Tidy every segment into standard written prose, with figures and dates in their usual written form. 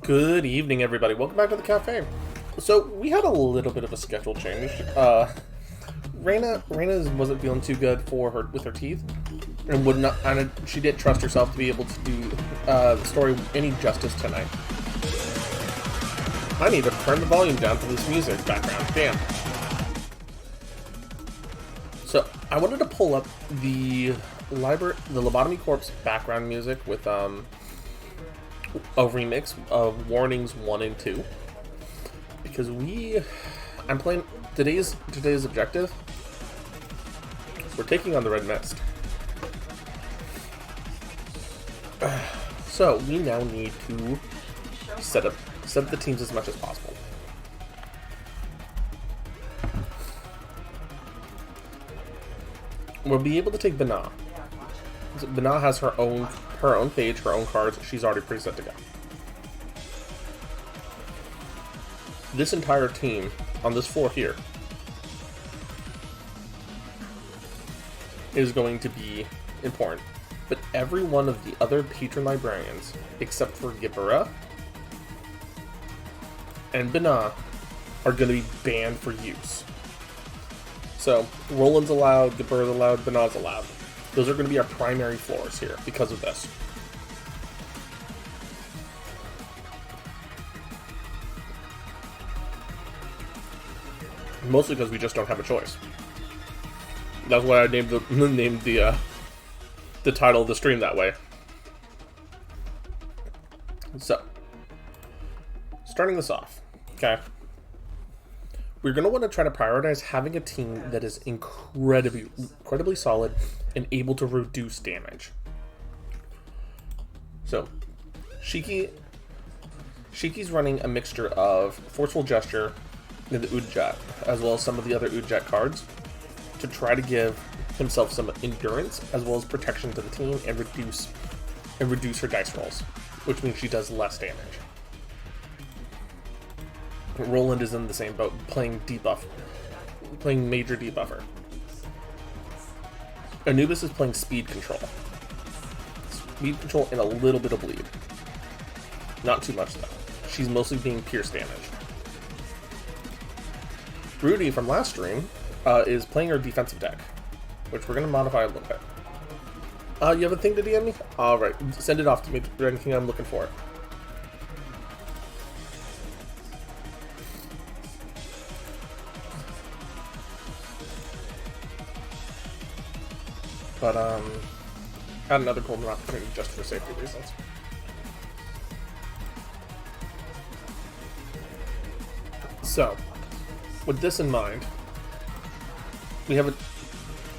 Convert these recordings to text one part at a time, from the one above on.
Good evening, everybody. Welcome back to the cafe. So we had a little bit of a schedule change. Ruina wasn't feeling too good with her teeth, and would not. And she didn't trust herself to be able to do the story any justice tonight. I need to turn the volume down for this music background. Damn. So I wanted to pull up the Lobotomy Corpse background music with a remix of Warnings 1 and 2, because I'm playing today's objective. We're taking on the Red Mist. So we now need to set up the teams as much as possible. We'll be able to take Bana. Bana has her own page, her own cards. She's already preset to go. This entire team on this floor here is going to be important, but every one of the other patron librarians, except for Gibera and Bana, are going to be banned for use. So Roland's allowed, Gibera's allowed, Bana's allowed. Those are going to be our primary floors here because of this. Mostly because we just don't have a choice. That's why I named the title of the stream that way. So, starting this off, okay. We're going to want to try to prioritize having a team that is incredibly solid and able to reduce damage. So, Shiki's running a mixture of Forceful Gesture and the Udjat, as well as some of the other Udjat cards, to try to give himself some endurance, as well as protection to the team, and reduce her dice rolls, which means she does less damage. Roland is in the same boat, playing major debuffer. Anubis is playing speed control. Speed control and a little bit of bleed. Not too much though. She's mostly being pierce damage. Rudy from last stream is playing her defensive deck, which we're going to modify a little bit. You have a thing to DM me? Alright, send it off to me for anything I'm looking for. But, add another golden opportunity just for safety reasons. So, with this in mind, we have a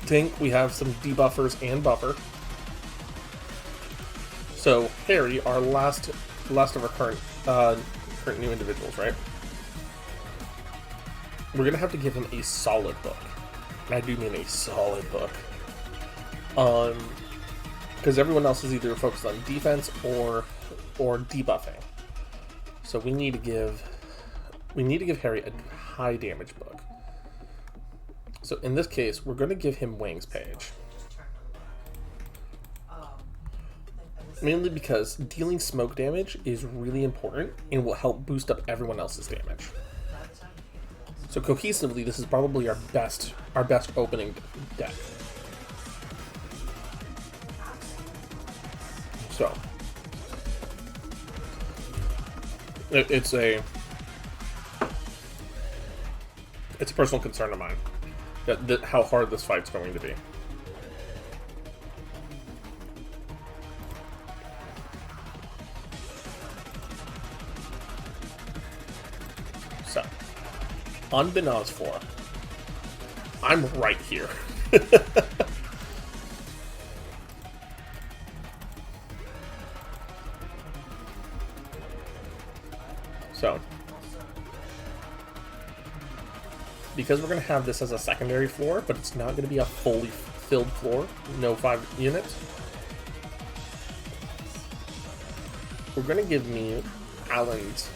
tank, we have some debuffers and buffer. So, Harry, our last of our current new individuals, right? We're gonna have to give him a solid book. And I do mean a solid book. Because everyone else is either focused on defense or debuffing. So we need to give Harry a high damage book. So in this case, we're going to give him Wang's page. Mainly because dealing smoke damage is really important and will help boost up everyone else's damage. So cohesively, this is probably our best opening deck. So, it's a personal concern of mine that how hard this fight's going to be. So, on Bana's floor, I'm right here. So, because we're going to have this as a secondary floor, but it's not going to be a fully filled floor, no 5 units, we're going to give me Alan's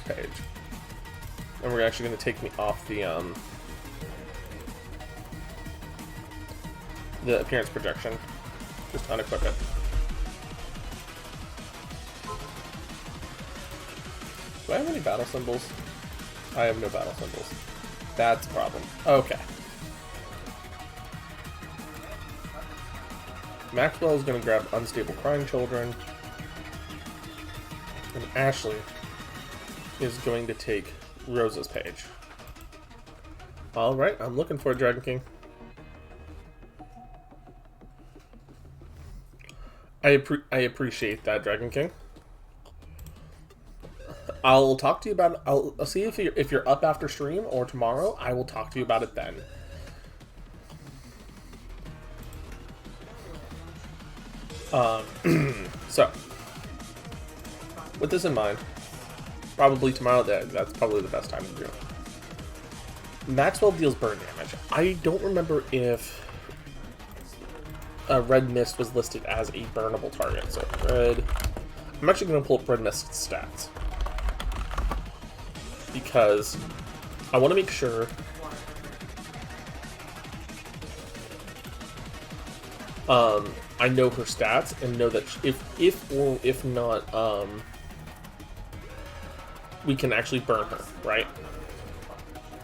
page. And we're actually going to take me off the appearance projection. Just unequip it. Do I have any battle symbols? I have no battle symbols. That's a problem. Okay. Maxwell is going to grab Unstable Crying Children. And Ashley is going to take Rosa's page. Alright, I'm looking for a Dragon King. I appreciate that, Dragon King. I'll talk to you about it. I'll see if you're up after stream or tomorrow. I will talk to you about it then. So, with this in mind, probably tomorrow, that's probably the best time to do it. Maxwell deals burn damage. I don't remember if Red Mist was listed as a burnable target. So, Red... I'm actually going to pull up Red Mist's stats. Because I want to make sure... I know her stats and know that if not, we can actually burn her, right?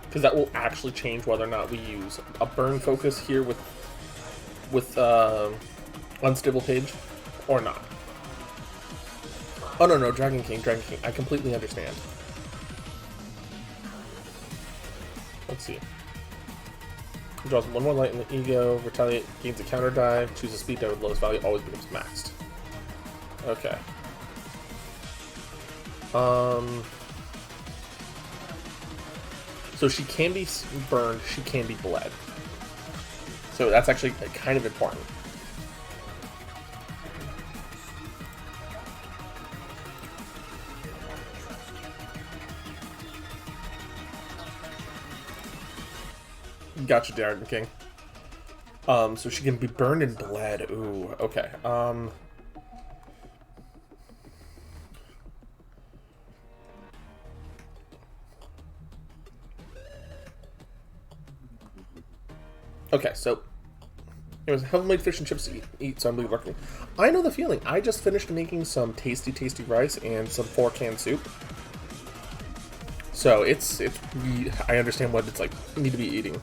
Because that will actually change whether or not we use a burn focus here with Unstable Page or not. Oh no, Dragon King. I completely understand. Let's see. Draws one more light in the ego, retaliate, gains a counter dive, choose a speed dive with lowest value, always becomes maxed. Okay. So she can be burned, she can be bled. So that's actually kind of important. Gotcha, Dragon King. So she can be burned and bled. Ooh, okay. Okay, so anyways, haven't made fish and chips to eat, so I'm really lucky. I know the feeling. I just finished making some tasty rice and some 4-can soup. So it's I understand what it's like me to be eating.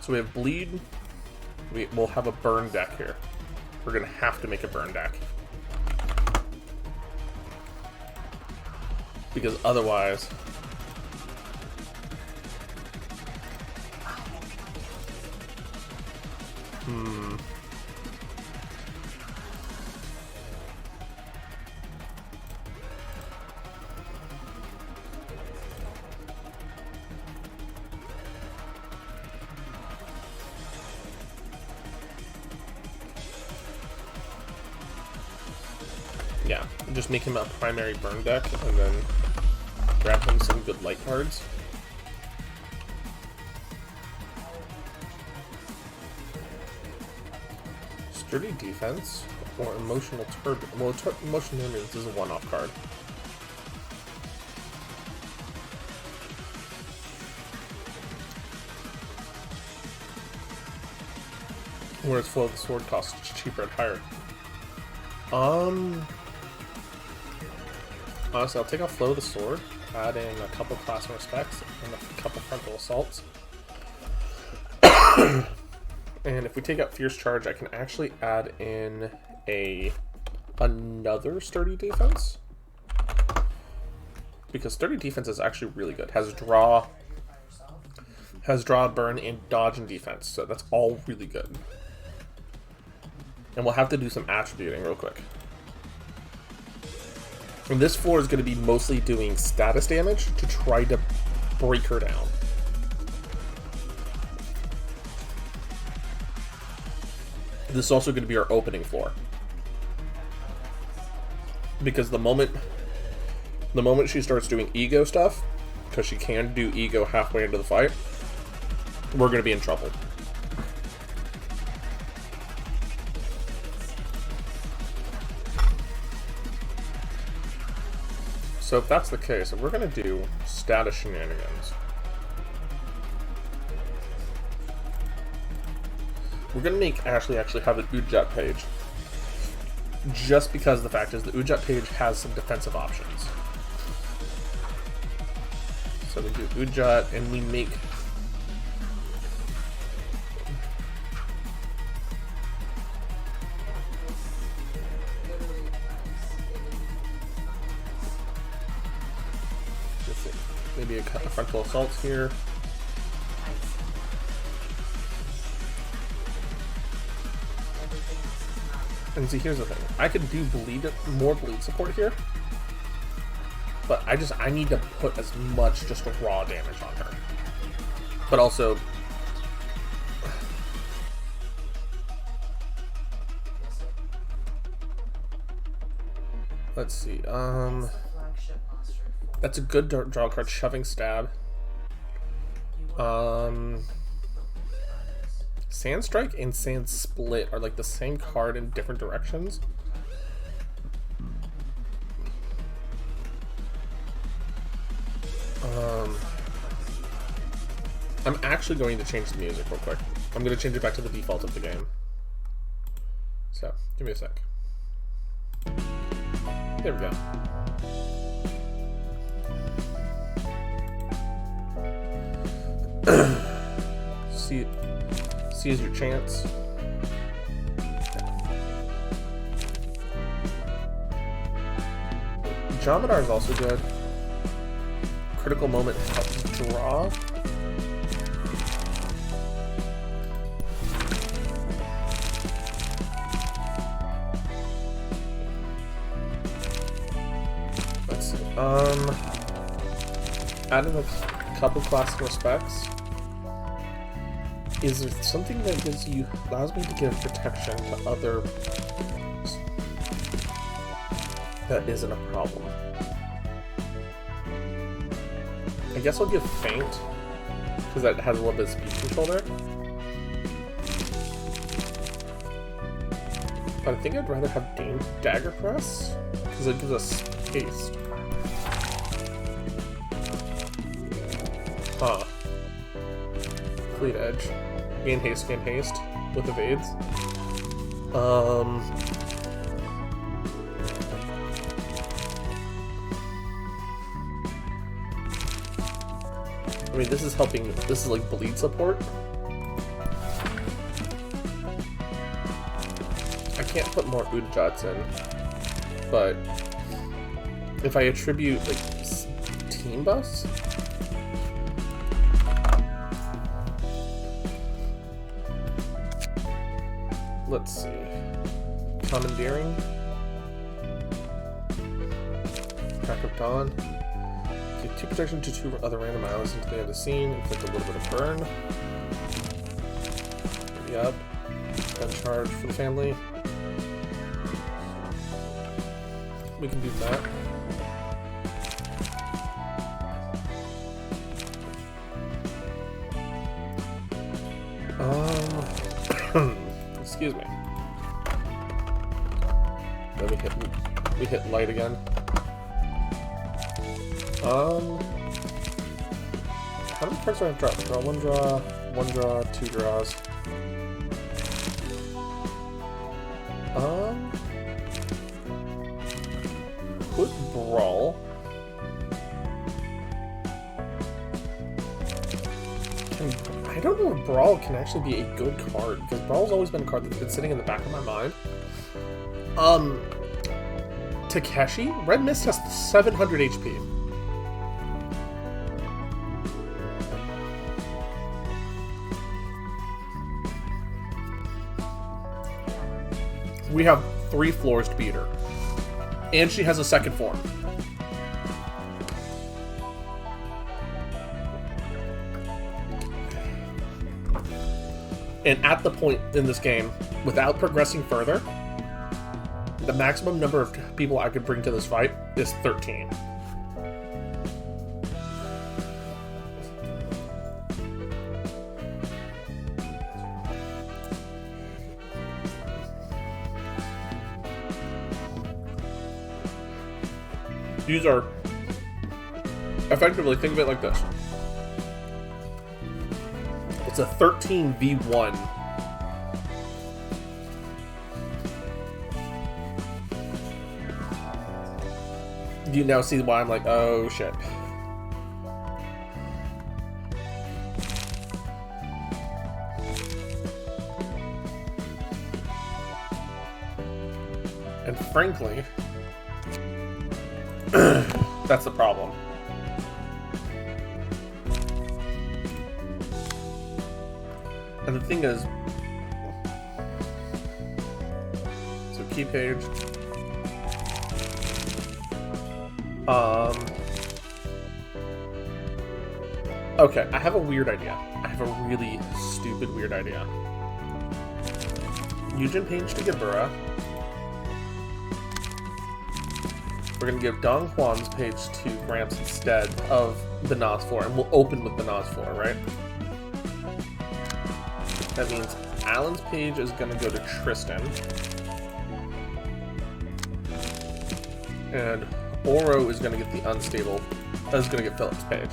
So we have bleed. We'll have a burn deck here. We're gonna have to make a burn deck. Because otherwise... yeah, just make him a primary burn deck and then grab him some good light cards. Sturdy defense or emotional turbulence. Well, emotional turbulence is a one-off card. Whereas Flow of the Sword costs cheaper at higher. Honestly, I'll take off Flow of the Sword, add in a couple class and respects, and a couple frontal assaults. And if we take out Fierce Charge, I can actually add in another Sturdy Defense. Because Sturdy Defense is actually really good. Has draw, burn, and dodge and defense. So that's all really good. And we'll have to do some attributing real quick. And this floor is going to be mostly doing status damage to try to break her down. This is also going to be our opening floor. Because the moment she starts doing ego stuff, because she can do ego halfway into the fight, we're going to be in trouble. So if that's the case, we're going to do status shenanigans. We're going to make Ashley actually have an Udjet page. just because the fact is the Udjat page has some defensive options. So we do Udjat and we make maybe a frontal assault here. And see, here's the thing. I could do more bleed support here. But I need to put as much just raw damage on her. But also... Let's see, that's a good draw card, Shoving Stab. Sand Strike and Sand Split are like the same card in different directions. I'm actually going to change the music real quick. I'm going to change it back to the default of the game. So, give me a sec. There we go. Seize your chance. Jomidar is also good. Critical Moment helps draw. Let's see. Adding a couple classic respects. Is there something that allows me to give protection to other that isn't a problem? I guess I'll give Feint, because that has a little bit of speed control there. But I think I'd rather have Dagger Press, because it gives us haste. Huh. Fleet Edge. Gain haste with evades. I mean, this is helping. This is like bleed support. I can't put more Udjats in, but if I attribute like team buffs. Let's see. Commandeering. Crack of Dawn. Give 2 protection to 2 other random allies until the end of the scene. Inflict a little bit of burn. Yep. Gun charge for the family. We can do that. Excuse me. Then we hit light again. How many cards do I have to draw? Draw 1 draw, 1 draw, 2 draws. Put Brawl. I don't know if Brawl can actually be a good card, because Brawl's always been a card that's been sitting in the back of my mind. Takeshi? Red Mist has 700 HP. We have 3 floors to beat her. And she has a second form. And at the point in this game, without progressing further, the maximum number of people I could bring to this fight is 13. These are effectively, think of it like this. It's a 13v1. Do you now see why I'm like, oh shit? And frankly, that's the problem. And the thing is, so key page. Okay, I have a weird idea. I have a really stupid weird idea. Yujin page to Gebura. We're gonna give Dong Huan's page to Gramps instead of the Nas 4, and we'll open with the Nas 4, right? That means Alan's page is gonna go to Tristan. And Oro is gonna get the unstable, is gonna get Philip's page.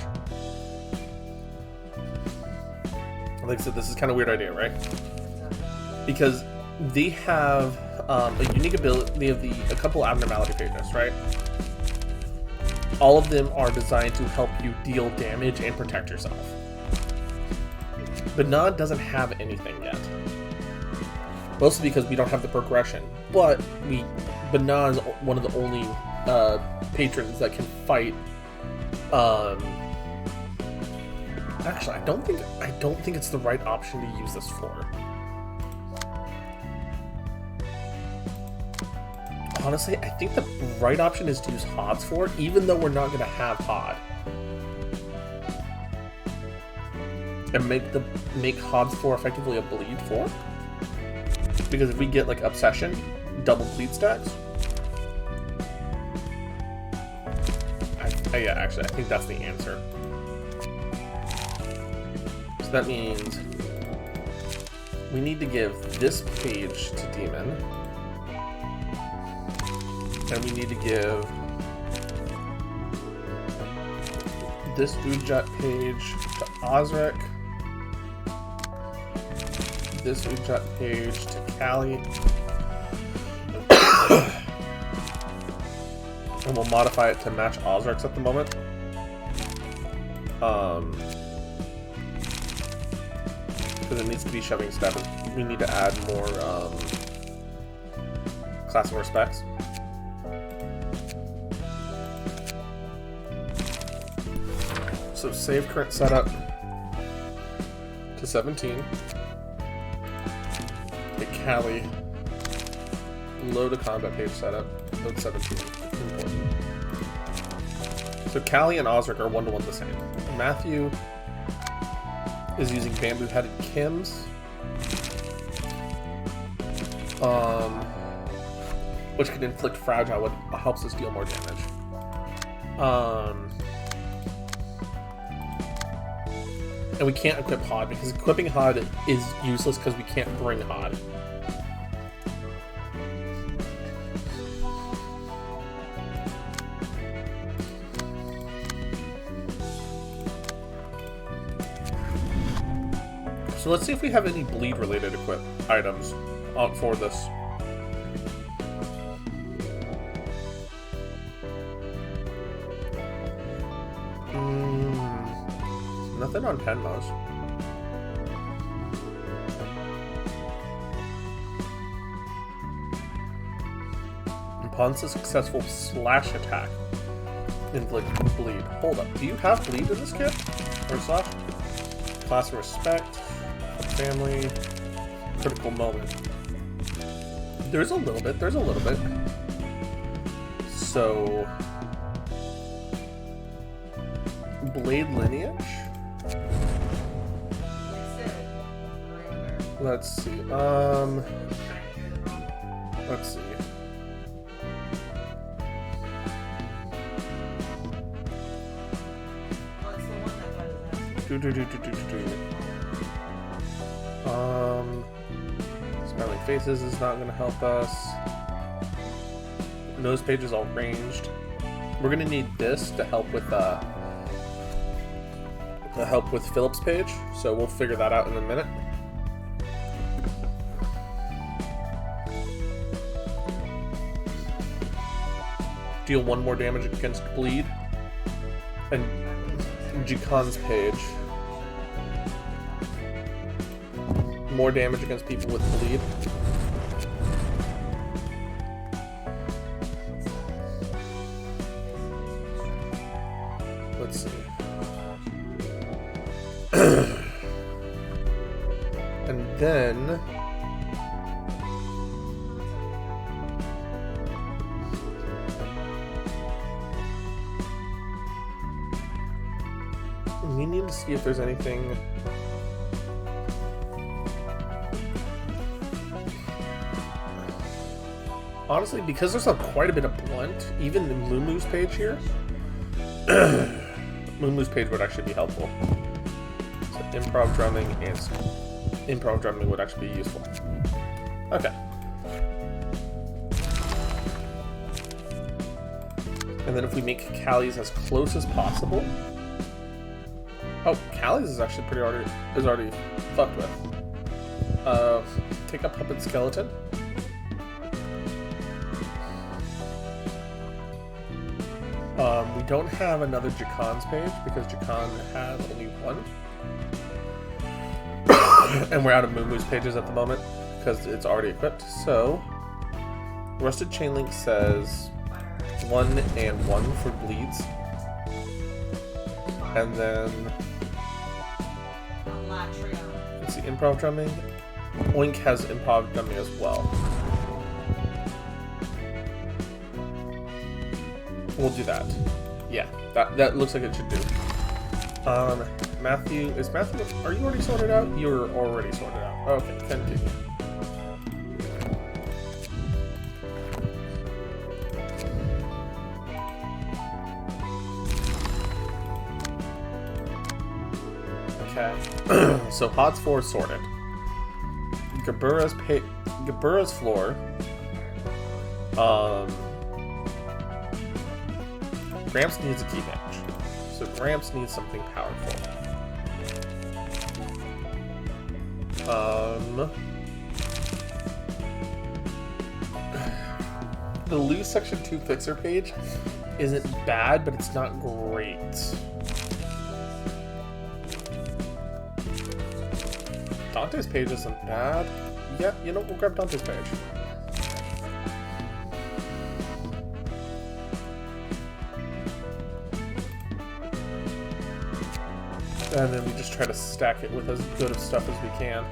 Like I said, this is kind of a weird idea, right? Because they have a unique ability, they have a couple abnormality pages, right? All of them are designed to help you deal damage and protect yourself. Banad doesn't have anything yet. Mostly because we don't have the progression. But Banad is one of the only patrons that can fight. Actually, I don't think it's the right option to use this for. Honestly, I think the right option is to use Hod's for, even though we're not going to have Hod. And make Hod's 4 effectively a bleed 4. Because if we get like Obsession, double bleed stacks. Yeah, actually, I think that's the answer. So that means we need to give this page to Demon. And we need to give this Ujat page to Osric. This Ujat page to Callie. And we'll modify it to match Osric's at the moment. Because it needs to be shoving step. We need to add more class of respects. So save current setup to 17. Hit Callie. Load a combat page setup. Load 17. Important. So Callie and Osric are 1-to-1 the same. Matthew is using bamboo-headed Kims. Which can inflict fragile, which helps us deal more damage. And we can't equip Hod, because equipping Hod is useless because we can't bring Hod. So let's see if we have any bleed-related equip items for this. Nothing on Tenmos. Upon successful slash attack, inflict bleed. Hold up. Do you have bleed in this kit? Or slash? Class of respect. Family. Critical moment. There's a little bit. So... Blade lineage? Let's see. Let's see. Smiling faces is not going to help us. Nose page is all ranged. We're going to need this to help with Philip's page, so we'll figure that out in a minute. deal 1 more damage against bleed. And Jikan's page. More damage against people with bleed. Let's see. And then we need to see if there's anything. Honestly, because there's quite a bit of blunt, even the Lumu's page here, Lumu's page would actually be helpful. So improv drumming would actually be useful. Okay. And then if we make Callie's as close as possible. Oh, Callie's is actually already fucked with. Take a puppet skeleton. We don't have another Jikan's page because Jikan had only 1. And we're out of Mumu's pages at the moment because it's already equipped. So, Rusted Chain Link says 1 and 1 for bleeds. And then, let's see, improv drumming. Oink has improv drumming as well. We'll do that. Yeah, that looks like it should do. Matthew, are you already sorted out? You're already sorted out. Okay, continue. Okay. So Pod's 4 is sorted. Gabura's floor. Gramps needs a key match. So Gramps needs something powerful. The Lose Section 2 Fixer page isn't bad, but it's not great. Dante's page isn't bad. Yeah, you know, we'll grab Dante's page. And then we just try to stack it with as good of stuff as we can.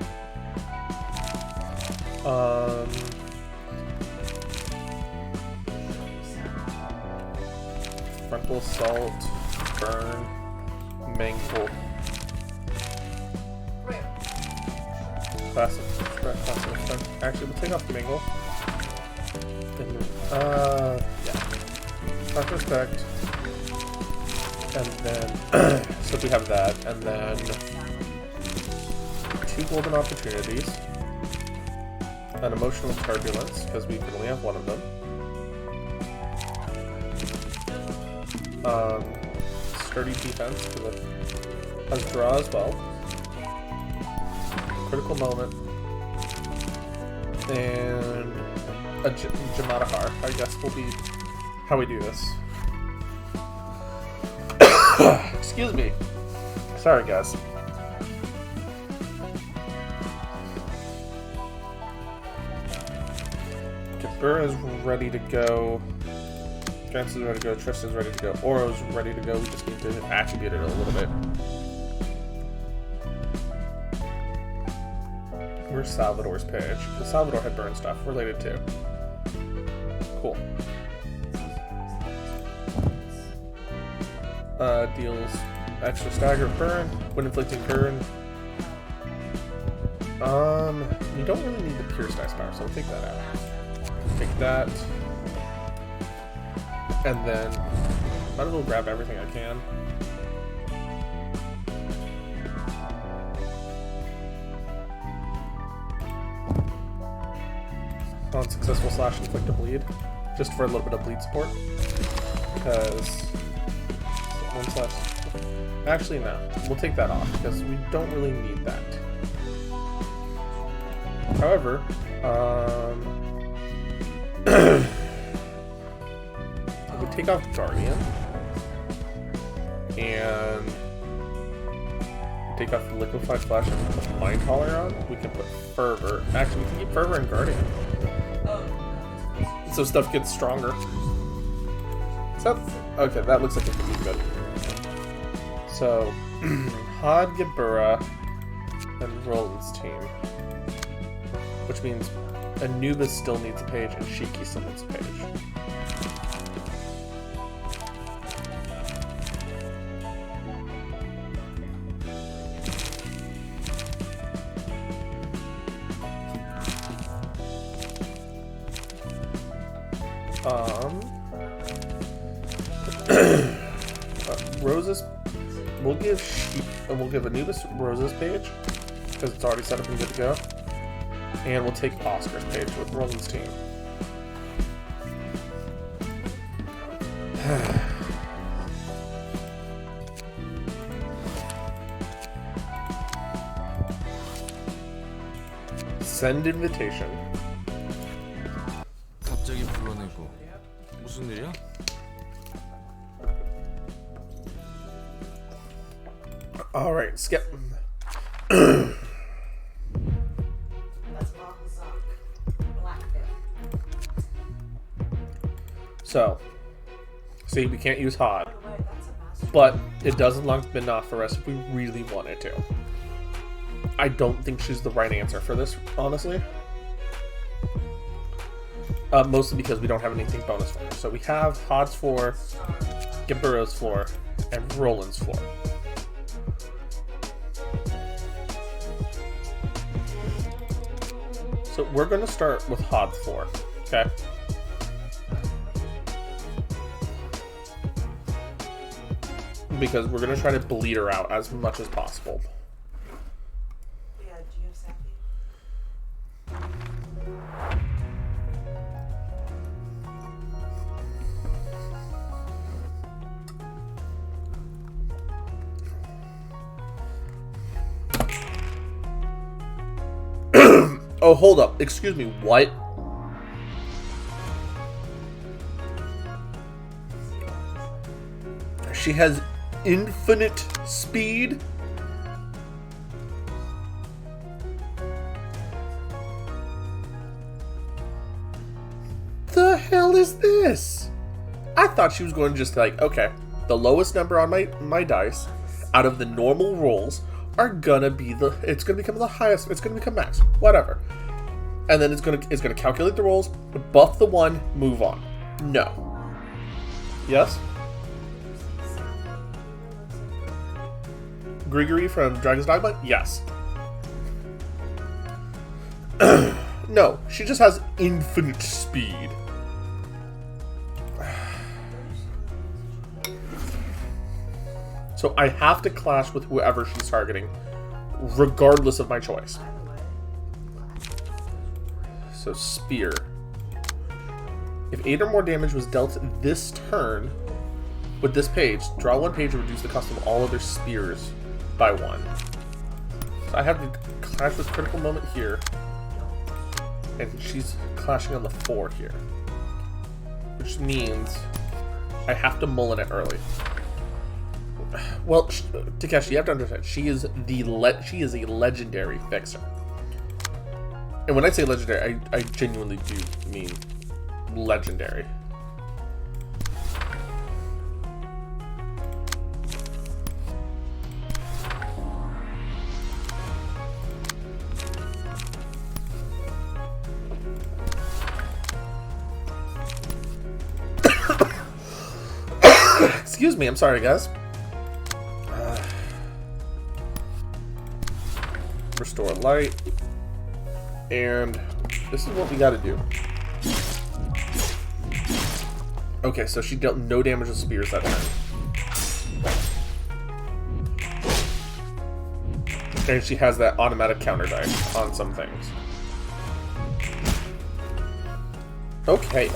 Frontal Assault, Burn, Mangle. Classic. Actually, we'll take off Mangle. Yeah. Talk Respect. And then, so we have that, and then 2 golden opportunities, an emotional turbulence, because we can only have 1 of them, sturdy defense, because it has draw as well, critical moment, and a Jamatahar, I guess will be how we do this. Excuse me. Sorry, guys. Gabura's ready to go. Gramps is ready to go. Tristan's ready to go. Oro's ready to go. We just need to attribute it a little bit. Where's Salvador's page? Because Salvador had burn stuff related to. Cool. Deals extra stagger burn when inflicting burn. We don't really need the Pierce Dice power, so we'll take that out. Take that. And then might as well grab everything I can. Unsuccessful slash inflict a bleed. Just for a little bit of bleed support. Because 1 slash. Actually, no. We'll take that off because we don't really need that. However, if we take off Guardian and take off the Liquefied Flash and put Mind Caller on, we can put Fervor. Actually, we can keep Fervor and Guardian. So stuff gets stronger. So, okay, that looks like it could be good. So, Hod, Gibura, and Roland's team. Which means Anubis still needs a page and Shiki still needs a page. Rose's, we'll give Anubis Rose's page because it's already set up and good to go, and we'll take Oscar's page with Roland's team. Send invitation. 갑자기 불러내고 무슨 일이야? All right, skip. So, see, we can't use Hod, but it does unlock Binah for us if we really wanted to. I don't think she's the right answer for this, honestly. Mostly because we don't have anything bonus for her. So we have Hod's floor, Gibura's floor, and Roland's floor. So we're going to start with Hod's floor, okay? Because we're going to try to bleed her out as much as possible. Yeah, do you have Sappy? Oh, hold up. Excuse me, what? She has infinite speed? The hell is this? I thought she was going to just like, okay, the lowest number on my dice out of the normal rolls are gonna be it's gonna become the highest, it's gonna become max, whatever. And then it's gonna calculate the rolls, buff the one, move on. No. Yes? Grigory from Dragon's Dogma? Yes. No, she just has infinite speed. So I have to clash with whoever she's targeting, regardless of my choice. So Spear. If 8 or more damage was dealt this turn with this page, draw 1 page and reduce the cost of all other spears by 1. So I have to clash with Critical Moment here. And she's clashing on the 4 here. Which means I have to mulligan it early. Well, Takeshi, you have to understand, she is a legendary fixer. And when I say legendary, I genuinely do mean legendary. Excuse me, I'm sorry, guys. Restore light. And this is what we gotta do. Okay, so she dealt no damage with spears that turn. And she has that automatic counter dice on some things. Okay,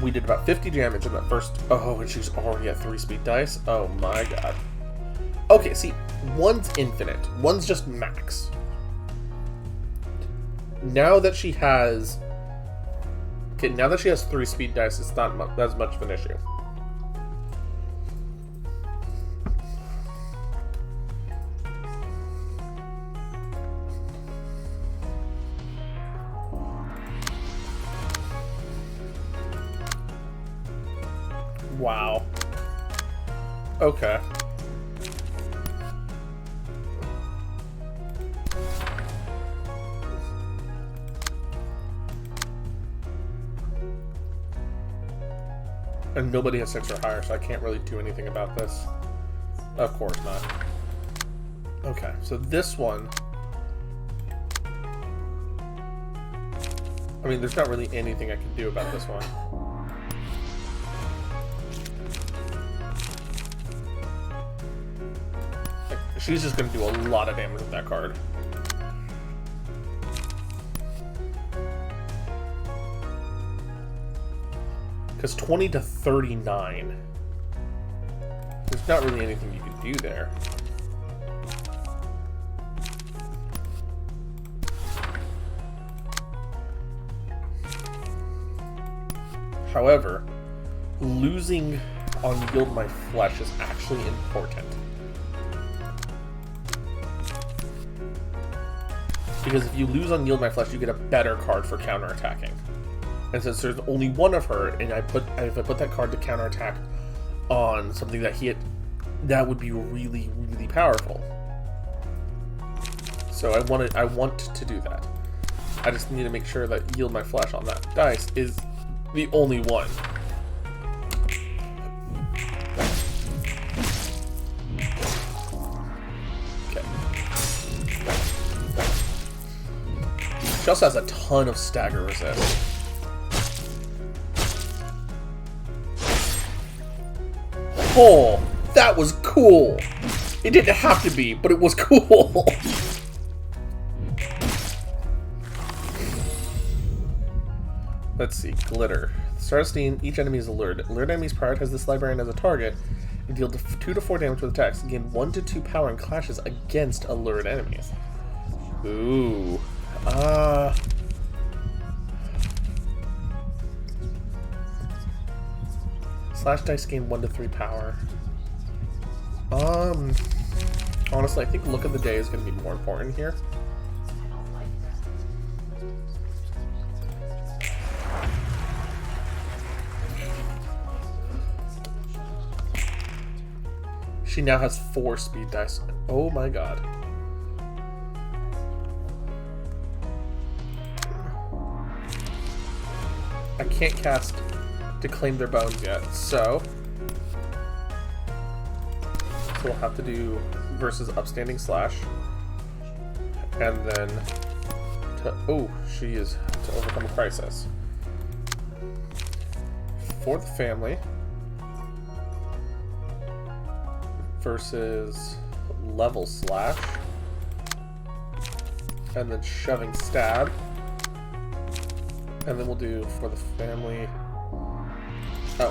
we did about 50 damage in that first. Oh, and she's already at 3 speed dice. Oh my god. Okay, see, one's infinite, one's just max. Now that she has Okay, now that she has 3 speed dice, it's not as much of an issue. Wow. Okay. And nobody has 6 or higher, so I can't really do anything about this. Of course not. Okay, so this one... I mean, there's not really anything I can do about this one. Like, she's just going to do a lot of damage with that card. Because 20 to 39, there's not really anything you can do there. However, losing on Yield My Flesh is actually important. Because if you lose on Yield My Flesh, you get a better card for counterattacking. And since there's only one of her, and if I put that card to counterattack on something that that would be really, really powerful. So I want to do that. I just need to make sure that Yield My Flesh on that dice is the only one. Okay. She also has a ton of stagger resist. Oh, that was cool. It didn't have to be, but it was cool. Let's see, glitter. Start steam, each enemy is allured. Allured enemies prioritize this librarian as a target and deal 2 to 4 damage with attacks. Gain 1 to 2 power and clashes against allured enemies. Ooh. Slash dice gain 1 to 3 power. Honestly, I think Look of the Day is going to be more important here. She now has 4 speed dice. Oh my god. I can't cast to claim their bones yet, so we'll have to do versus upstanding slash, and then she is to overcome a crisis for the family versus level slash, and then shoving stab, and then we'll do for the family. Oh,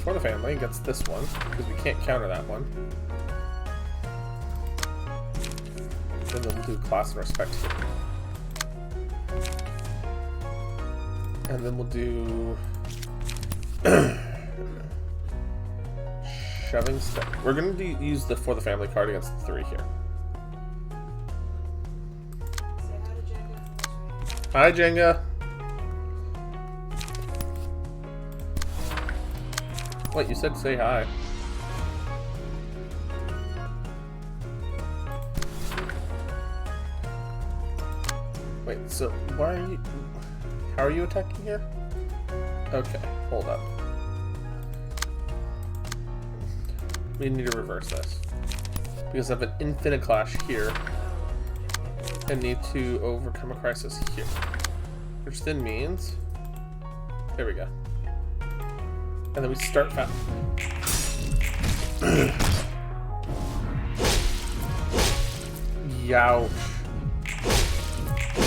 for the family gets this one, because we can't counter that one. And then we'll do class and respect here. And then we'll do shoving step. We're going to use the for the family card against the 3 here. Hi, Jenga. What, you said say hi. Wait, so why are you... How are you attacking here? Okay, hold up. We need to reverse this. Because I have an infinite clash here. And need to overcome a crisis here. Which then means... There we go. And then we start fast. Youch.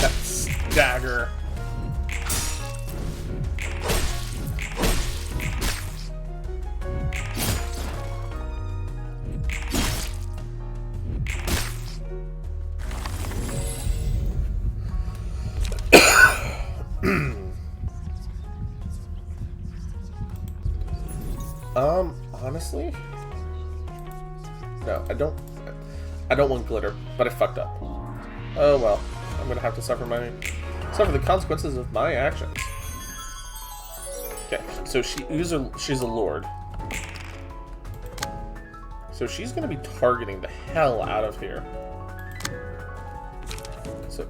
That stagger. Honestly? No, I don't want glitter, but I fucked up. Oh well. I'm gonna have to suffer the consequences of my actions. Okay, so she's a lord. So she's gonna be targeting the hell out of here. So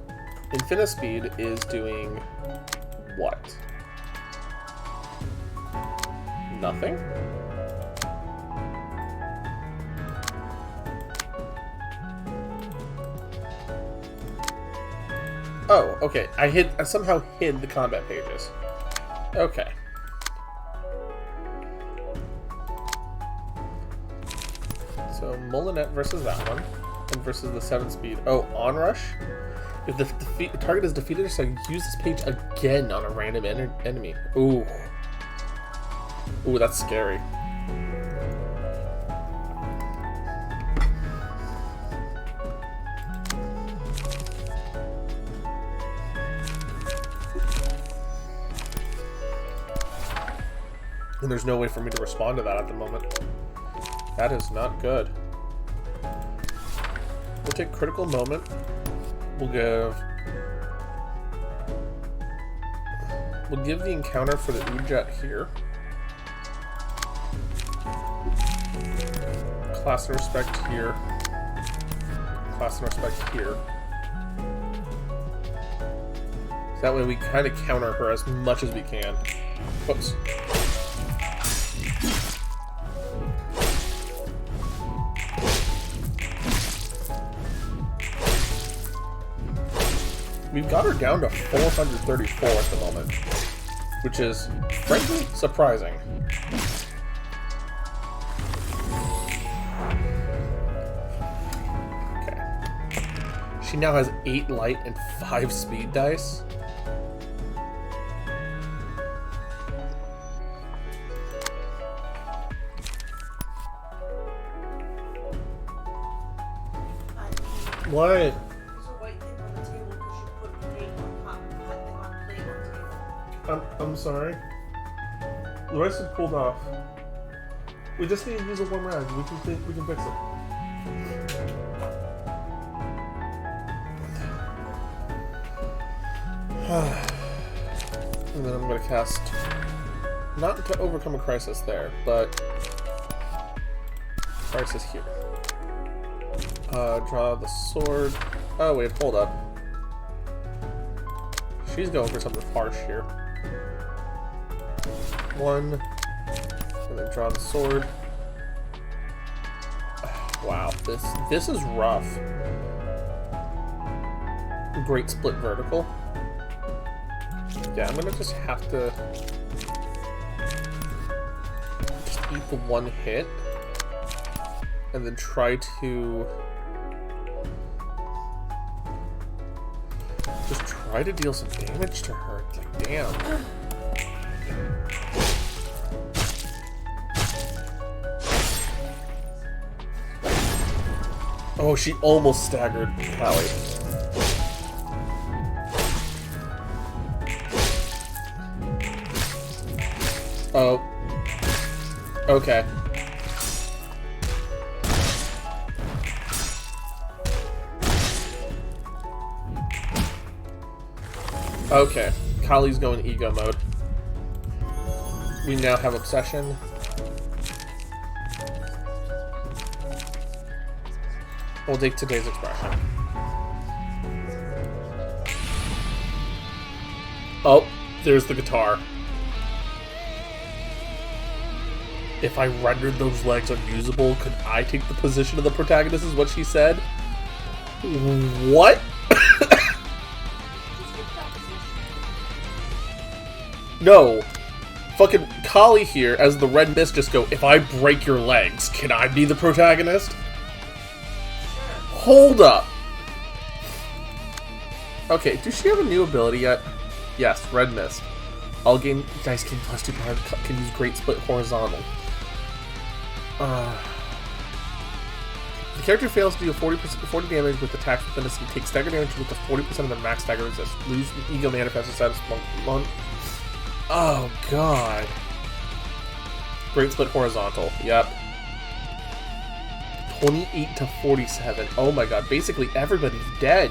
Infinispeed is doing what? Nothing? Oh, okay. I somehow hid the combat pages. Okay. So Molinet versus that one, and versus the 7-speed. Oh, Onrush. If the target is defeated, so use this page again on a random enemy. Ooh. Ooh, that's scary. And there's no way for me to respond to that at the moment. That is not good. We'll take critical moment. We'll give the encounter for the Udjet here. Class and respect here. Class and respect here. So that way we kind of counter her as much as we can. Whoops. We've got her down to 434 at the moment, which is, frankly, surprising. Okay. She now has 8 light and 5 speed dice. What? I'm sorry. The rest is pulled off. We just need to use a one rag. We can fix it. And then I'm gonna cast, not to overcome a crisis there, but crisis here. Draw the sword. Oh wait, hold up. She's going for something harsh here. 1, and then draw the sword. Wow, this is rough. Great split vertical. Yeah, I'm gonna just have to just eat the one hit, and then try to deal some damage to her. Like, damn. Oh, she almost staggered Callie. Oh. Okay. Okay. Kali's going ego mode. We now have obsession. We'll take today's expression. Oh, there's the guitar. If I rendered those legs unusable, could I take the position of the protagonist, is what she said? What? No. Fucking Kali here, as the red mist, just go, if I break your legs, can I be the protagonist? Hold up. Okay, does she have a new ability yet? Yes, red mist. All game dice gain +2 power, can use great split horizontal. The character fails to do 40 damage with attacks with Fantasy, takes stagger damage with the 40% of the max stagger resist. Lose ego manifest status monk. Oh god. Great split horizontal. Yep. 28 to 47. Oh my god, basically everybody's dead.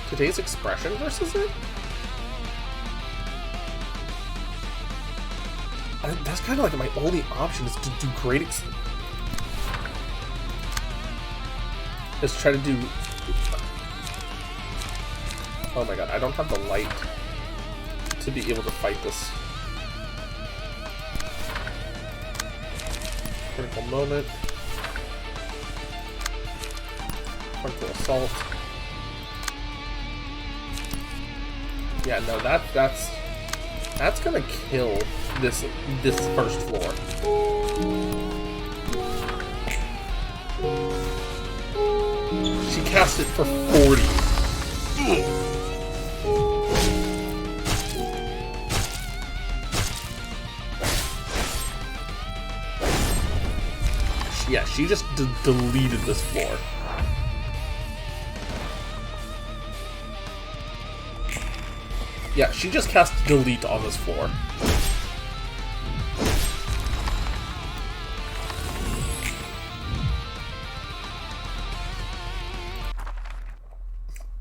Today's expression versus it? That's kind of like my only option is to do great is try to do... Oh my god, I don't have the light to be able to fight this. Critical moment. Frontal assault. Yeah, no, that's gonna kill this first floor. She cast it for 40. Yeah, she just deleted this floor. Yeah, she just cast delete on this floor.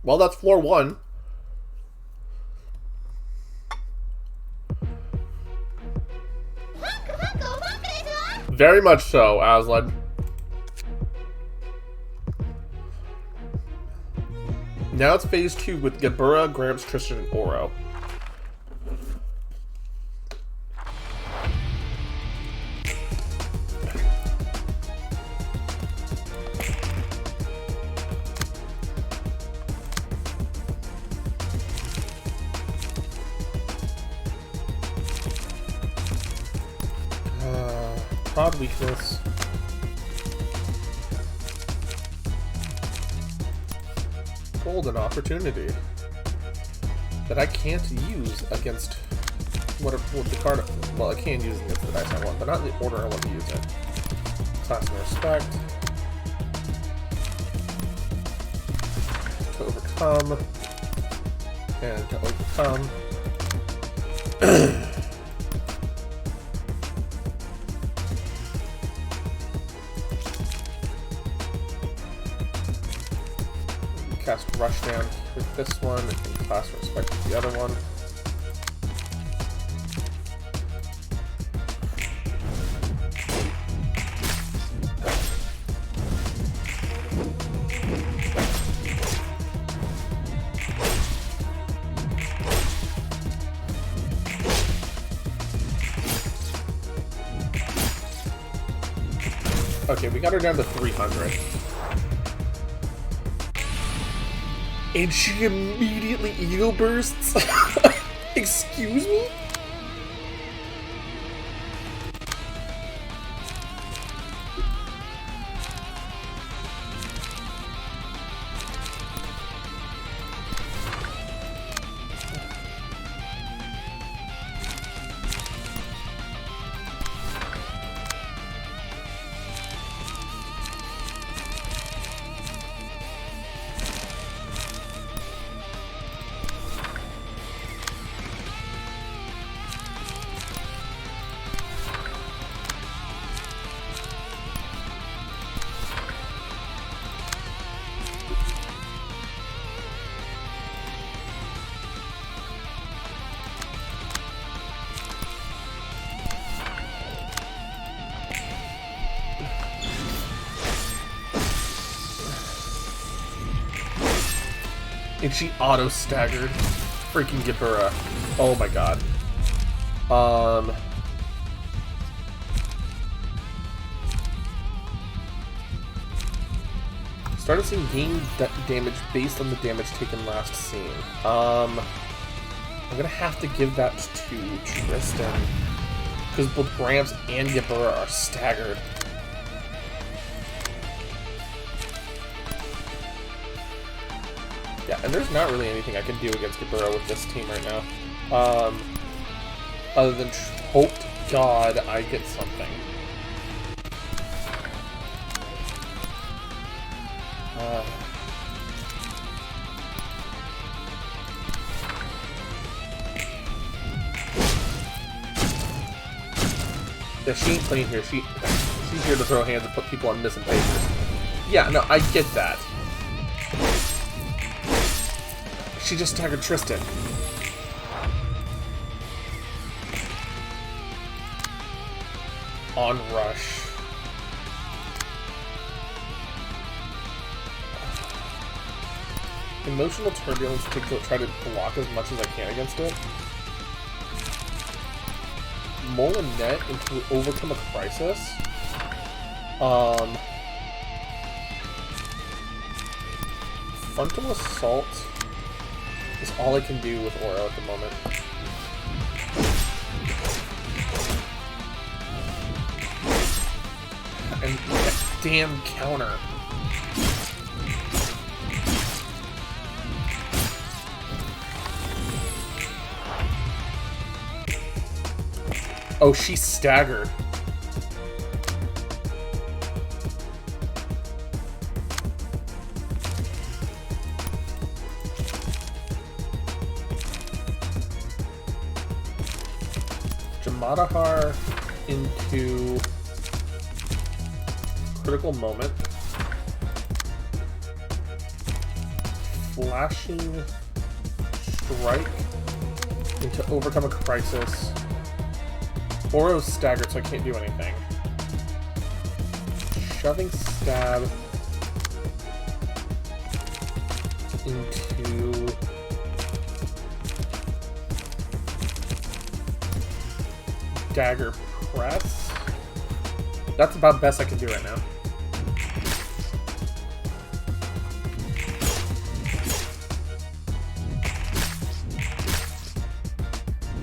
Well, that's floor 1. Very much so, Aslan. Now it's phase 2 with Gebura, Gramps, Tristan, and Oro. Prod weakness. Golden opportunity that I can't use against what the card. Well, I can use it against the dice I want, but not in the order I want to use it. Class and respect to overcome and to overcome. Cast Rush Down with this one, and Class Respect with the other one. Okay, we got her down to 300. And she immediately ego bursts? Excuse me? And she auto-staggered freaking Gebura. Oh my god. Started seeing gain damage based on the damage taken last scene. I'm gonna have to give that to Tristan. Because both Gramps and Gebura are staggered. Yeah, and there's not really anything I can do against Gebura with this team right now. Other than hope to God I get something. that she ain't playing here. She's here to throw hands and put people on missing papers. Yeah, no, I get that. She just staggered Tristan. On rush. Emotional turbulence to try to block as much as I can against it. Molinet to overcome a crisis. Frontal assault is all I can do with Oro at the moment. And that damn counter. Oh, she staggered. Jamadahar into critical moment. Flashing strike into overcome a crisis. Oro's staggered, so I can't do anything. Shoving stab into dagger press. That's about best I can do right now.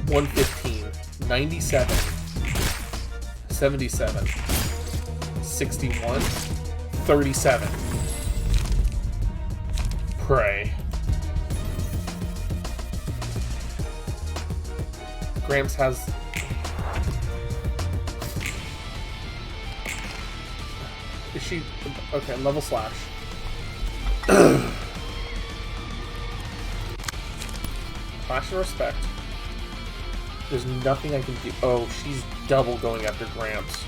$115, 97. 77, 61, 37. Pray. Gramps has... Is she... Okay, level slash. Clash and respect. There's nothing I can do. Oh, she's double going after Gramps.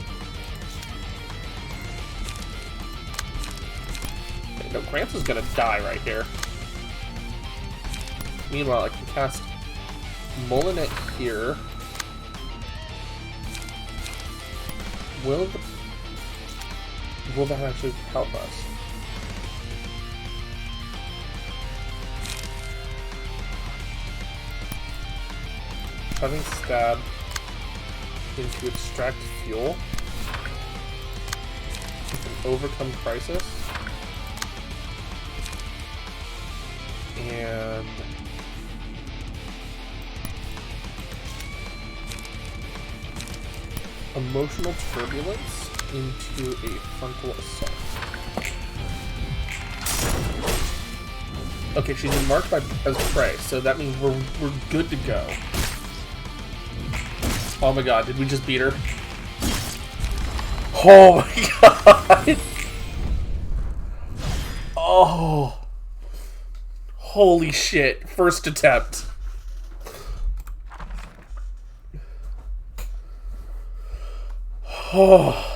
Okay, no, Gramps is gonna die right here. Meanwhile, I can cast Molinet here. Will that actually help us? Having stab into extract fuel. You can overcome crisis. And emotional turbulence into a frontal assault. Okay, she's been marked as prey, so that means we're good to go. Oh my god, did we just beat her? Oh my god! Oh! Holy shit, first attempt. Oh.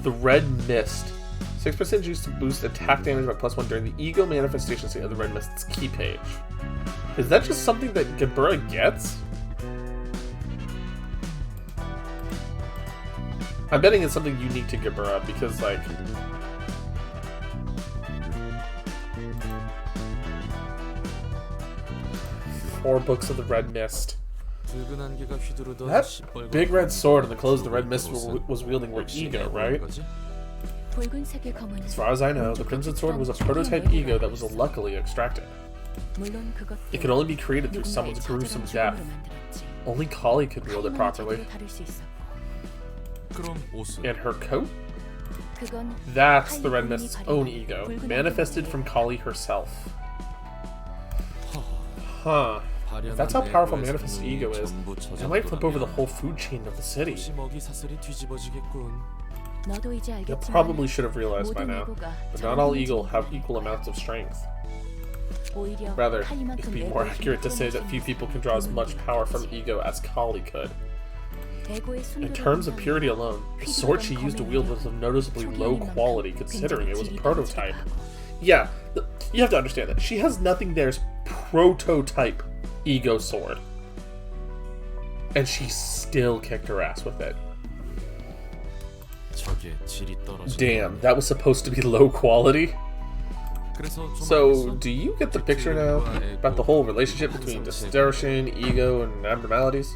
The Red Mist. 6% juice to boost attack damage by +1 during the ego manifestation state of the Red Mist's key page. Is that just something that Gebura gets? I'm betting it's something unique to Gebura because, like... Four books of the Red Mist. That big red sword and the clothes the Red Mist was wielding were ego, right? As far as I know, the Crimson Sword was a prototype ego that was luckily extracted. It could only be created through someone's gruesome death. Only Kali could wield it properly. And her coat? That's the Red Mist's own ego, manifested from Kali herself. Huh. If that's how powerful Manifest's ego is, it might flip over the whole food chain of the city. You probably should have realized by now, but not all eagle have equal amounts of strength. Rather, it'd be more accurate to say that few people can draw as much power from ego as Kali could. In terms of purity alone, the sword she used to wield was of noticeably low quality considering it was a prototype. Yeah, you have to understand that. She has nothing there's prototype ego sword. And she still kicked her ass with it. Damn, that was supposed to be low quality? So, do you get the picture now about the whole relationship between distortion, ego, and abnormalities?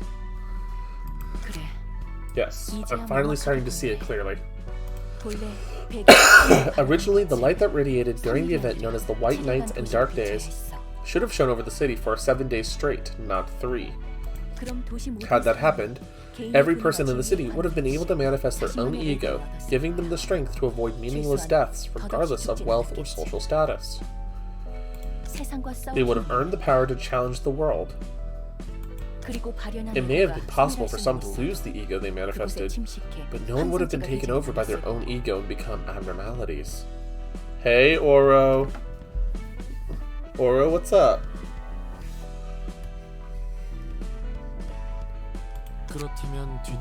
Yes, I'm finally starting to see it clearly. Originally, the light that radiated during the event known as the White Nights and Dark Days should have shone over the city for 7 days straight, not 3. Had that happened, every person in the city would have been able to manifest their own ego, giving them the strength to avoid meaningless deaths regardless of wealth or social status. They would have earned the power to challenge the world. It may have been possible for some to lose the ego they manifested, but no one would have been taken over by their own ego and become abnormalities. Hey, Oro. Oro, what's up?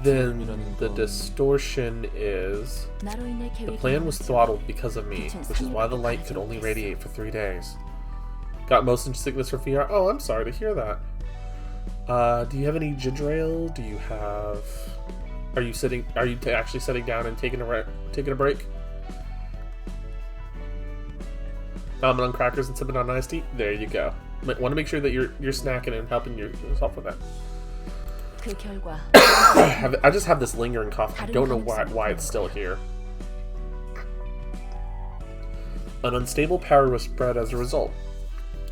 Then the distortion is... The plan was throttled because of me, which is why the light could only radiate for 3 days. Got motion sickness for VR? Oh, I'm sorry to hear that. Do you have any ginger ale? Do you have... Are you actually sitting down and taking a break? Almond on crackers and sipping on iced tea? There you go. Want to make sure that you're snacking and helping yourself with that. I just have this lingering cough. I don't know why it's still here. An unstable power was spread as a result,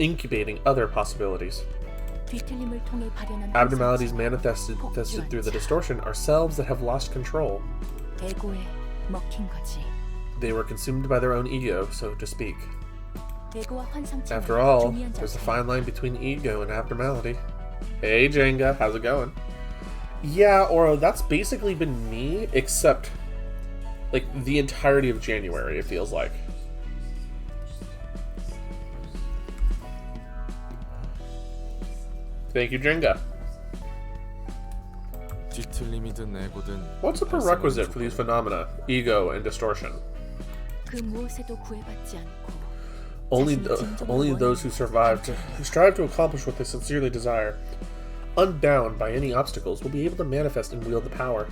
incubating other possibilities. Abnormalities manifested through the distortion are selves that have lost control. They were consumed by their own ego, so to speak. After all, there's a fine line between ego and abnormality. Hey Jenga, how's it going? Yeah, Oro, that's basically been me, except, like, the entirety of January, it feels like. Thank you, Jenga. What's a prerequisite for these phenomena, ego and distortion? Only those who strive to accomplish what they sincerely desire, unbound by any obstacles, will be able to manifest and wield the power.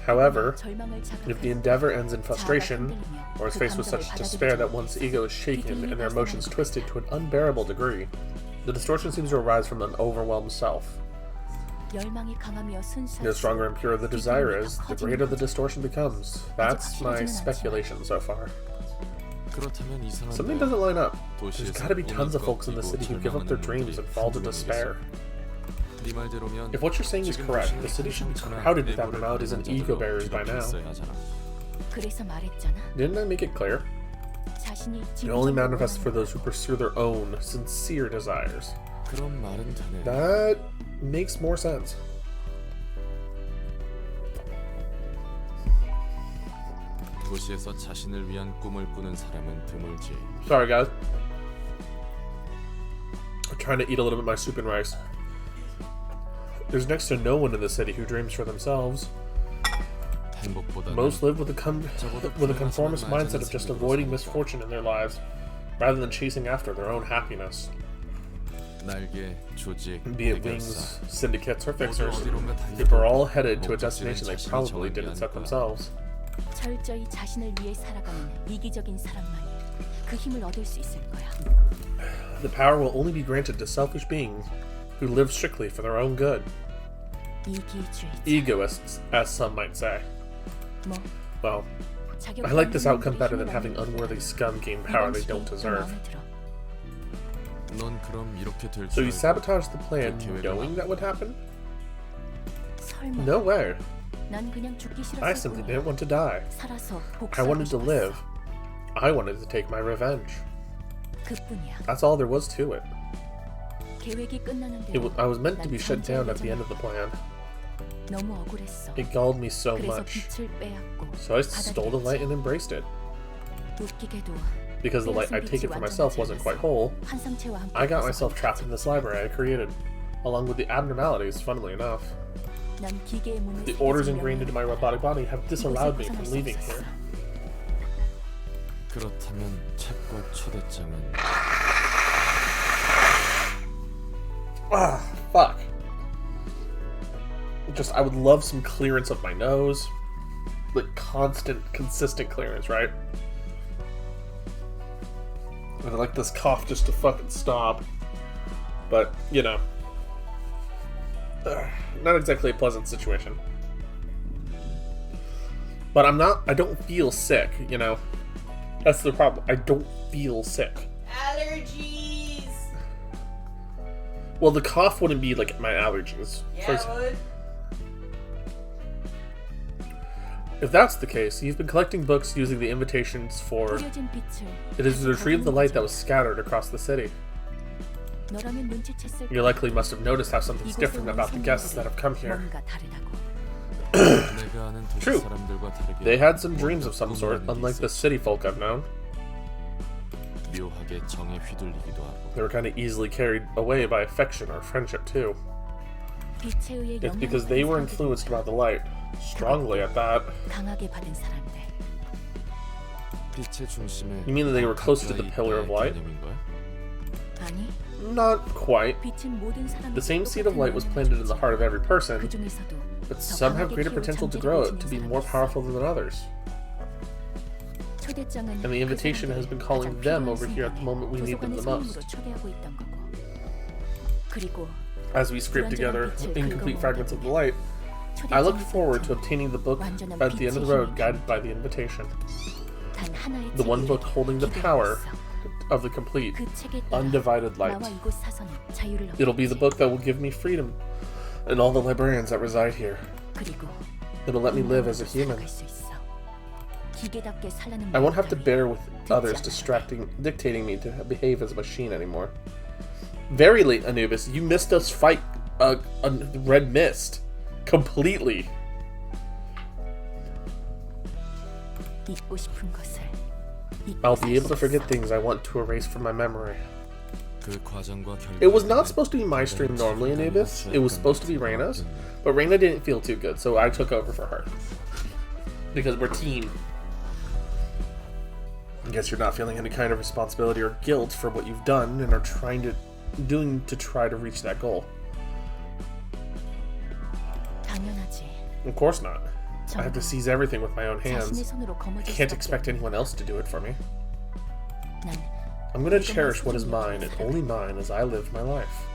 However, if the endeavor ends in frustration, or is faced with such despair that one's ego is shaken and their emotions twisted to an unbearable degree, the distortion seems to arise from an overwhelmed self. The stronger and purer the desire is, the greater the distortion becomes. That's my speculation so far. Something doesn't line up. There's gotta be tons of folks in the city who give up their dreams and fall to despair. If what you're saying is correct, the city should be crowded with abnormalities and ego bearers by now. Didn't I make it clear? It only manifests for those who pursue their own sincere desires. That makes more sense. Sorry guys, I'm trying to eat a little bit of my soup and rice. There's next to no one in the city who dreams for themselves. Most live with a conformist mindset of just avoiding misfortune in their lives, rather than chasing after their own happiness. Be it wings, syndicates, or fixers, people are all headed to a destination they probably didn't set themselves. The power will only be granted to selfish beings who live strictly for their own good. Egoists, as some might say. Well, I like this outcome better than having unworthy scum gain power they don't deserve. So you sabotaged the plan knowing that would happen? No way. I simply didn't want to die. I wanted to live. I wanted to take my revenge. That's all there was to it. I was meant to be shut down at the end of the plan. It galled me so much. So I stole the light and embraced it. Because the light I'd taken for myself wasn't quite whole, I got myself trapped in this library I created, along with the abnormalities, funnily enough. The orders ingrained into my robotic body have disallowed me from leaving here. 그렇다면 책과 초대장은 Ah, fuck. I would love some clearance of my nose. Like, constant, consistent clearance, right? I'd like this cough just to fucking stop. But, you know. Not exactly a pleasant situation. But I don't feel sick, you know? That's the problem. I don't feel sick. Allergies! Well, the cough wouldn't be like my allergies. Yeah, it would. If that's the case, you've been collecting books using the invitations for... It is to retrieve the light that was scattered across the city. You likely must have noticed how something's different about the guests that have come here. True. They had some dreams of some sort, unlike the city folk I've known. 묘하게 정에 휘둘리기도 하고. They were kind of easily carried away by affection or friendship, too. It's because they were influenced by the light. Strongly at that. 빛의 중심에 You mean that they were close to the pillar of light? Not quite. The same seed of light was planted in the heart of every person, but some have greater potential to grow it to be more powerful than others. And the invitation has been calling them over here at the moment we need them the most. As we scrape together incomplete fragments of the light, I look forward to obtaining the book at the end of the road guided by the invitation. The one book holding the power of the complete, undivided light. It'll be the book that will give me freedom and all the librarians that reside here. It'll let me live as a human. I won't have to bear with others dictating me to behave as a machine anymore. Very late, Anubis. You missed us fight a red mist. Completely. I'll be able to forget things I want to erase from my memory. It was not supposed to be my stream normally, Anubis. It was supposed to be Reina's, but Reina didn't feel too good, so I took over for her. Because we're team. I guess you're not feeling any kind of responsibility or guilt for what you've done and are try to reach that goal. Of course not. I have to seize everything with my own hands. I can't expect anyone else to do it for me. I'm going to cherish what is mine and only mine as I live my life.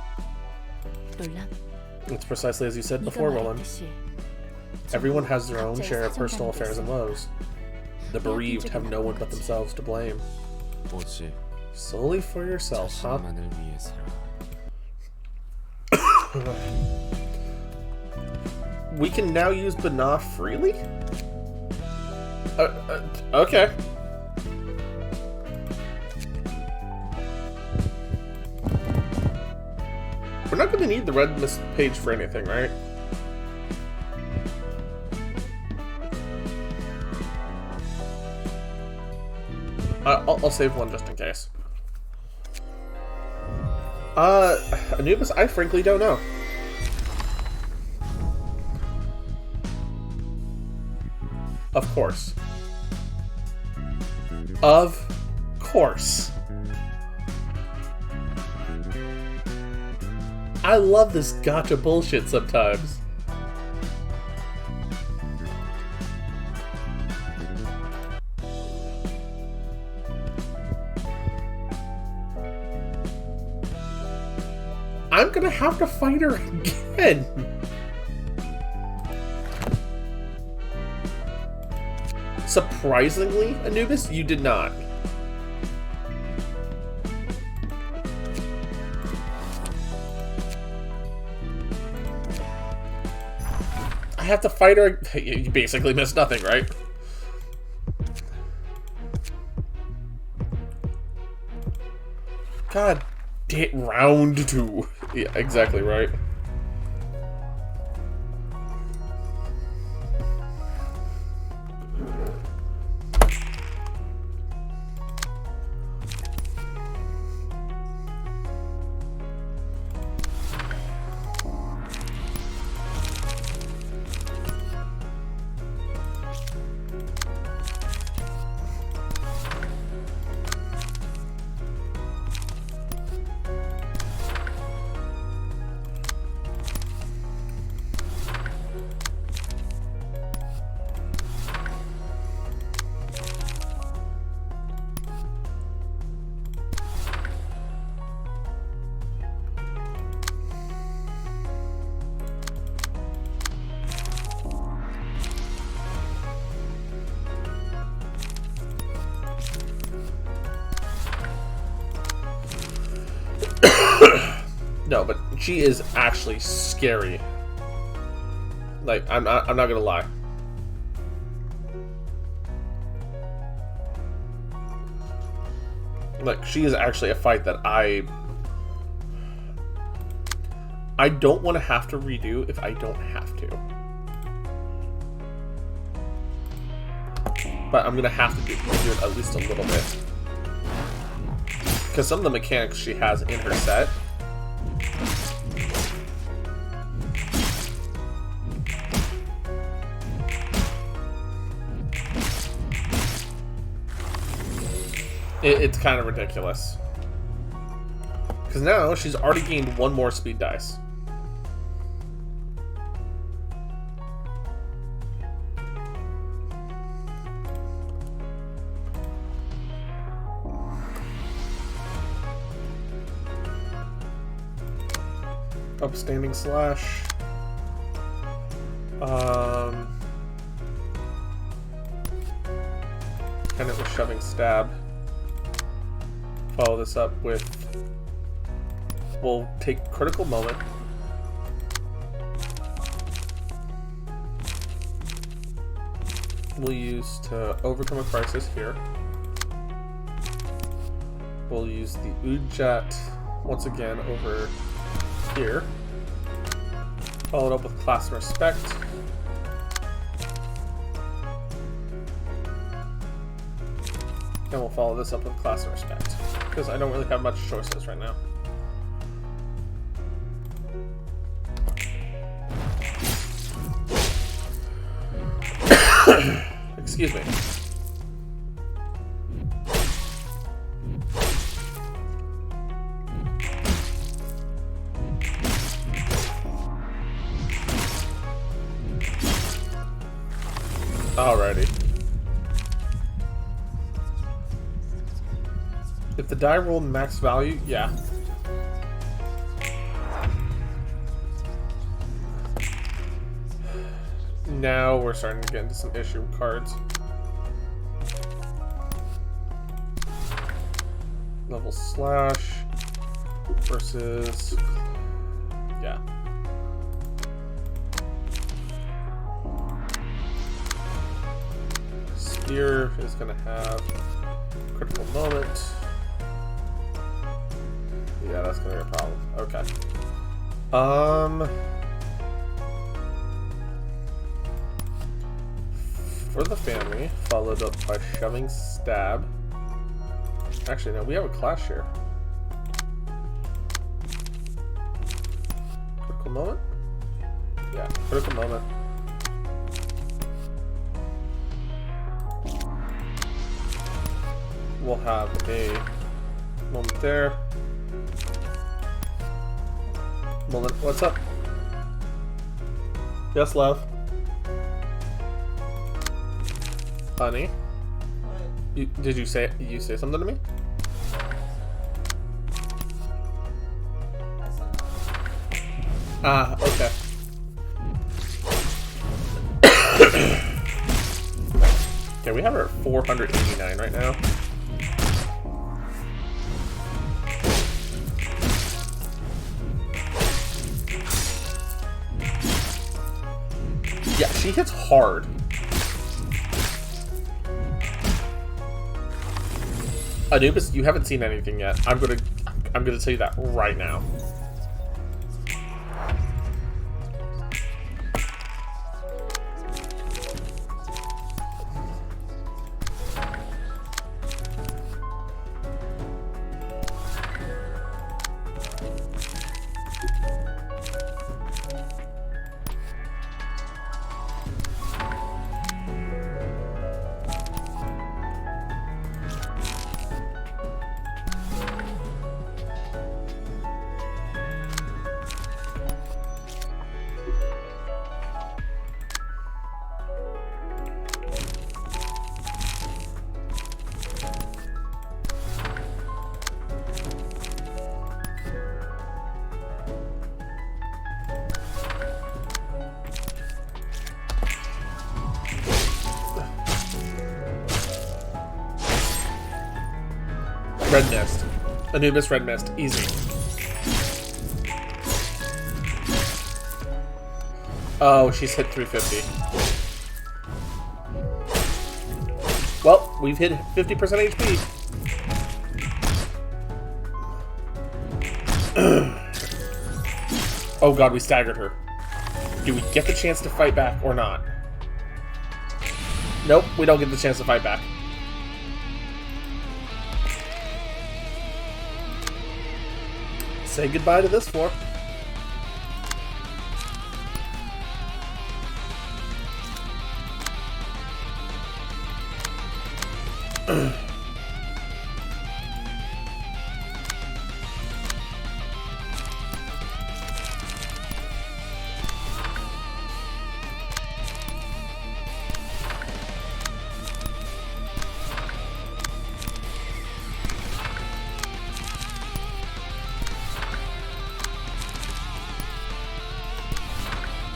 It's precisely as you said before, Roland. Everyone has their own share of personal affairs and woes. The bereaved have no one but themselves to blame. Solely for yourself, huh? We can now use Banah freely? Okay. We're not going to need the red mist page for anything, right? I'll save one just in case. Anubis, I frankly don't know. Of course. Of course. I love this gotcha bullshit sometimes. I'm gonna have to fight her again. Surprisingly, Anubis, you did not. I have to fight her. You basically missed nothing, right? God damn, round 2. Yeah, exactly right. No, but she is actually scary. Like, I'm not gonna lie. Like, she is actually a fight that I don't want to have to redo if I don't have to. But I'm gonna have to redo it at least a little bit. Because some of the mechanics she has in her set it's kind of ridiculous. Because now she's already gained one more speed dice. Upstanding slash. And it was shoving stab. Follow this up with. We'll take critical moment. We'll use to overcome a crisis here. We'll use the Ujat once again over here. Followed up with class and respect. And we'll follow this up with class and respect. Because I don't really have much choices right now. Excuse me. Alrighty. If the die rolled max value, yeah. Now we're starting to get into some issue cards. Level slash versus, yeah. Spear is going to have critical moment. Yeah, that's going to be a problem. Okay. For the family, followed up by shoving stab. Actually, no, we have a clash here. Critical moment? Yeah, critical moment. We'll have a moment there. Moment, what's up? Yes, love. Honey, What? did you say something to me? I said no. Ah, okay. Okay, we have her at 489 right now. Yeah, she hits hard. Anubis, you haven't seen anything yet. I'm gonna tell you that right now. Red mist. Anubis red mist. Easy. Oh, she's hit 350. Well, we've hit 50% HP. Oh god, we staggered her. Do we get the chance to fight back or not? Nope, we don't get the chance to fight back. Say goodbye to this floor.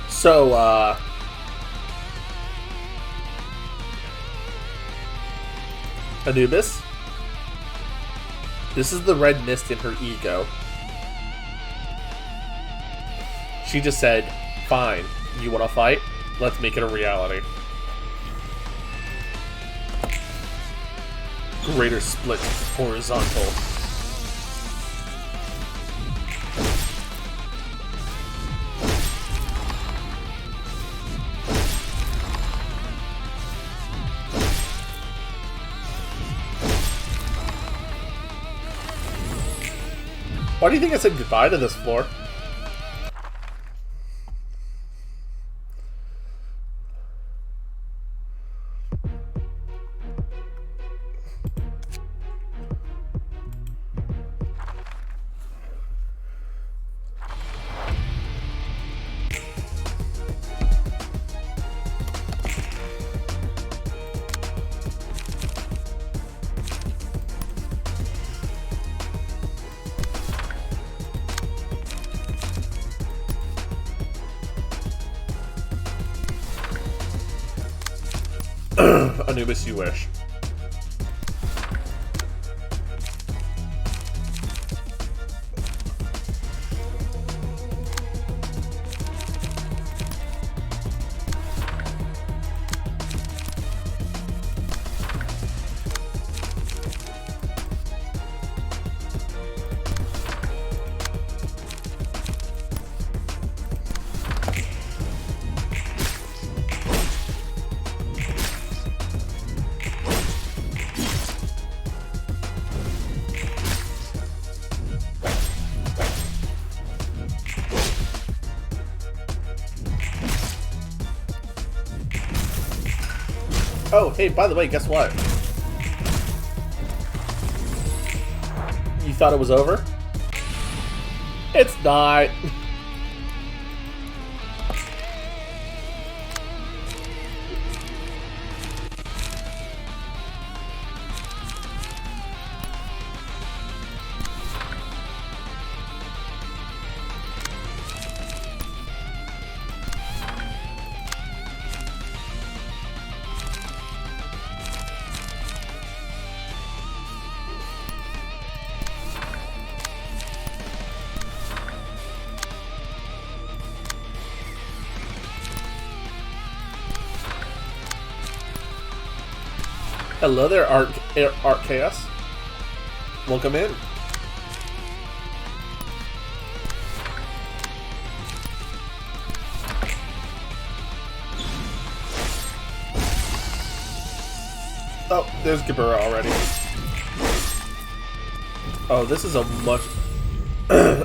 So, Anubis, this is the red mist in her ego. She just said, fine, you want to fight? Let's make it a reality. Greater split horizontal. Why do you think I said goodbye to this floor? Anubis, you wish. Oh, hey, by the way, guess what? You thought it was over? It's not. Hello there, Art Chaos. Welcome in. Oh, there's Gabura already. Oh, this is a much...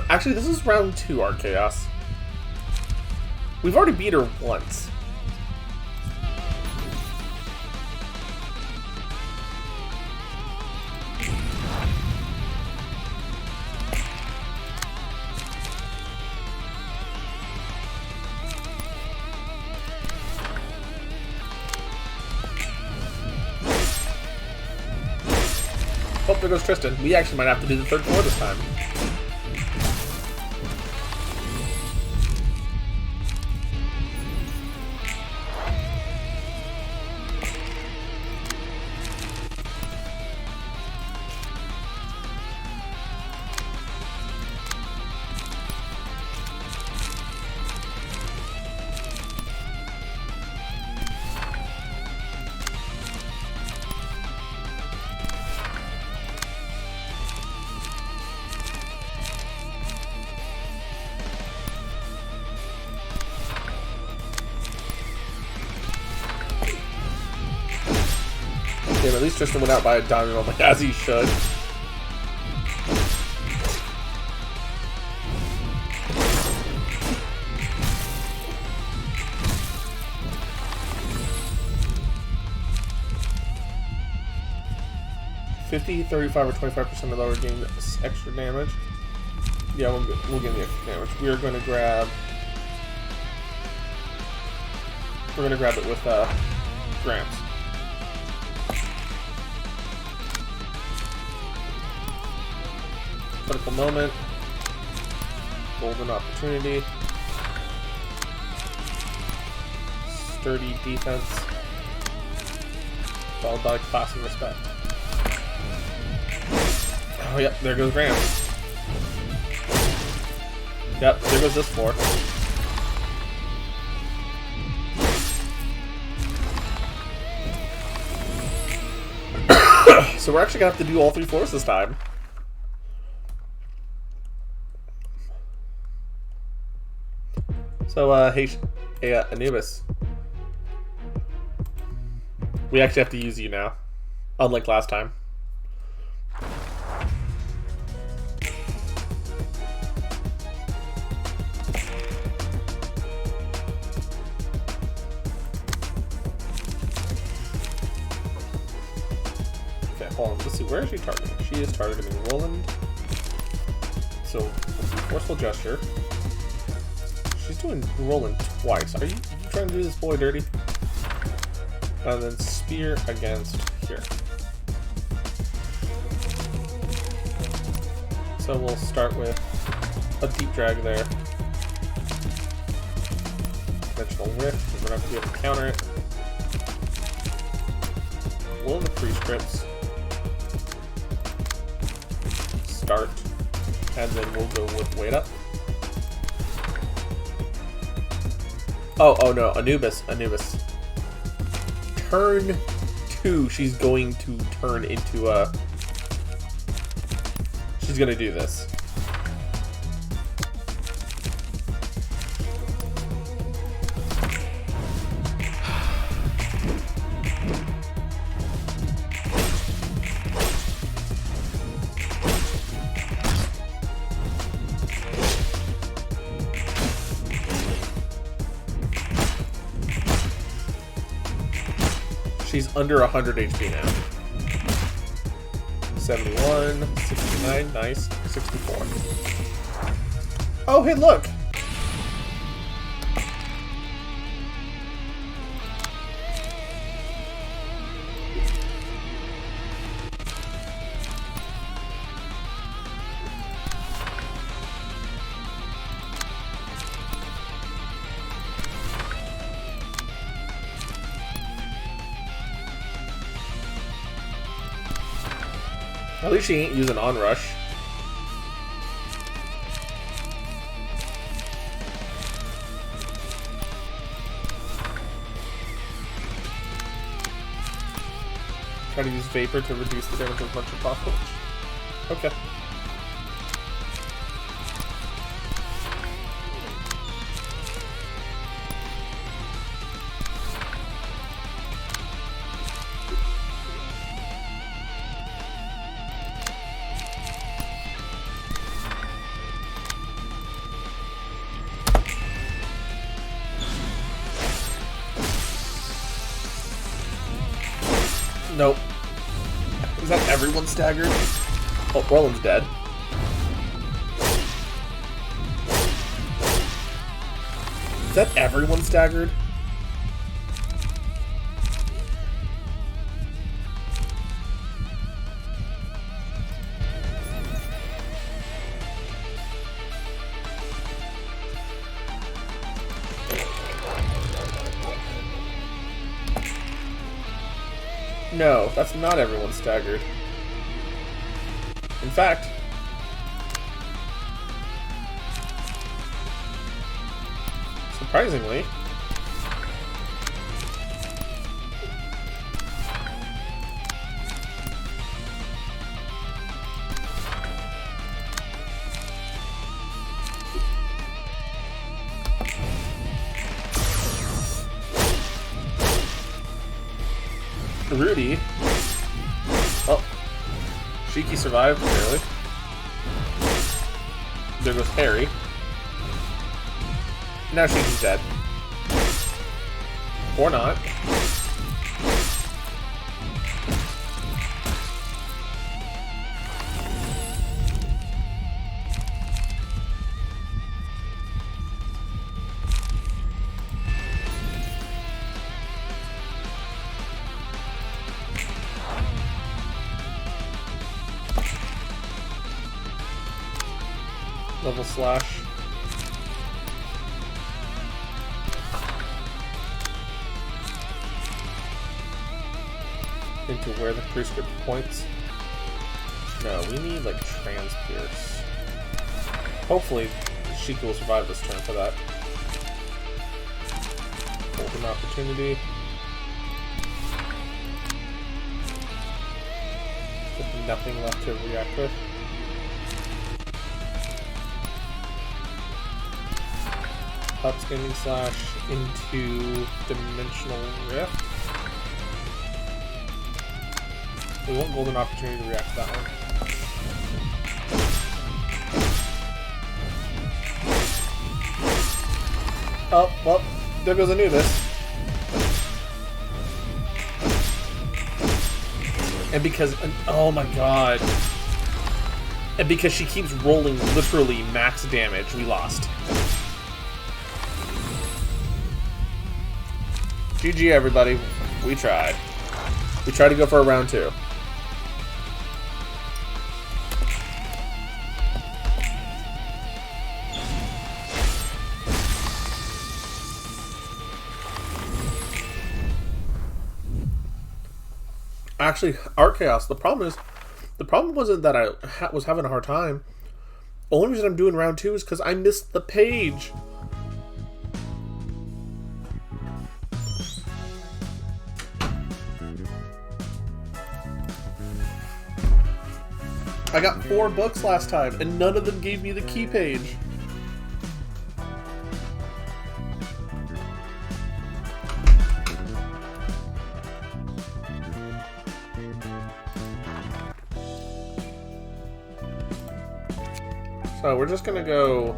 Actually, this is round 2, Art Chaos. We've already beat her once. Oh, there goes Tristan. We actually might have to do the third floor this time. least Tristan went out by a diamond roll, like, as he should. $50, 35, or 25% of lower gain extra damage. Yeah, we'll get the extra damage. We are going to grab. We're going to grab it with Gramps. Critical moment. Golden opportunity. Sturdy defense. Followed by class and respect. Oh, yep, there goes Gramps. Yep, there goes this floor. So we're actually gonna have to do all 3 floors this time. So, hey, Anubis. We actually have to use you now. Unlike last time. Hold on, let's see, where is she targeting? She is targeting Roland. So, forceful gesture. She's doing Roland twice. Are you trying to do this boy dirty? And then spear against here. So we'll start with a deep drag there. Dimensional rift, we're not going to be able to counter it. Will of the prescripts. Start, and then we'll go with wait up. Oh no, Anubis. Turn 2, she's going to turn into a. She's gonna do this. She's under 100 HP now. 71, 69, nice, 64. Oh, hey, look! At least she ain't using onrush. Try to use vapor to reduce the damage as much as possible. Okay. Nope. Is that everyone staggered? Oh, Roland's dead. Is that everyone staggered? No, that's not everyone staggered. In fact, surprisingly, Rudy Shiki survived, barely. There goes Harry. Now Shiki's dead. Or not. Level slash. Into where the prescript points. No, we need like trans pierce. Hopefully Sheikah will survive this turn for that. Golden opportunity. With nothing left to react with. Hot Spinning Slash into Dimensional Rift. We want Golden Opportunity to react to that one. Oh, well, there goes Anubis. And because, oh my god. And because she keeps rolling literally max damage, we lost. GG, everybody. We tried. We tried to go for a round 2. Actually, Art Chaos, the problem wasn't that I was having a hard time. The only reason I'm doing round 2 is because I missed the page. I got 4 books last time, and none of them gave me the key page. So we're just gonna go...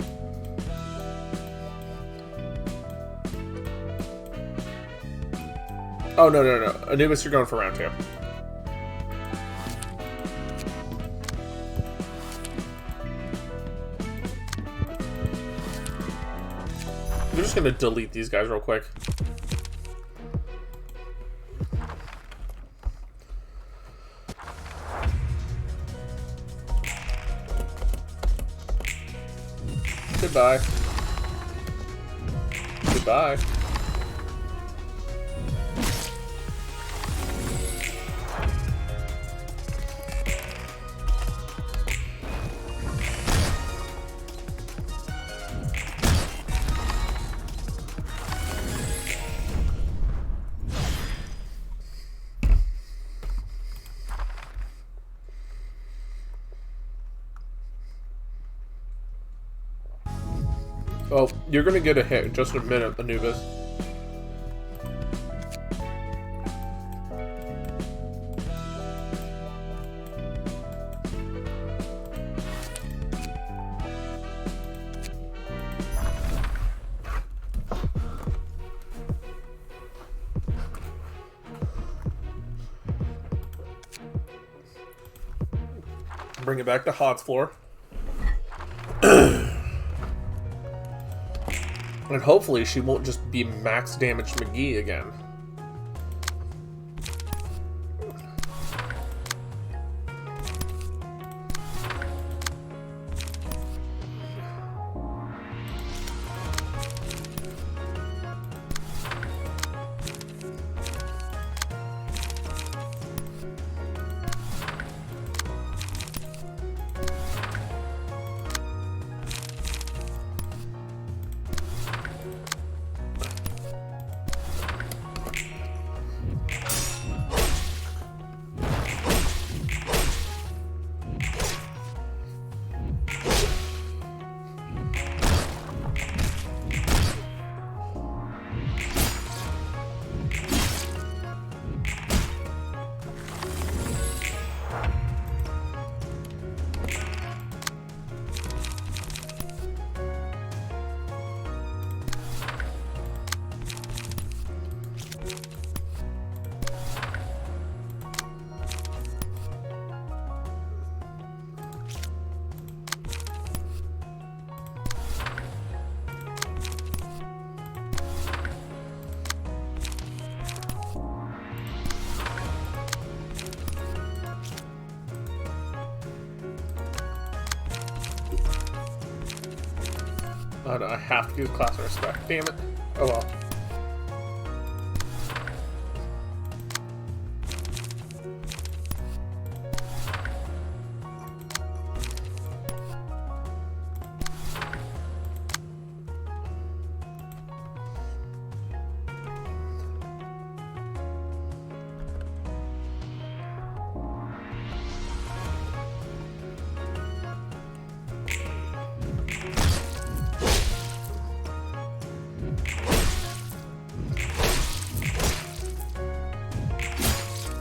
Oh, no. Anubis, you're going for round 2. We're just gonna delete these guys real quick. Goodbye. Goodbye. Oh, you're gonna get a hit in just a minute, Anubis. Bring it back to Hod's floor. And hopefully she won't just be max damage McGee again. Oh no, I have to use class of respect. Damn it. Oh well.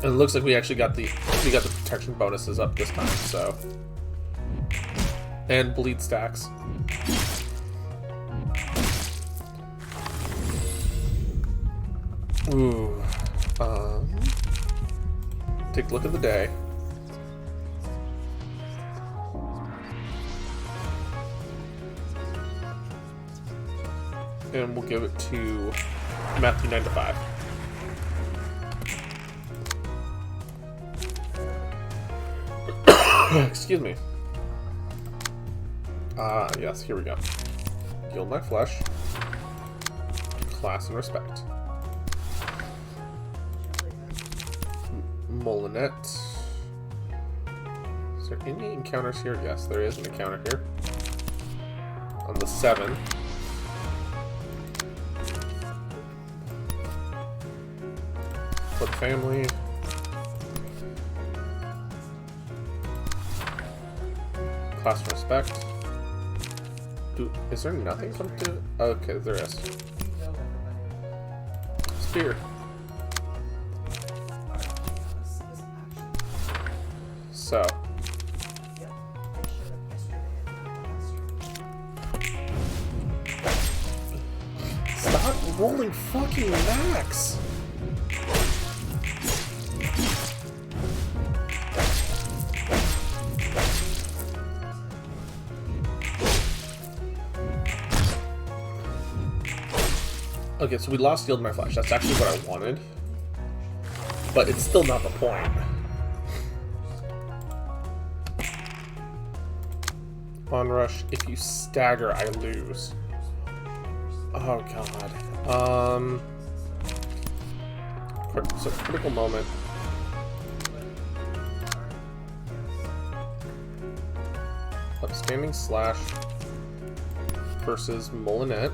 And it looks like we actually got the protection bonuses up this time, so. And bleed stacks. Ooh. Take a look at the day. And we'll give it to Matthew 9 to 5. Excuse me. Yes, here we go. Yield my flesh. Class and respect. Molinet. Is there any encounters here? Yes, there is an encounter here. On the 7. For the family. Class and respect. Is there nothing from to? Okay, there is. Spear. So. Stop rolling fucking max! Okay, so we lost Yield My Flesh. That's actually what I wanted. But it's still not the point. Onrush, if you stagger, I lose. Oh god. So critical moment. Upstanding slash versus Molinet.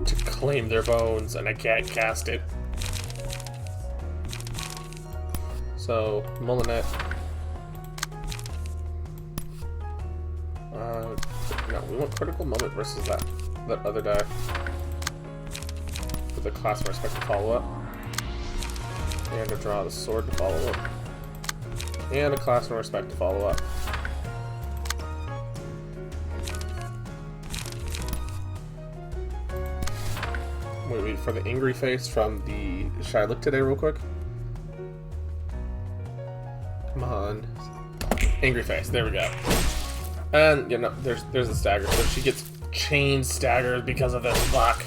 To claim their bones, and I can't cast it. So, Molinet. No, we want critical moment versus that other die. With the class of respect to follow up. And to draw the sword to follow up. And a class of respect to follow up. Wait for the angry face from the... Should I look today real quick? Come on. Angry face, there we go. And, you know, there's the stagger. So she gets chain staggered because of this. Fuck.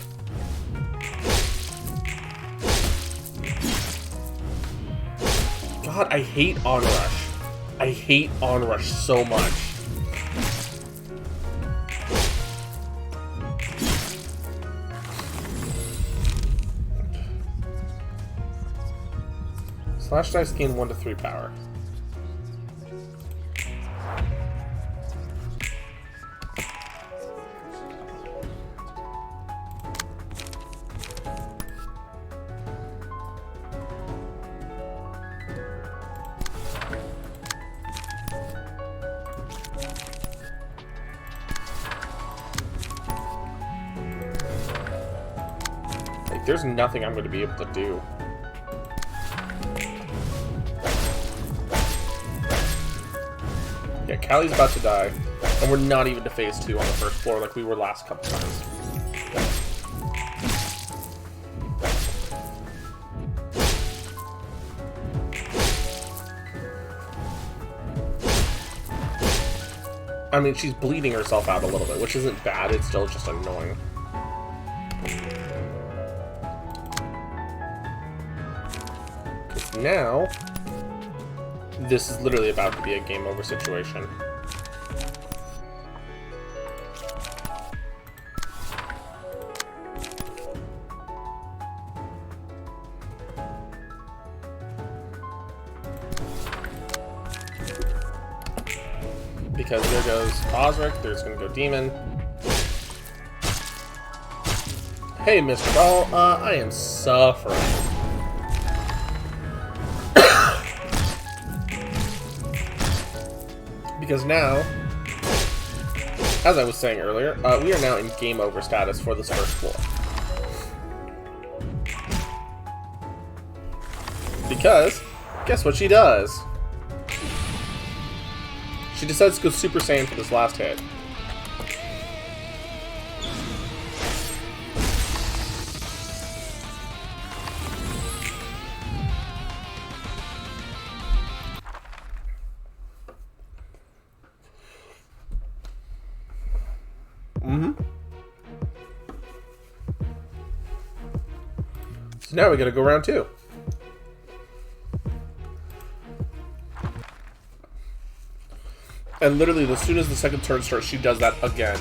God, I hate Onrush. I hate Onrush so much. Slash dice gain 1 to 3 power. Like, there's nothing I'm going to be able to do. Yeah, Callie's about to die, and we're not even to phase 2 on the first floor like we were last couple times. I mean, she's bleeding herself out a little bit, which isn't bad, it's still just annoying. Because now... this is literally about to be a game over situation. Because there goes Osric, there's gonna go Demon. Hey, Mr. Ball, I am suffering. Because now, as I was saying earlier, we are now in game over status for this first floor. Because, guess what she does? She decides to go Super Saiyan for this last hit. So now we gotta go round 2. And literally, as soon as the second turn starts, she does that again.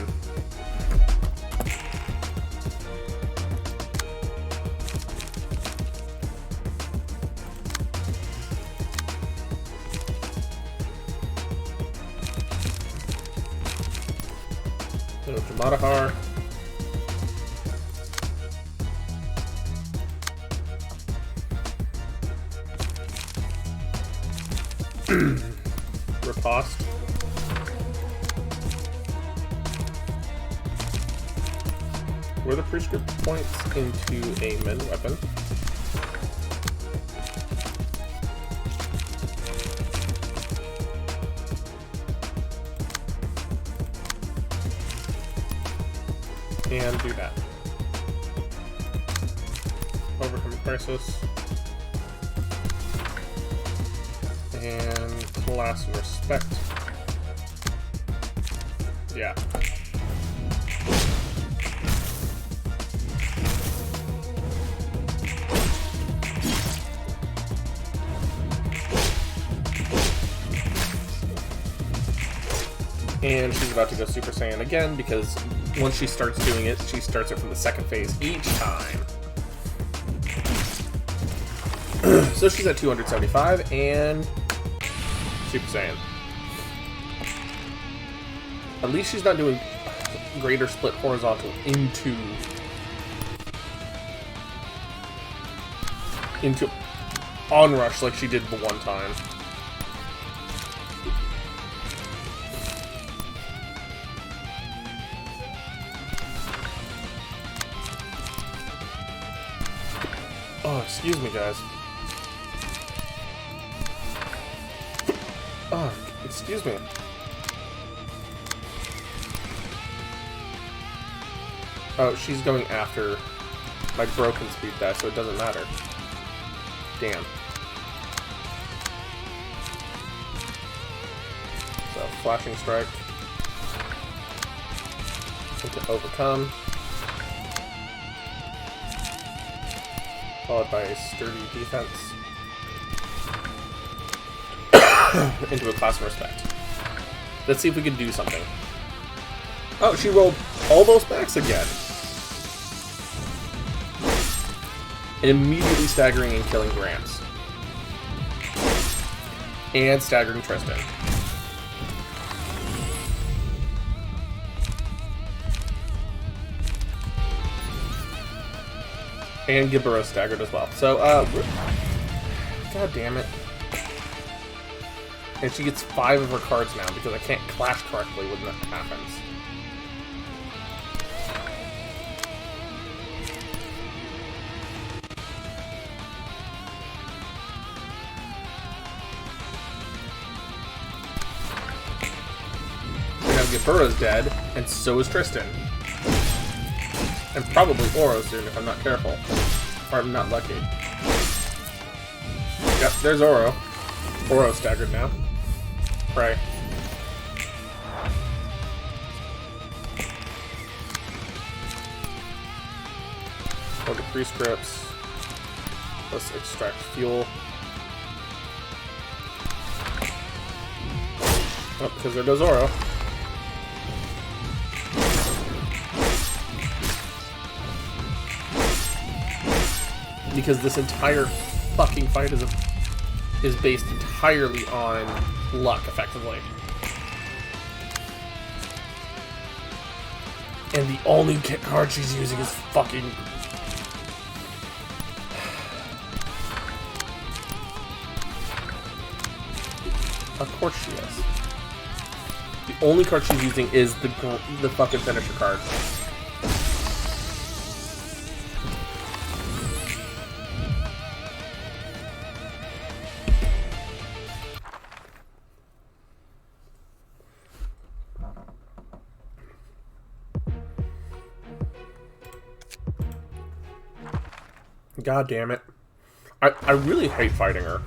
Little Jamadahar. Riposte. Were the prescript points into a mid weapon? And do that. Overcome crisis. And class and respect. Yeah. And she's about to go Super Saiyan again, because once she starts doing it, she starts it from the second phase each time. So she's at 275, and Super Saiyan. At least she's not doing greater split horizontal into onrush like she did the one time. Oh, excuse me, guys. Oh, excuse me. Oh, she's going after my broken speed dash, so it doesn't matter. Damn. So, flashing strike. Into overcome. Followed by a sturdy defense. Into a class of respect. Let's see if we can do something. Oh, she rolled all those backs again. And immediately staggering and killing Gramps. And staggering Tristan. And Giboro staggered as well. So, god damn it. And she gets 5 of her cards now because I can't clash correctly when that happens. So now Giburo's dead, and so is Tristan. And probably Oro soon if I'm not careful. Or I'm not lucky. Yep, there's Oro. Oro staggered now. Pray. Or the prescripts. Let's extract fuel. Oh, because there goes Zoro. Because this entire fucking fight is based entirely on luck, effectively. And the only card she's using is fucking... Of course she is. The only card she's using is the fucking finisher card. God damn it. I really hate fighting her.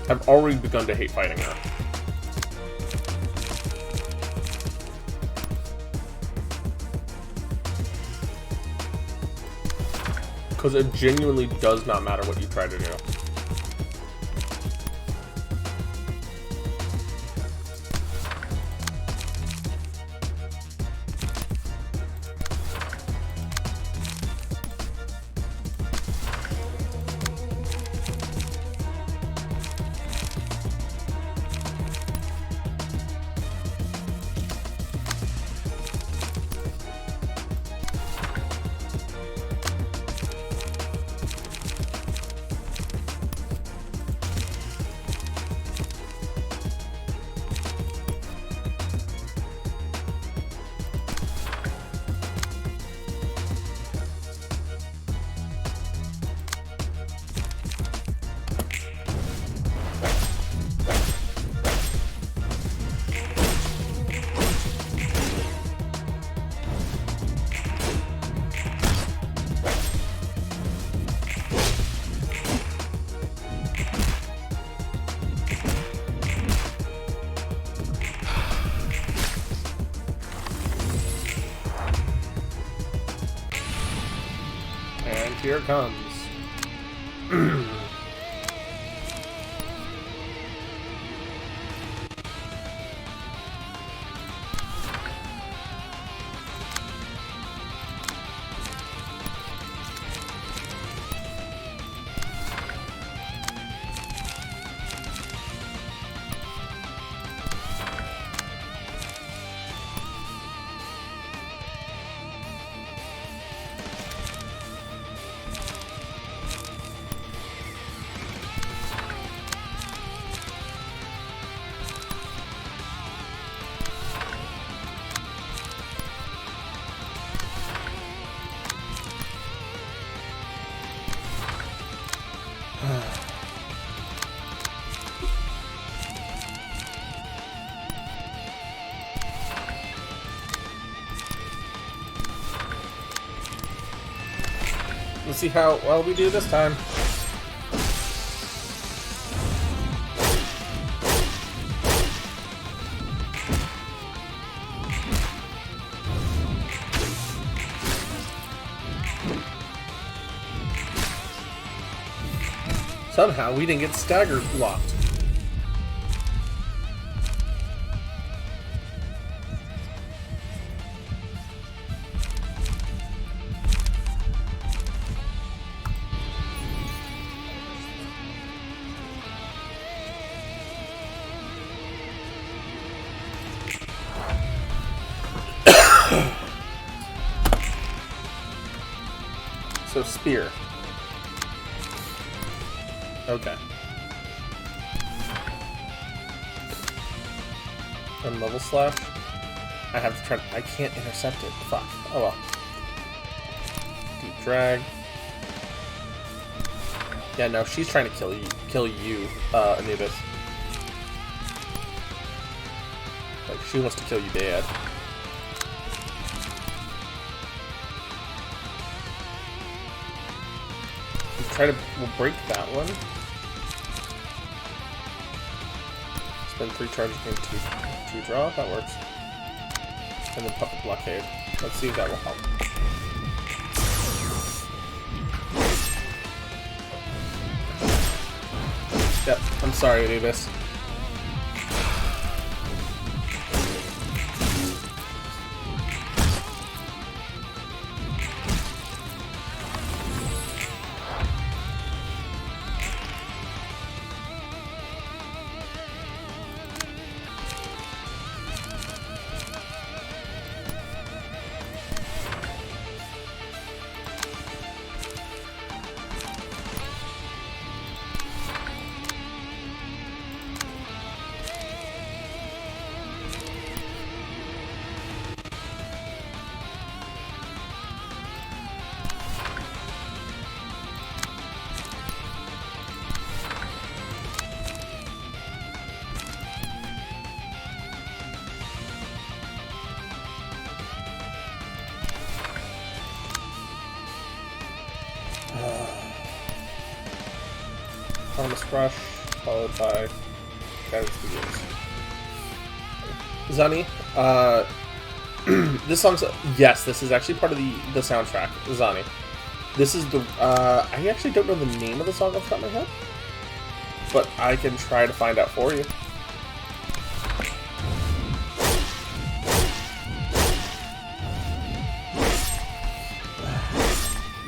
I've already begun to hate fighting her. Because it genuinely does not matter what you try to do. Here it comes. Let's see how well we do this time. Somehow we didn't get stagger locked. So spear. Okay. And level slash. I have to try. I can't intercept it. Fuck. Oh well. Deep drag. Yeah, no, she's trying to kill you, Anubis. Like she wants to kill you bad. We'll break that one. Spend 3 charges and 2 draw. That works. And then Puppet Blockade. Let's see if that will help. Yep, I'm sorry, Anubis. Columbus Rush, followed by Guidance Begins. Zani, this song's... Yes, this is actually part of the soundtrack, Zani. This is the... I actually don't know the name of the song off the top of my head, but I can try to find out for you.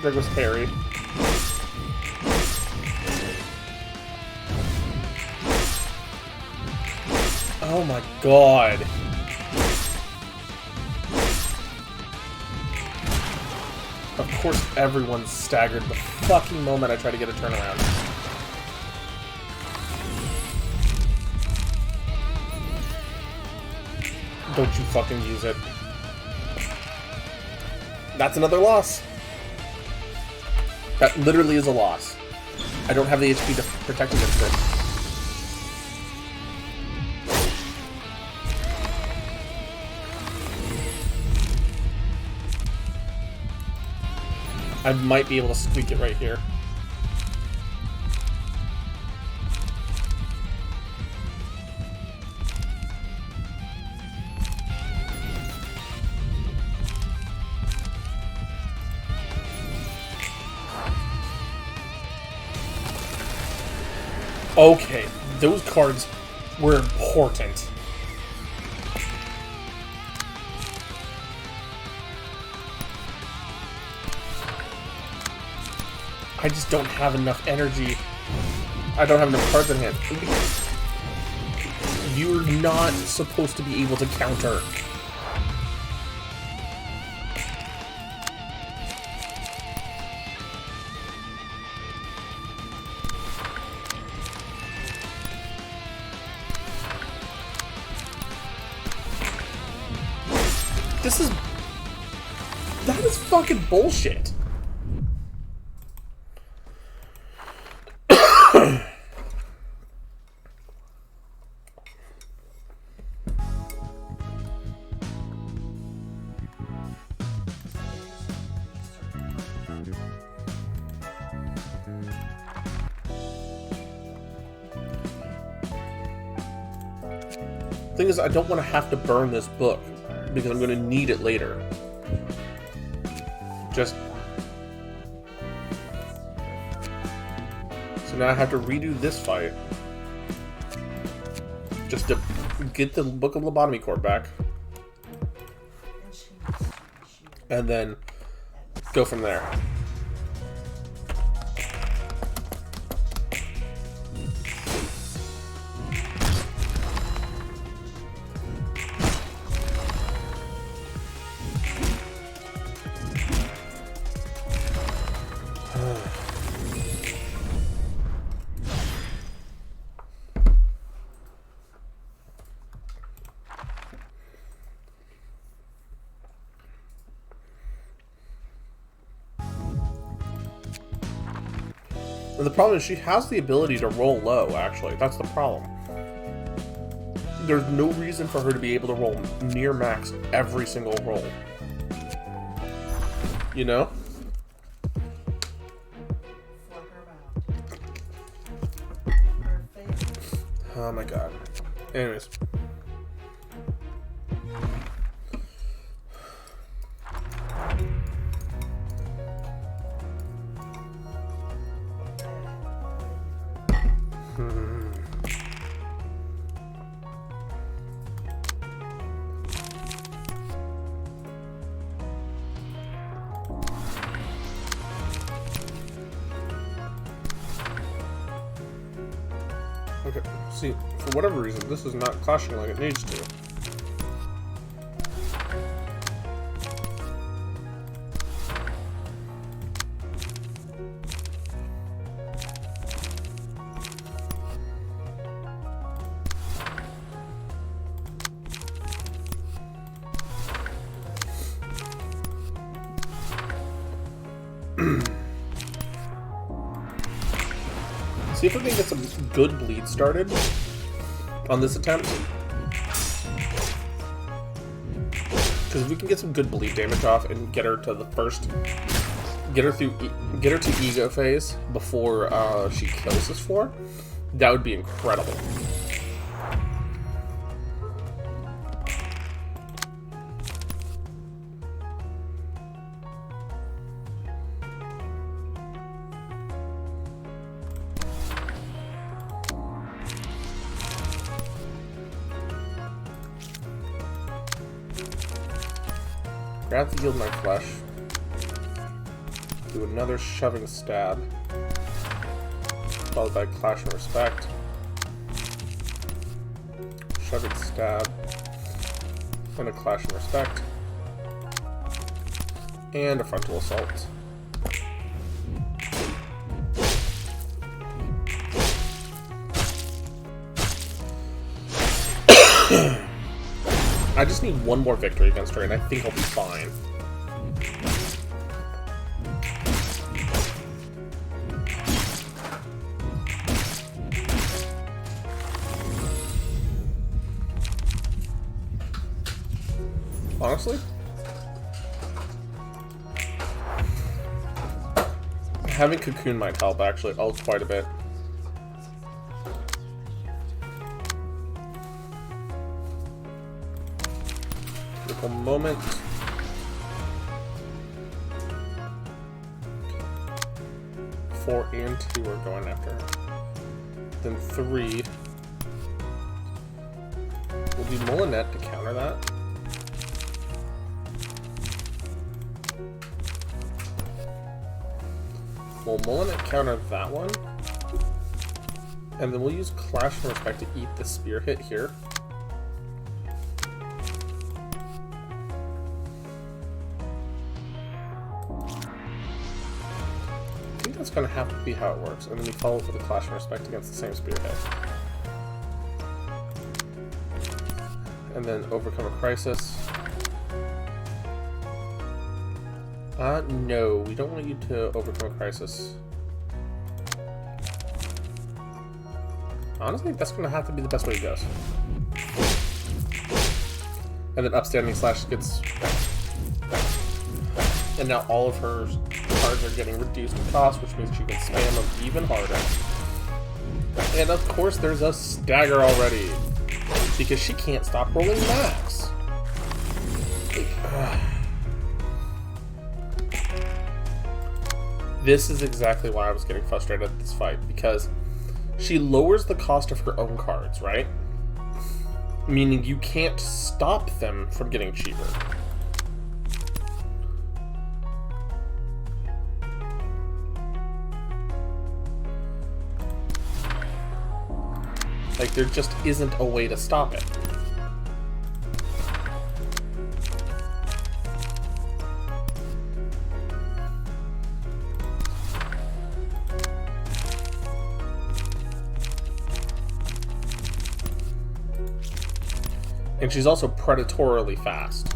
There goes Harry. Oh my god. Of course everyone's staggered the fucking moment I try to get a turnaround. Don't you fucking use it. That's another loss. That literally is a loss. I don't have the HP to protect against it. I might be able to squeak it right here. Okay, those cards were important. I just don't have enough energy. I don't have enough cards in hand. You're not supposed to be able to counter. That is fucking bullshit. Thing is, I don't want to have to burn this book because I'm going to need it later. Just... So now I have to redo this fight. Just to get the Book of Lobotomy Core back. And then go from there. And the problem is she has the ability to roll low, actually. That's the problem. There's no reason for her to be able to roll near max every single roll. You know? Oh my god. Anyways. Okay, see, for whatever reason, this is not clashing like it needs to. See if we can get some good bleed started on this attempt. Because if we can get some good bleed damage off and get her to the first get her to ego phase before she kills this floor, that would be incredible. Grab the yield my flesh. Do another shoving stab. Followed by clash and respect. Shoving stab. And a clash and respect. And a frontal assault. I just need one more victory against her, and I think I'll be fine. Honestly, having Cocoon might help, actually. Oh, quite a bit. Moment. Four and two are going after her. Then three. We'll do Molinet to counter that. We'll Molinet counter that one. And then we'll use Clash and Respect to eat the spear hit here. That's going to have to be how it works, and then we follow for the Clash and Respect against the same spearhead. And then overcome a crisis. No, we don't want you to overcome a crisis. Honestly, that's going to have to be the best way it goes. And then Upstanding Slash gets... And now all of her cards are getting reduced in cost, which means she can spam them even harder. And of course there's a stagger already, because she can't stop rolling max. This is exactly why I was getting frustrated at this fight, because she lowers the cost of her own cards, right? Meaning you can't stop them from getting cheaper. Like, there just isn't a way to stop it. And she's also predatorily fast.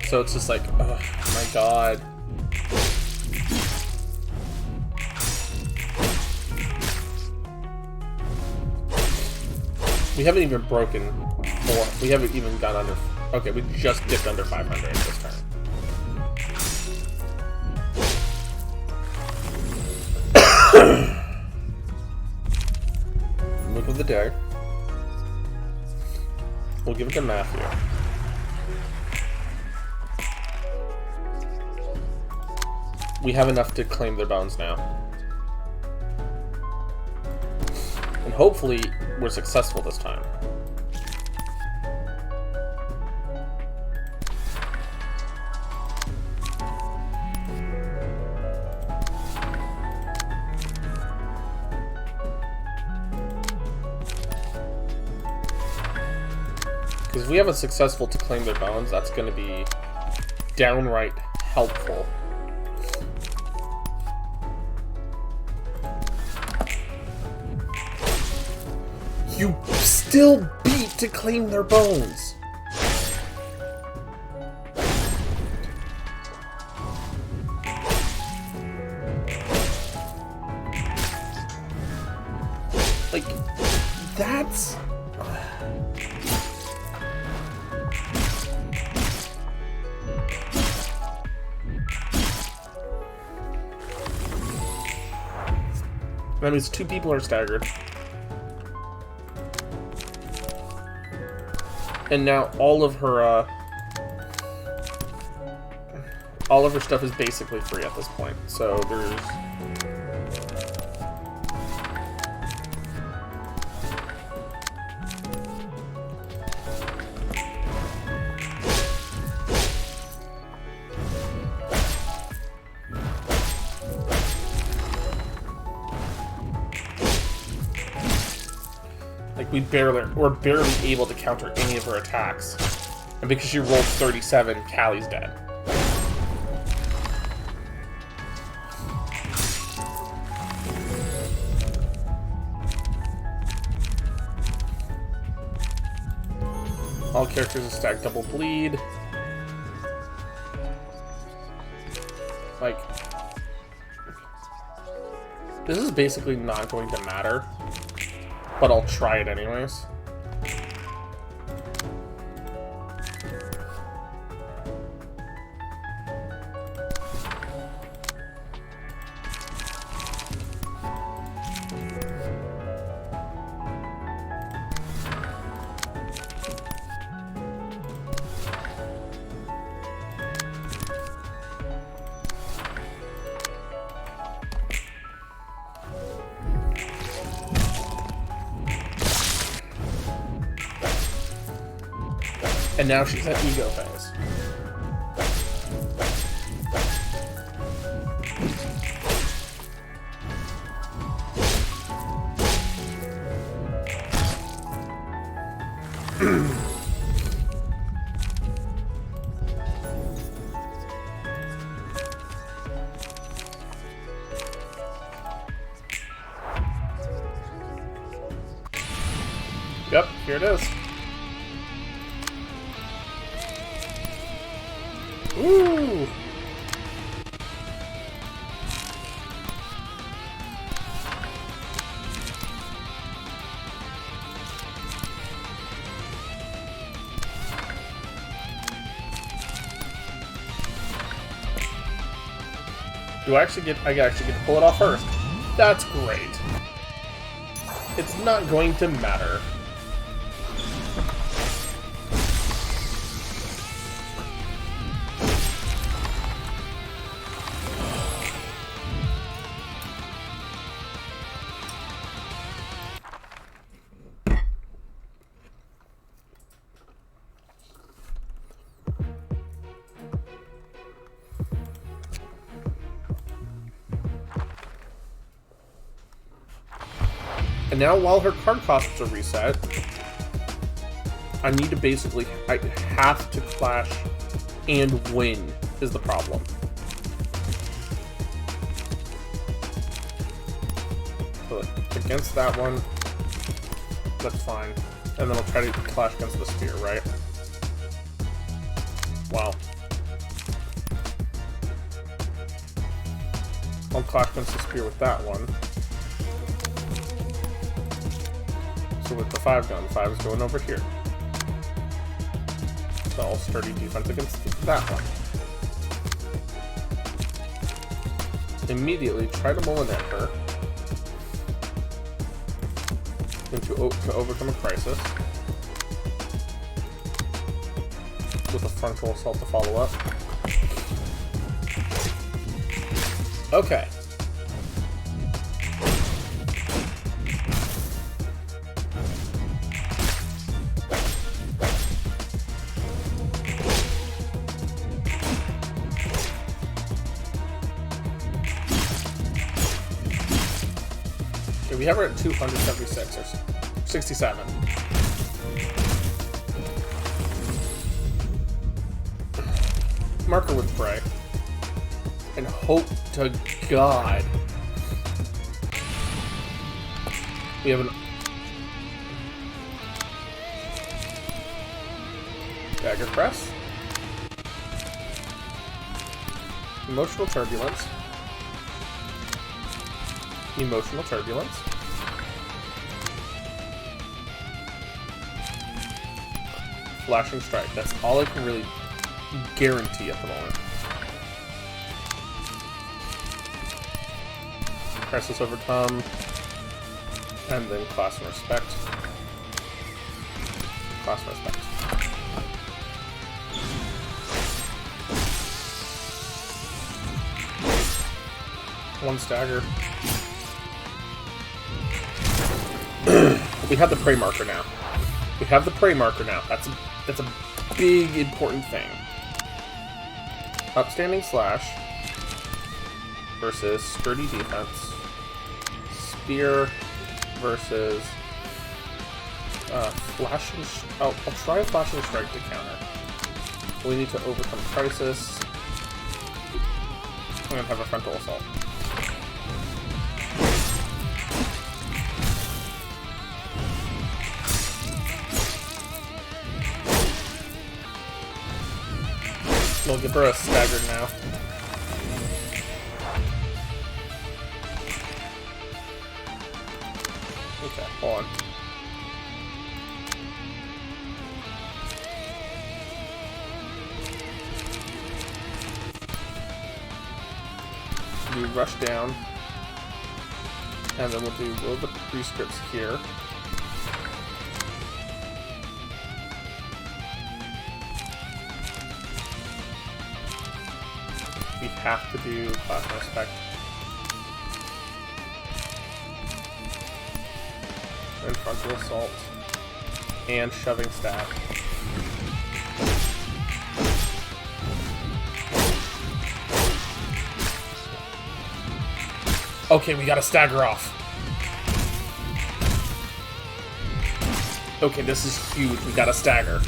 So it's just like, oh my god. We haven't even broken, or we haven't even gone under, okay, we just dipped under 500 this turn. Look of the day. We'll give it to Matthew. We have enough to claim their bones now. And hopefully, we're successful this time. Because if we have a successful to claim their bones, that's going to be downright helpful. You still beat to claim their bones. Like, that's... That means 2 people are staggered. And now all of her stuff is basically free at this point. So there's... Like, we're barely able to counter any of her attacks. And because she rolled 37, Callie's dead. All characters are stacked double bleed. Like, this is basically not going to matter. But I'll try it anyways. And now she's at ego phase. Yep, here it is. Ooh! I actually get to pull it off first. That's great. It's not going to matter. And now, while her card costs are reset, I need to basically... I have to clash and win is the problem. So against that one, that's fine. And then I'll try to clash against the spear, right? Wow. I'll clash against the spear with that one. So with the 5 gun, 5 is going over here. So I'll sturdy defense against that one. Immediately try to Molinet her. And to overcome a crisis. With a frontal assault to follow up. Okay. We have her at 276 or 67. Mark her with Prey. And hope to God we have an Dagger Press. Emotional Turbulence. Emotional Turbulence. Flashing Strike. That's all I can really guarantee at the moment. Crisis overcome. And then class and respect. Class and respect. One stagger. We have the prey marker now. We have the prey marker now. That's a big important thing. Upstanding slash versus sturdy defense. Spear versus flashing. I'll try a flashing strike to counter. We need to overcome crisis. I'm gonna have a frontal assault. We'll give her a staggered now. Okay, hold on. We rush down, and then we'll do will the prescripts here. We have to do class and respect. And frontal assault. And shoving staff. Okay, we gotta stagger off. Okay, this is huge. We gotta stagger.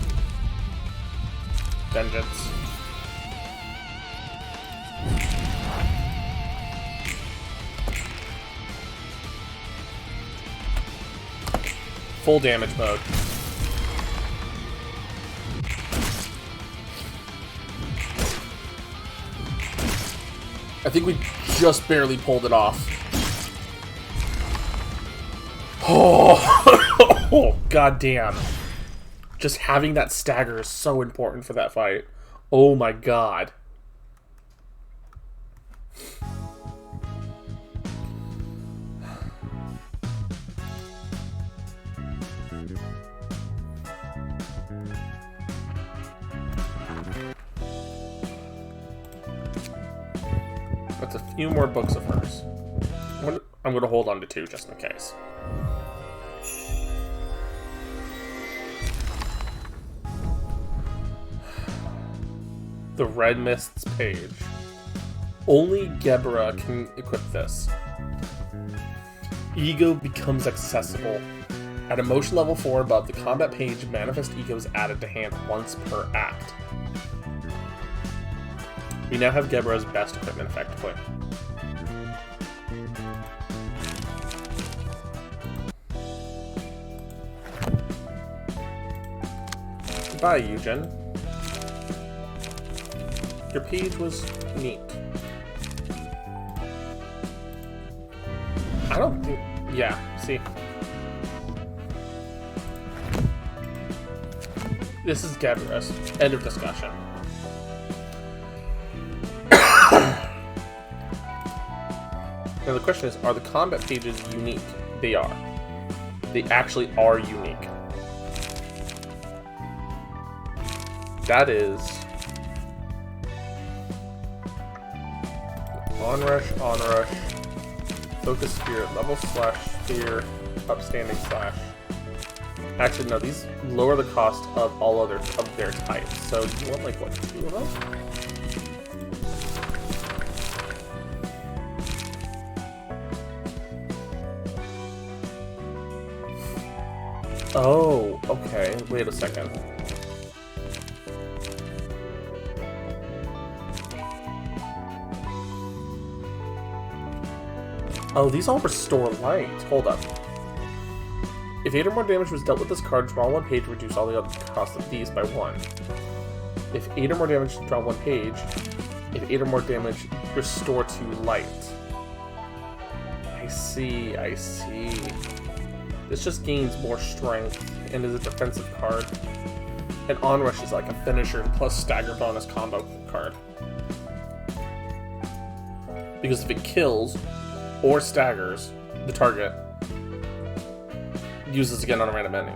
Vengeance. Full damage mode. I think we just barely pulled it off. Oh, goddamn. Just having that stagger is so important for that fight. Oh my god. That's a few more books of hers. I'm going to hold on to 2 just in case. The Red Mists page. Only Gebra can equip this. Ego becomes accessible. At emotion level 4 above, the combat page Manifest Ego is added to hand once per act. We now have Gebra's best equipment effectively. Goodbye, Eugen. Your page was neat. I don't think... Yeah, see. This is Gebra's. End of discussion. Now the question is, are the combat pages unique? They are. They actually are unique. That is... onrush, focus spirit, level slash sphere, upstanding slash. Actually, no, these lower the cost of all other of their types. So you want like what, 2 of them? Oh, okay. Wait a second. Oh, these all restore light. Hold up. If 8 or more damage was dealt with this card, draw 1 page, reduce all the other costs of these by 1. If 8 or more damage, draw 1 page. If 8 or more damage, restore to light. I see, I see. This just gains more strength and is a defensive card. And Onrush is like a finisher plus stagger bonus combo card. Because if it kills or staggers the target, use this again on a random ending.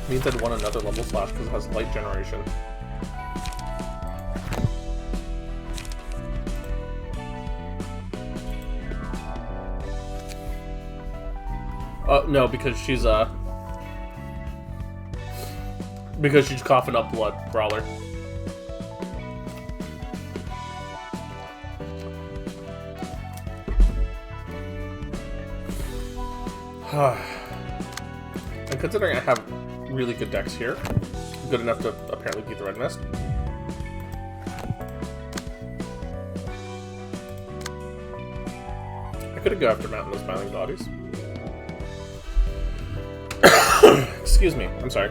Means I'd want another level slash because it has light generation. No, because she's coughing up blood, Brawler. And considering I have really good decks here, good enough to apparently beat the Red Mist. I could have go after Mountain of Smiling Bodies. Excuse me, I'm sorry.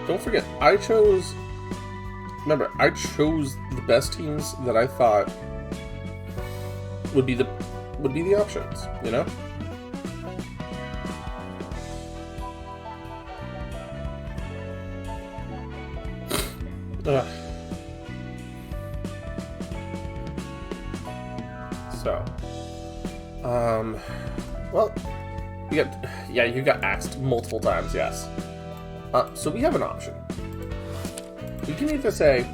Don't forget, I chose the best teams that I thought would be the options, you know? So, well, you got axed multiple times, yes. So we have an option. We can either say,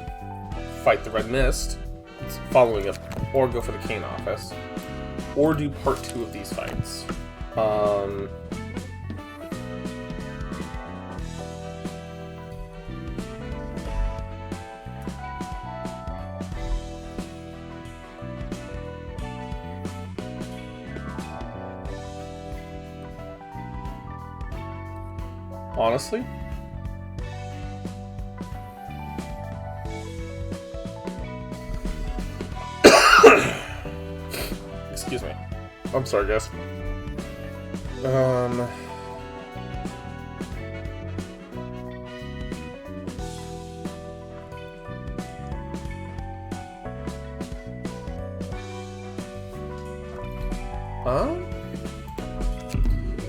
fight the Red Mist, following up, or go for the Cane Office, or do part 2 of these fights. Honestly, excuse me. I'm sorry, guys.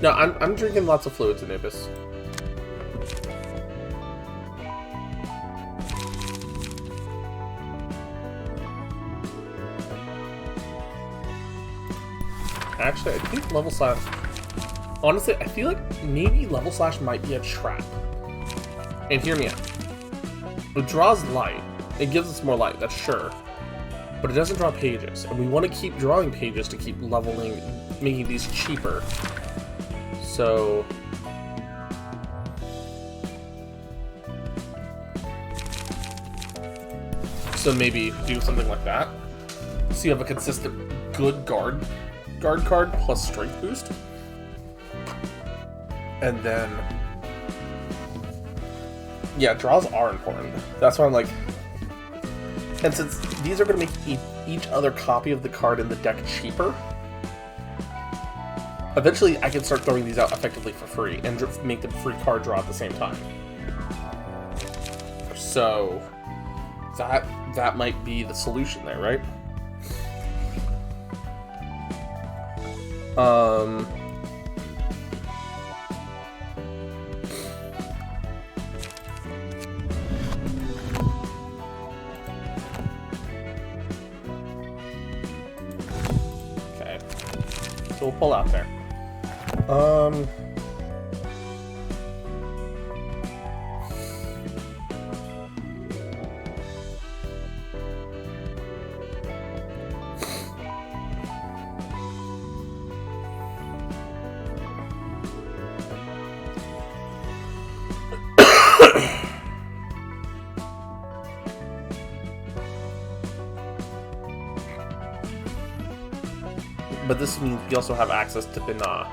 No, I'm drinking lots of fluids, Anubis. Actually, I think level slash... Honestly, I feel like maybe level slash might be a trap. And hear me out. It draws light. It gives us more light, that's sure. But it doesn't draw pages. And we want to keep drawing pages to keep leveling, making these cheaper. So... maybe do something like that. So you have a consistent good guard card plus strength boost. And then... yeah, draws are important. That's why I'm like... and since these are going to make each other copy of the card in the deck cheaper, eventually I can start throwing these out effectively for free and make them free card draw at the same time. So... that might be the solution there, right? Okay. So we'll pull out there. But this means we also have access to Binah.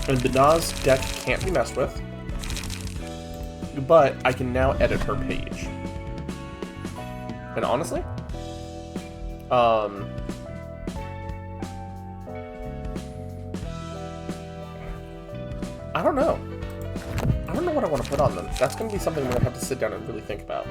And Binah's deck can't be messed with. But I can now edit her page. And honestly, I don't know. I don't know what I want to put on them. That's going to be something I'm going to have to sit down and really think about.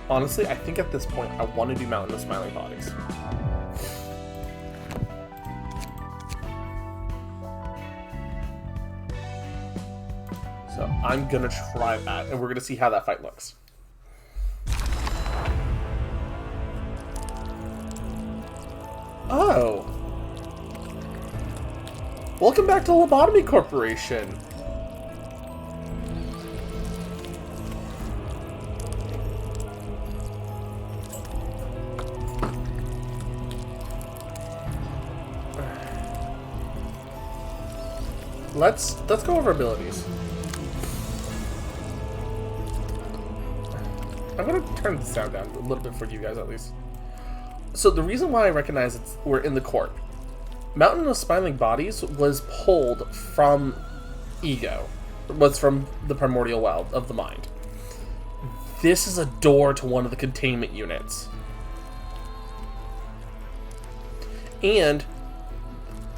Honestly, I think at this point I want to do Mountain of Smiling Bodies. So I'm gonna try that, and we're gonna see how that fight looks. Oh. Welcome back to Lobotomy Corporation. Let's go over abilities. I'm gonna turn the sound down a little bit for you guys at least. So the reason why I recognize we're in the court, Mountain of Smiling Bodies was pulled from Ego, was from the primordial well of the mind. This is a door to one of the containment units. And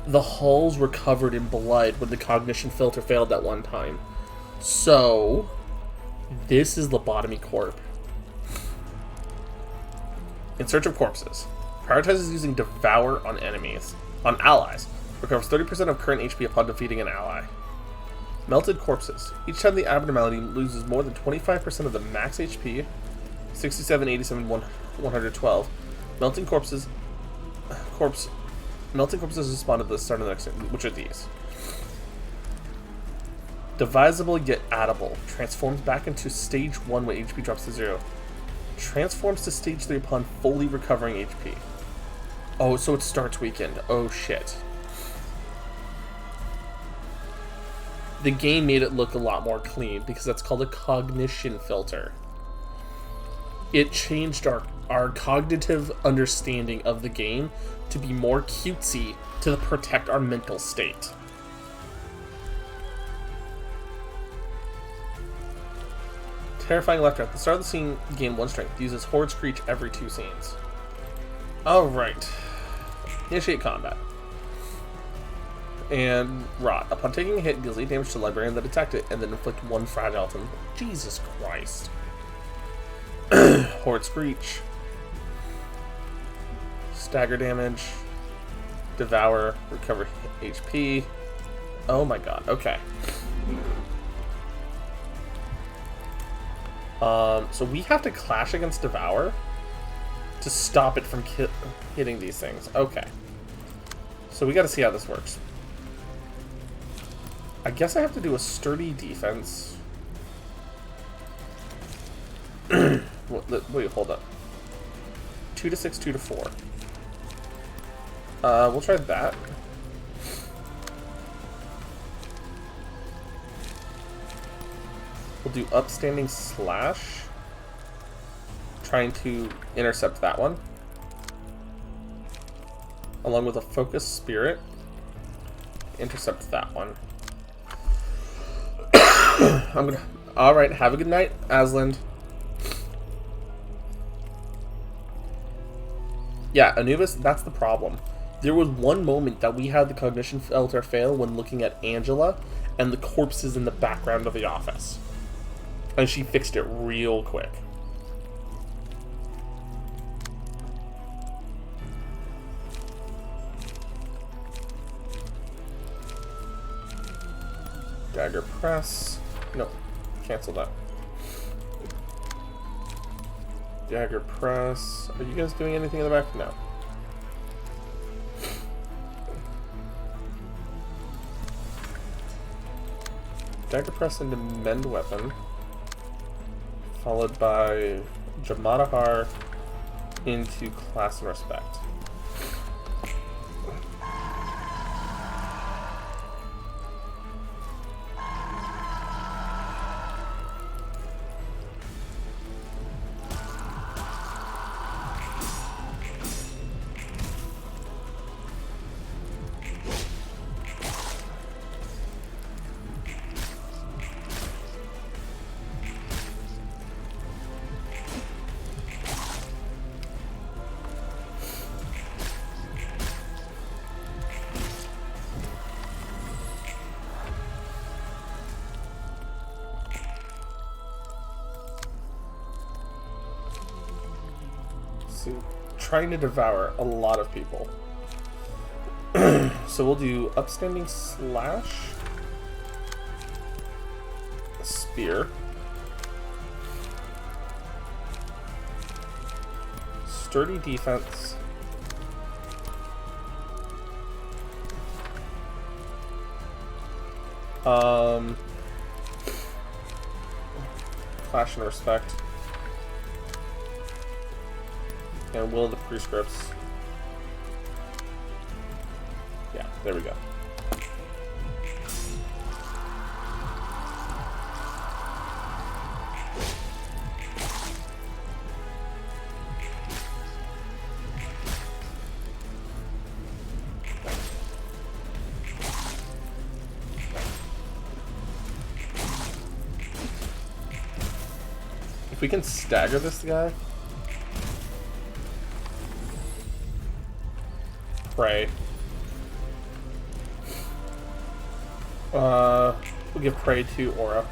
the halls were covered in blood when the cognition filter failed at one time. So, this is Lobotomy Corp. In search of corpses. Prioritizes using Devour on enemies. On allies. Recovers 30% of current HP upon defeating an ally. Melted corpses. Each time the abnormality loses more than 25% of the max HP. 67, 87, 112. Melting corpses. Melting corpses respond at the start of the next, which are these. Divisible yet addable. Transforms back into stage 1 when HP drops to 0. Transforms to stage 3 upon fully recovering HP. Oh, so it starts weakened. Oh shit. The game made it look a lot more clean because that's called a cognition filter. It changed our cognitive understanding of the game to be more cutesy to protect our mental state. Terrifying Electra. At the start of the scene, gain 1 strength. Uses Horde Screech every 2 scenes. Alright. Initiate combat. And Rot. Upon taking a hit, deals 8 damage to the librarian that attacked it, and then inflict 1 fragile to them. Jesus Christ. Horde Screech. Stagger damage. Devour. Recover HP. Oh my god. Okay. So we have to clash against Devour to stop it from hitting these things. Okay. So we gotta see how this works. I guess I have to do a sturdy defense. Wait, hold up. 2 to 6, 2 to 4. We'll try that. We'll do Upstanding Slash. Trying to intercept that one. Along with a Focus Spirit. Intercept that one. Alright, have a good night, Asland. Yeah, Anubis, that's the problem. There was one moment that we had the cognition filter fail when looking at Angela and the corpses in the background of the office. And she fixed it real quick. Dagger Press. No, cancel that. Dagger Press. Are you guys doing anything in the back? No. Dagger Press into Mend Weapon. Followed by Jamatahar into Class and Respect. see. Trying to devour a lot of people. So we'll do upstanding slash, spear, sturdy defense, clash and respect, and will of the prescripts. Yeah, there we go. If we can stagger this guy. Pray. We'll give Prey to Aura.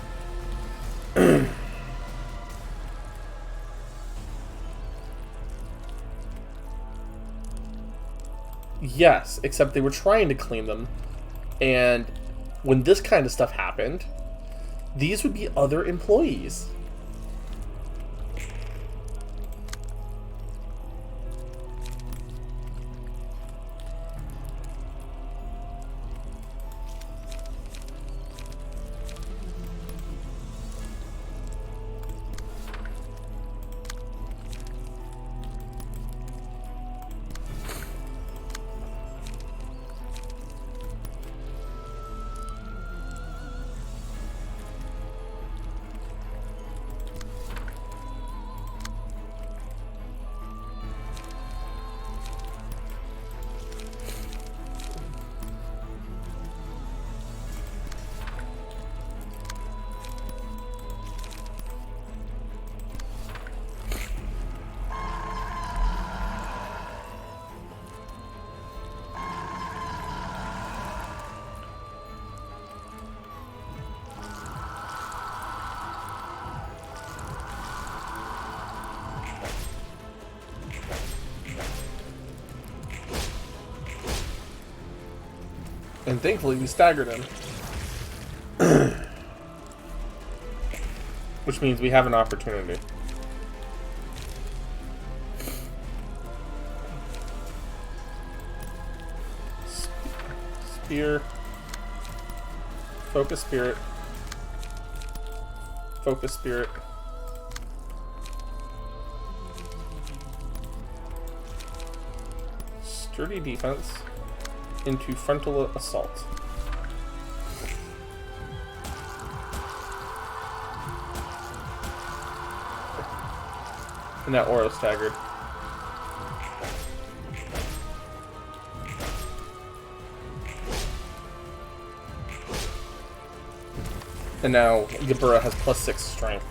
Yes, except they were trying to clean them. And when this kind of stuff happened, these would be other employees. And thankfully we staggered him. Which means we have an opportunity. Spear. Focus spirit. Focus spirit. Sturdy defense into frontal assault. And that aura staggered. And now Gabura has +6 strength.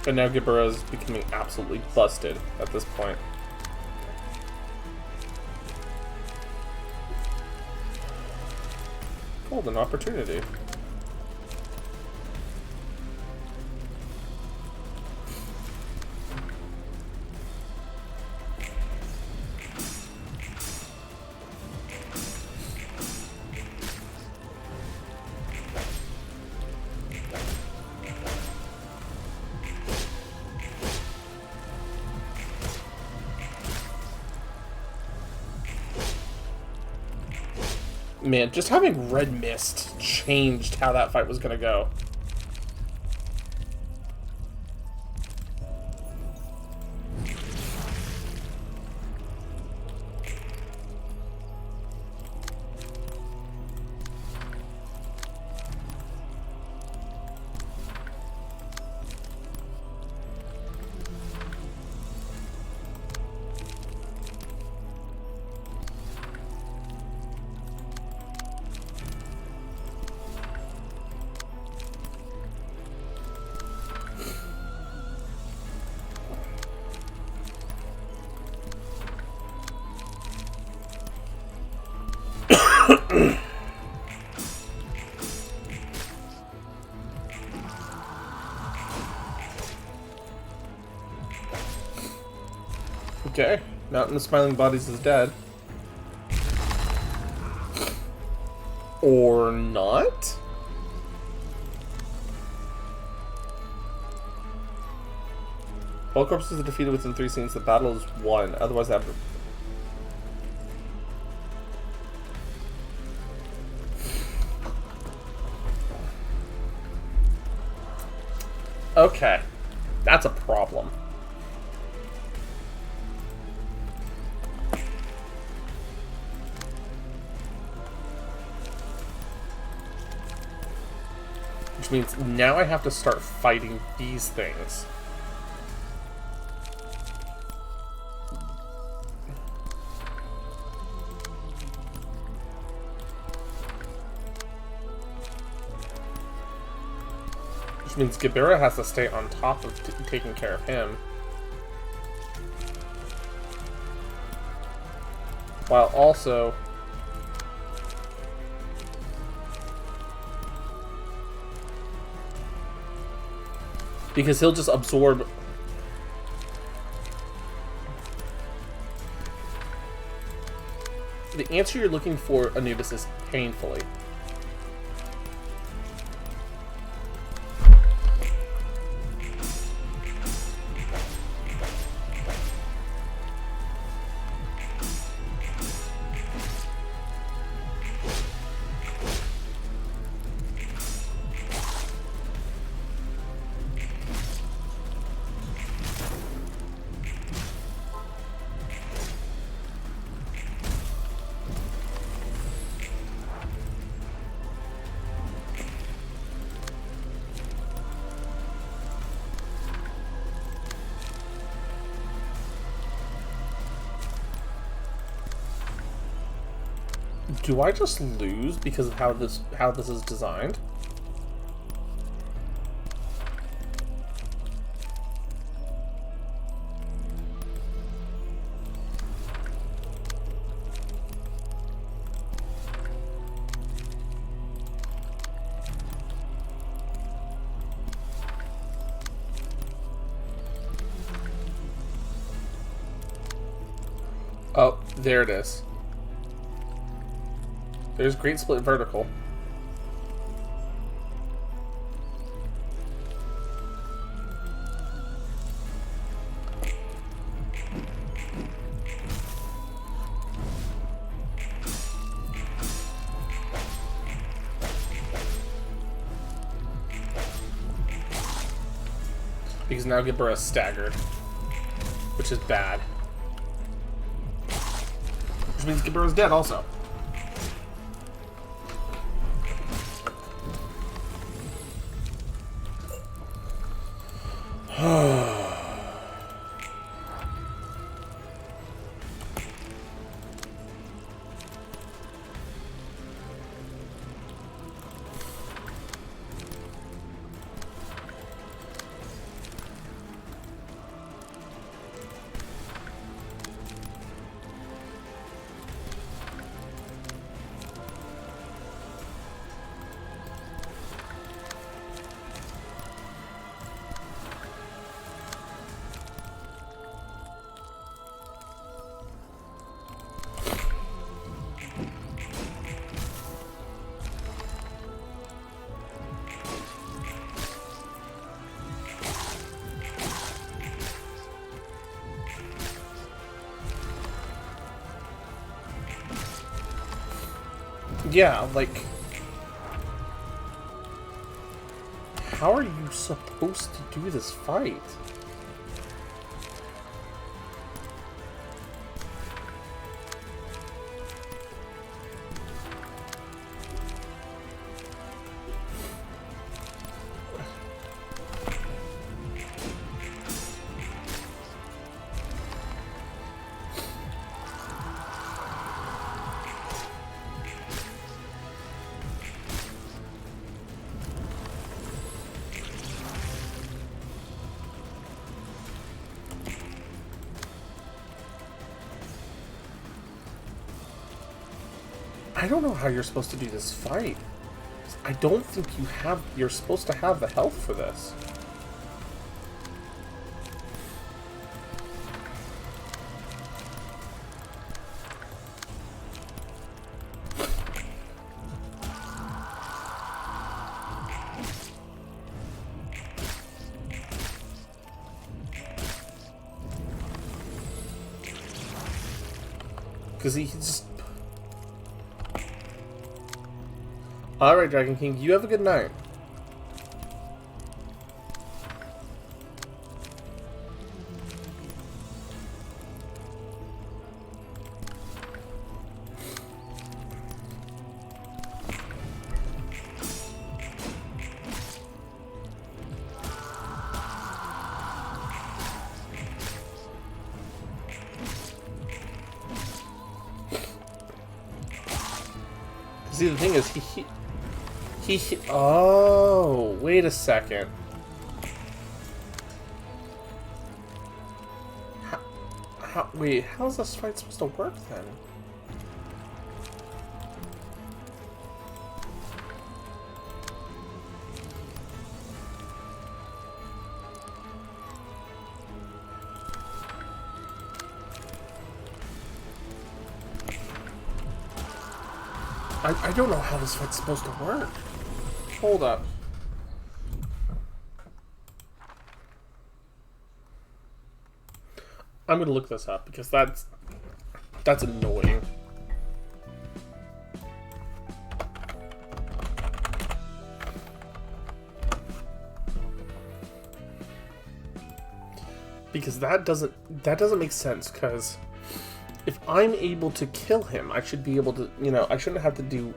And now Gabura is becoming absolutely busted at this point. Golden opportunity. Man, just having red mist changed how that fight was gonna go. Okay, Mountain of Smiling Bodies is dead. Or not? All corpses are defeated within 3 scenes. The battle is won. Otherwise, that. Okay, that's a problem. Which means now I have to start fighting these things. Which means Gibera has to stay on top of taking care of him. While also... because he'll just absorb... The answer you're looking for, Anubis, is painfully. Do I just lose because of how this is designed? Oh, there it is. There's Great Split Vertical. Because now Gibber is staggered, which is bad. Which means Gibber is dead also. Yeah, like... how are you supposed to do this fight? I don't know how you're supposed to do this fight. I don't think you're supposed to have the health for this. Because he just... Alright, Dragon King, you have a good night. See, the thing is, he oh, wait a second. Wait, how's this fight supposed to work then? I don't know how this fight's supposed to work. Hold up. I'm gonna look this up because that's annoying. Because that doesn't make sense, because if I'm able to kill him, I should be able to, you know, I shouldn't have to do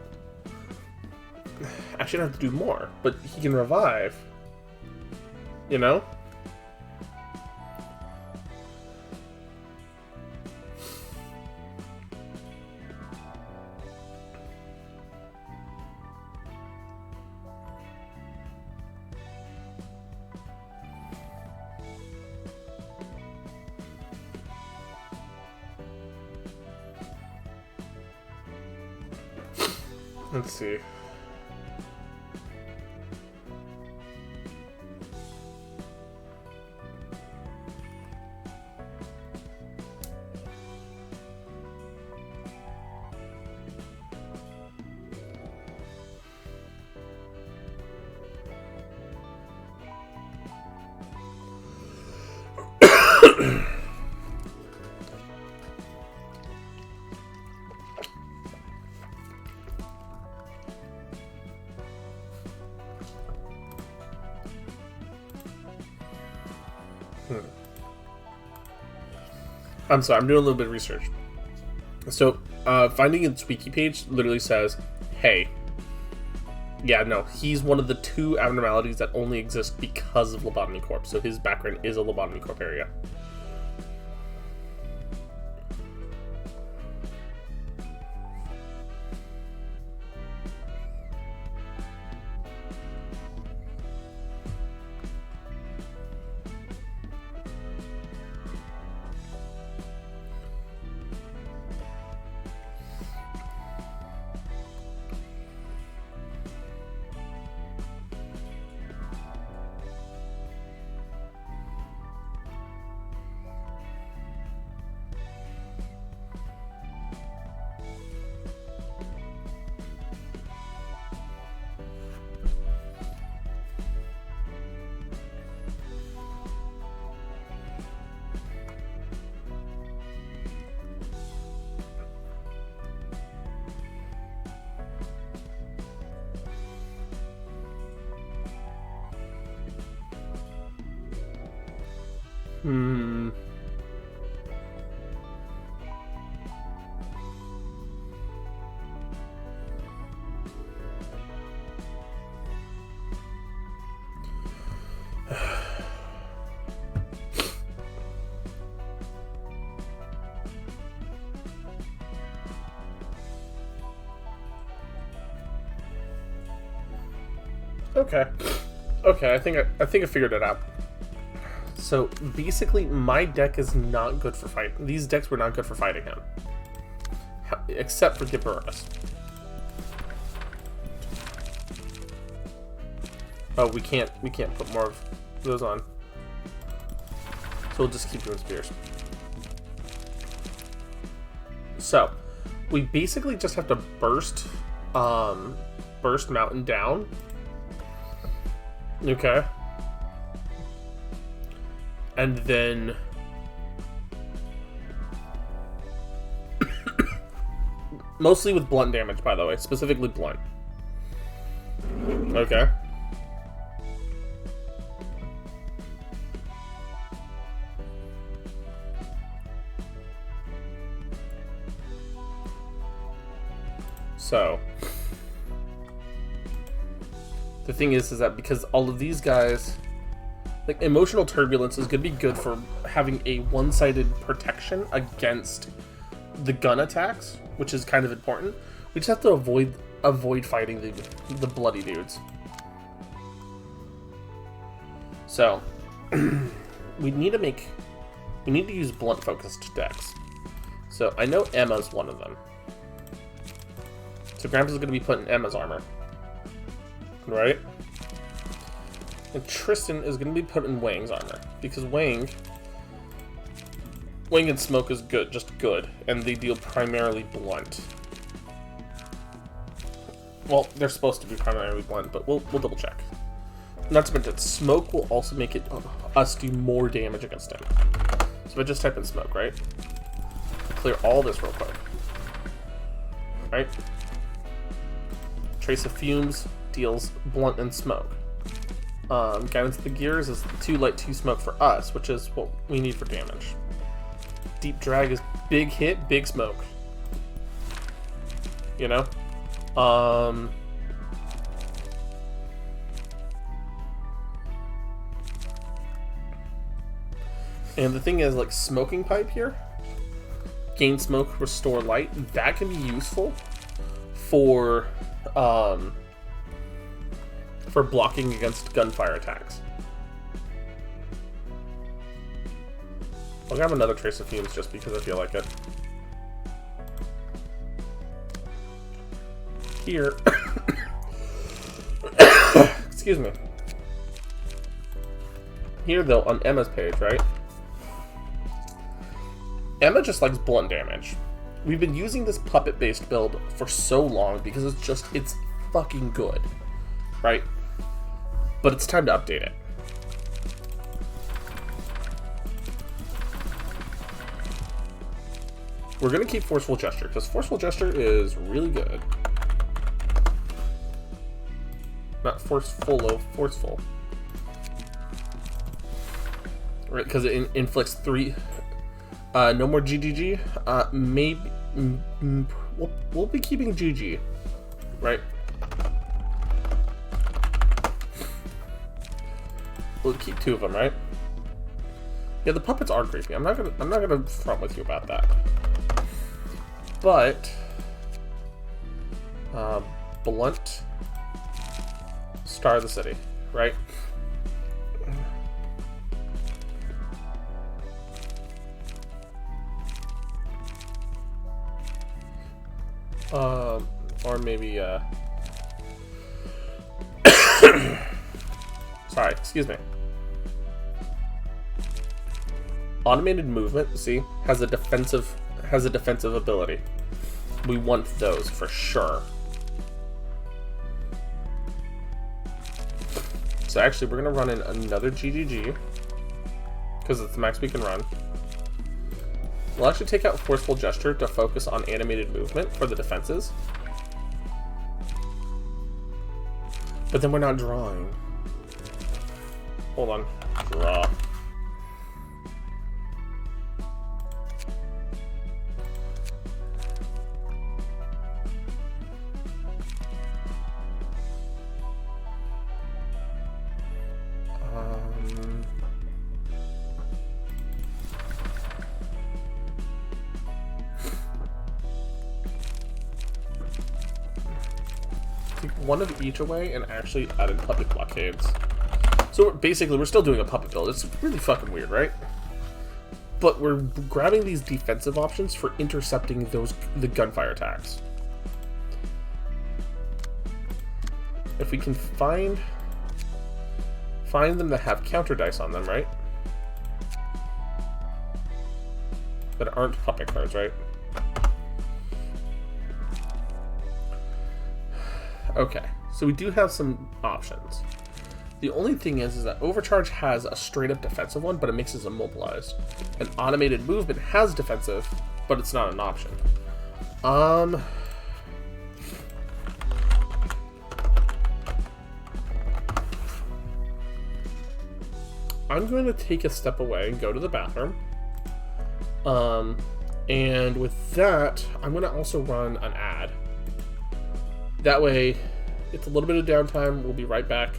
more, but he can revive, you know? Let's see. I'm sorry, I'm doing a little bit of research. So, finding its wiki page literally says, hey, yeah, no, he's one of the 2 abnormalities that only exist because of Lobotomy Corp. So his background is a Lobotomy Corp area. Okay, I think I figured it out. So basically, my deck is not good for fight. These decks were not good for fighting him, except for Gibberus. Oh, we can't put more of those on. So we'll just keep doing spears. So, we basically just have to burst mountain down. Okay. And then mostly with blunt damage, by the way, specifically blunt. Okay. So, the thing is that because all of these guys, like, emotional turbulence is going to be good for having a one-sided protection against the gun attacks, which is kind of important. We just have to avoid fighting the bloody dudes. So, we need to use blunt focused decks. So I know Emma's one of them. So Grandpa's going to be put in Emma's armor. Right? And Tristan is going to be put in Wang's armor. Because Wang and Smoke is good, just good. And they deal primarily blunt. Well, they're supposed to be primarily blunt, but we'll double check. Not to mention, Smoke will also make it us do more damage against him. So if I just type in Smoke, right? Clear all this real quick. Right? Trace of Fumes deals blunt and smoke. Guidance of the Gears is 2 light, 2 smoke for us, which is what we need for damage. Deep Drag is big hit, big smoke. You know? And the thing is, like, Smoking Pipe here, gain smoke, restore light, that can be useful for blocking against gunfire attacks. I'll grab another Trace of Fumes just because I feel like it. Here, excuse me. Here, though, on Emma's page, right? Emma just likes blunt damage. We've been using this puppet-based build for so long because it's fucking good, right? But it's time to update it. We're gonna keep Forceful Gesture because Forceful Gesture is really good. Not forceful, though, forceful. Right, because it inflicts 3. No more GGG. Maybe we'll be keeping GG, right? We'll keep 2 of them, right? Yeah, the puppets are creepy. I'm not gonna front with you about that. But blunt, Star of the City, right? Or maybe, sorry, excuse me. Automated movement, see, has a defensive ability. We want those for sure. So actually, we're gonna run in another GGG because it's the max we can run. We'll actually take out Forceful Gesture to focus on animated movement for the defenses. But then we're not drawing. Hold on. Draw. Take one of each away and actually add in puppet blockades. So basically, we're still doing a puppet build. It's really fucking weird, right? But we're grabbing these defensive options for intercepting the gunfire attacks. If we can find find them that have counter dice on them, right? That aren't puppet cards, right? Okay, so we do have some options. The only thing is that Overcharge has a straight-up defensive one, but it makes it immobilized. And Automated Movement has defensive, but it's not an option. I'm going to take a step away and go to the bathroom. And with that, I'm going to also run an ad. That way, it's a little bit of downtime. We'll be right back.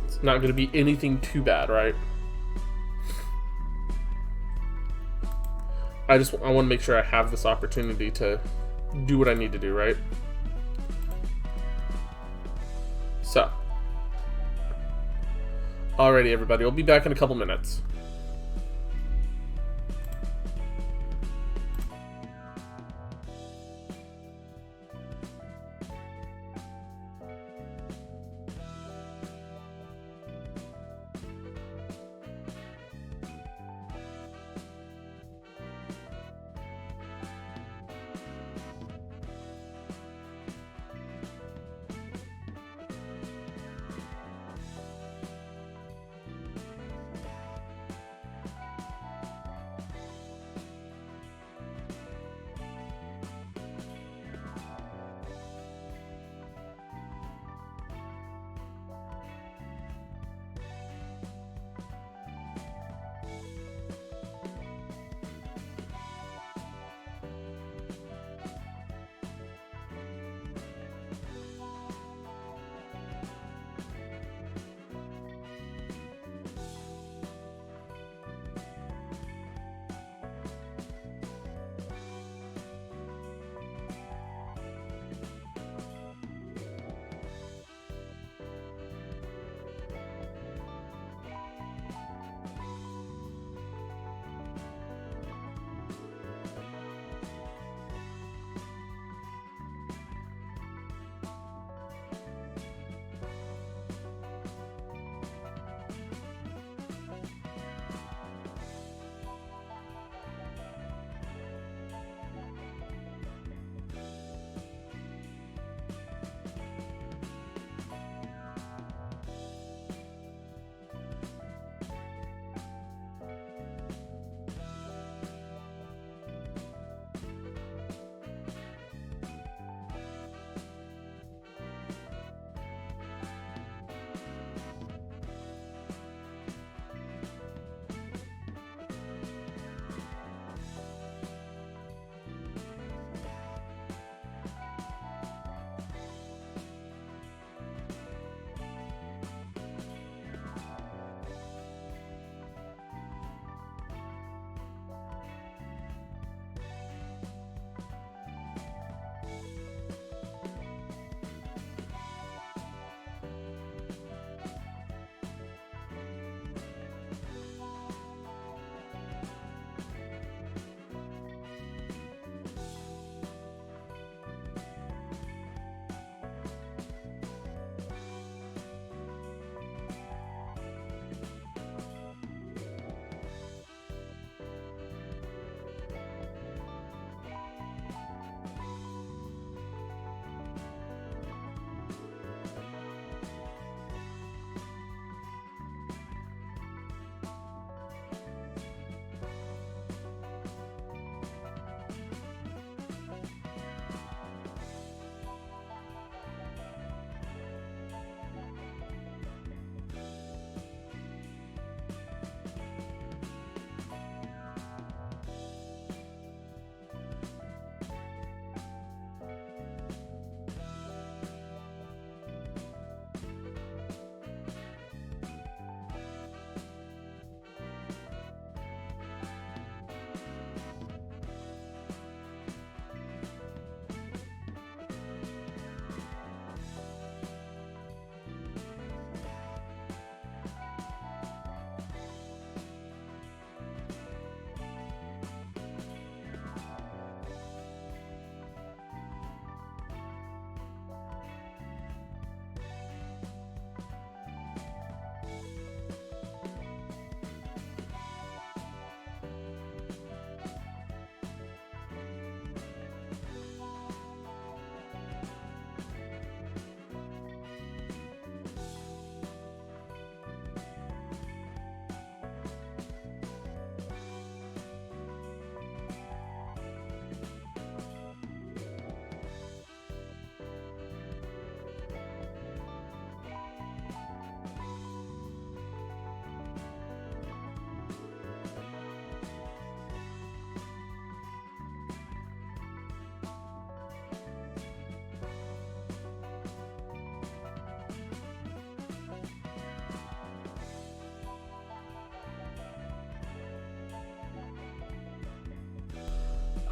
It's not going to be anything too bad, right? I want to make sure I have this opportunity to do what I need to do, right? So, alrighty, everybody. We'll be back in a couple minutes.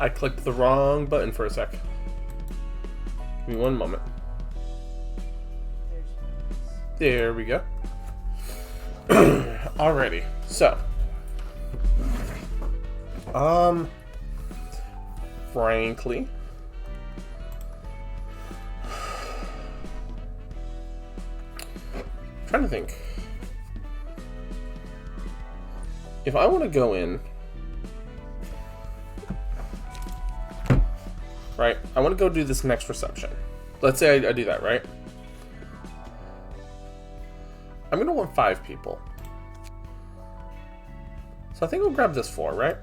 I clicked the wrong button for a sec. Give me one moment. There we go. Alrighty, so. Frankly. I'm trying to think. If I want to go in. Right, I want to go do this next reception. Let's say I do that, right? I'm going to want 5 people. So I think we'll grab this 4, right?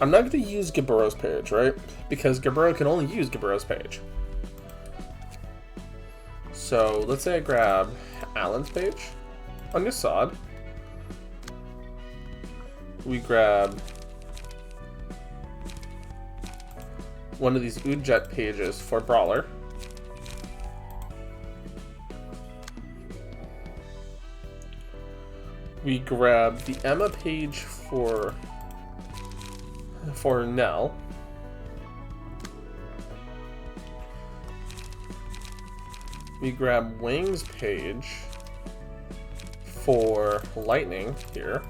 I'm not going to use Gaburo's page, right? Because Gaburo can only use Gaburo's page. So let's say I grab Alan's page on Yasad. We grab one of these Udjet pages for Brawler. We grab the Emma page for Nell. We grab Wang's page for Lightning here.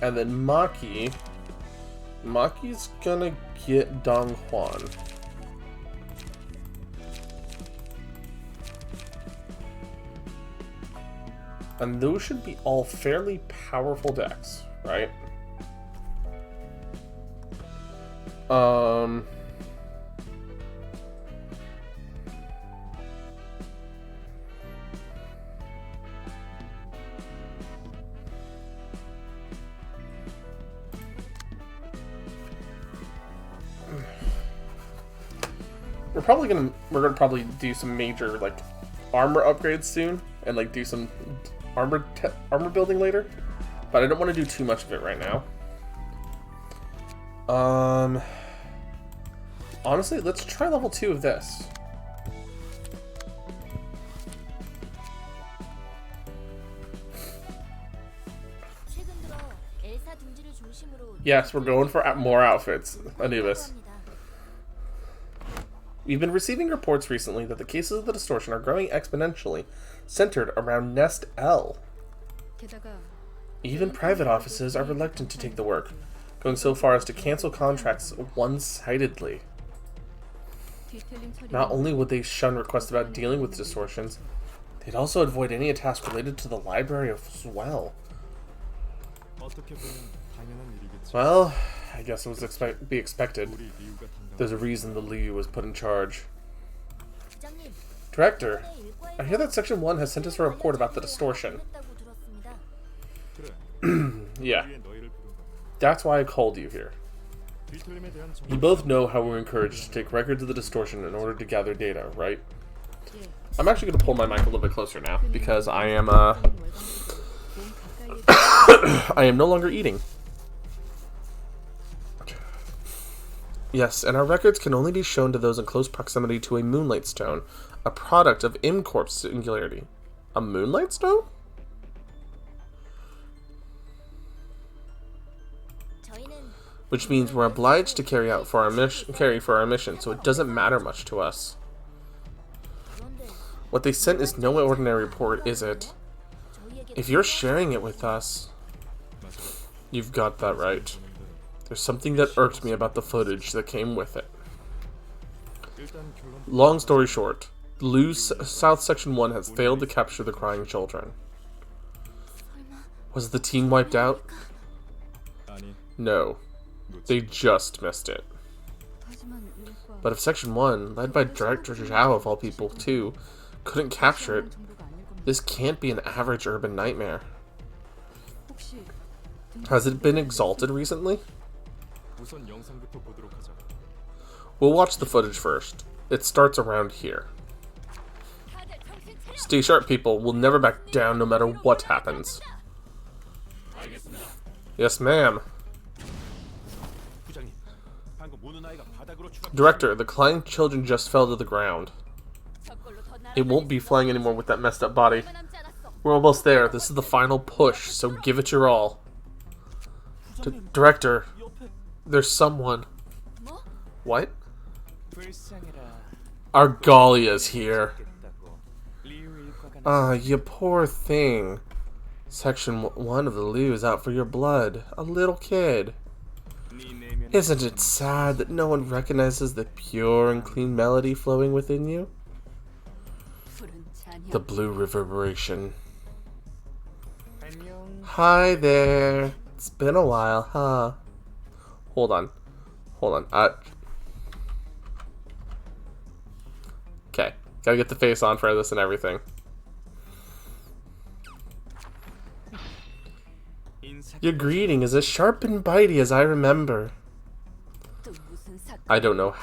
And then Maki's gonna get Dong Huan. And those should be all fairly powerful decks, right? We're gonna probably do some major like armor upgrades soon, and like do some armor building later. But I don't want to do too much of it right now. Honestly, let's try level 2 of this. Yes, we're going for more outfits, Anubis. We've been receiving reports recently that the cases of the distortion are growing exponentially, centered around Nest L. Even private offices are reluctant to take the work, going so far as to cancel contracts one-sidedly. Not only would they shun requests about dealing with distortions, they'd also avoid any attacks related to the library as well. Well, I guess it was be expected. There's a reason the Liu was put in charge. Director, I hear that Section 1 has sent us a report about the distortion. Yeah. That's why I called you here. You both know how we're encouraged to take records of the distortion in order to gather data, right? I'm actually going to pull my mic a little bit closer now, because I am, I am no longer eating. Yes, and our records can only be shown to those in close proximity to a Moonlight Stone, a product of M-Corp's singularity. A Moonlight Stone? Which means we're obliged to carry for our mission, so it doesn't matter much to us. What they sent is no ordinary report, is it? If you're sharing it with us, you've got that right. There's something that irked me about the footage that came with it. Long story short, Lu's South Section 1 has failed to capture the crying children. Was the team wiped out? No. They just missed it. But if Section 1, led by Director Zhao of all people too, couldn't capture it, this can't be an average urban nightmare. Has it been exalted recently? We'll watch the footage first. It starts around here. Stay sharp, people. We'll never back down no matter what happens. Yes, ma'am. Director, the crying children just fell to the ground. It won't be flying anymore with that messed up body. We're almost there. This is the final push, so give it your all. Director, There's someone. What? Argalia's here. Ah, you poor thing. Section 1 of the Liu is out for your blood. A little kid. Isn't it sad that no one recognizes the pure and clean melody flowing within you? The blue reverberation. Hi there. It's been a while, huh? Hold on. Okay. Gotta get the face on for this and everything. Your greeting is as sharp and bitey as I remember. I don't know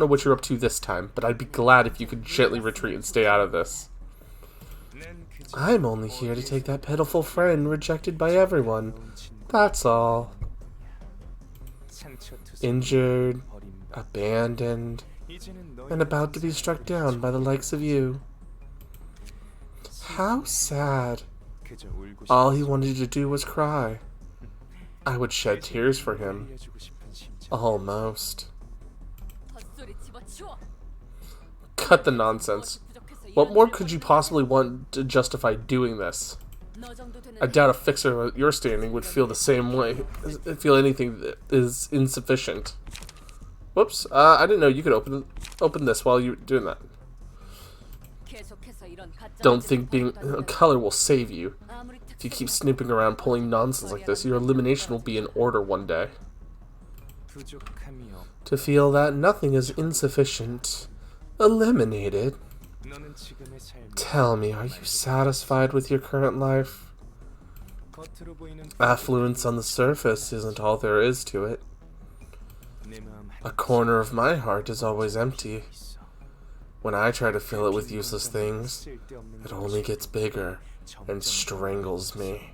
what you're up to this time, but I'd be glad if you could gently retreat and stay out of this. I'm only here to take that pitiful friend rejected by everyone. That's all. Injured, abandoned, and about to be struck down by the likes of you. How sad. All he wanted to do was cry. I would shed tears for him. Almost. Cut the nonsense. What more could you possibly want to justify doing this? I doubt a fixer at your standing would feel the same way. Feel anything that is insufficient. Whoops. I didn't know you could open this while you were doing that. Don't think being a color will save you. If you keep snooping around pulling nonsense like this, your elimination will be in order one day. To feel that nothing is insufficient. Eliminated. Tell me, are you satisfied with your current life? Affluence on the surface isn't all there is to it. A corner of my heart is always empty. When I try to fill it with useless things, it only gets bigger and strangles me.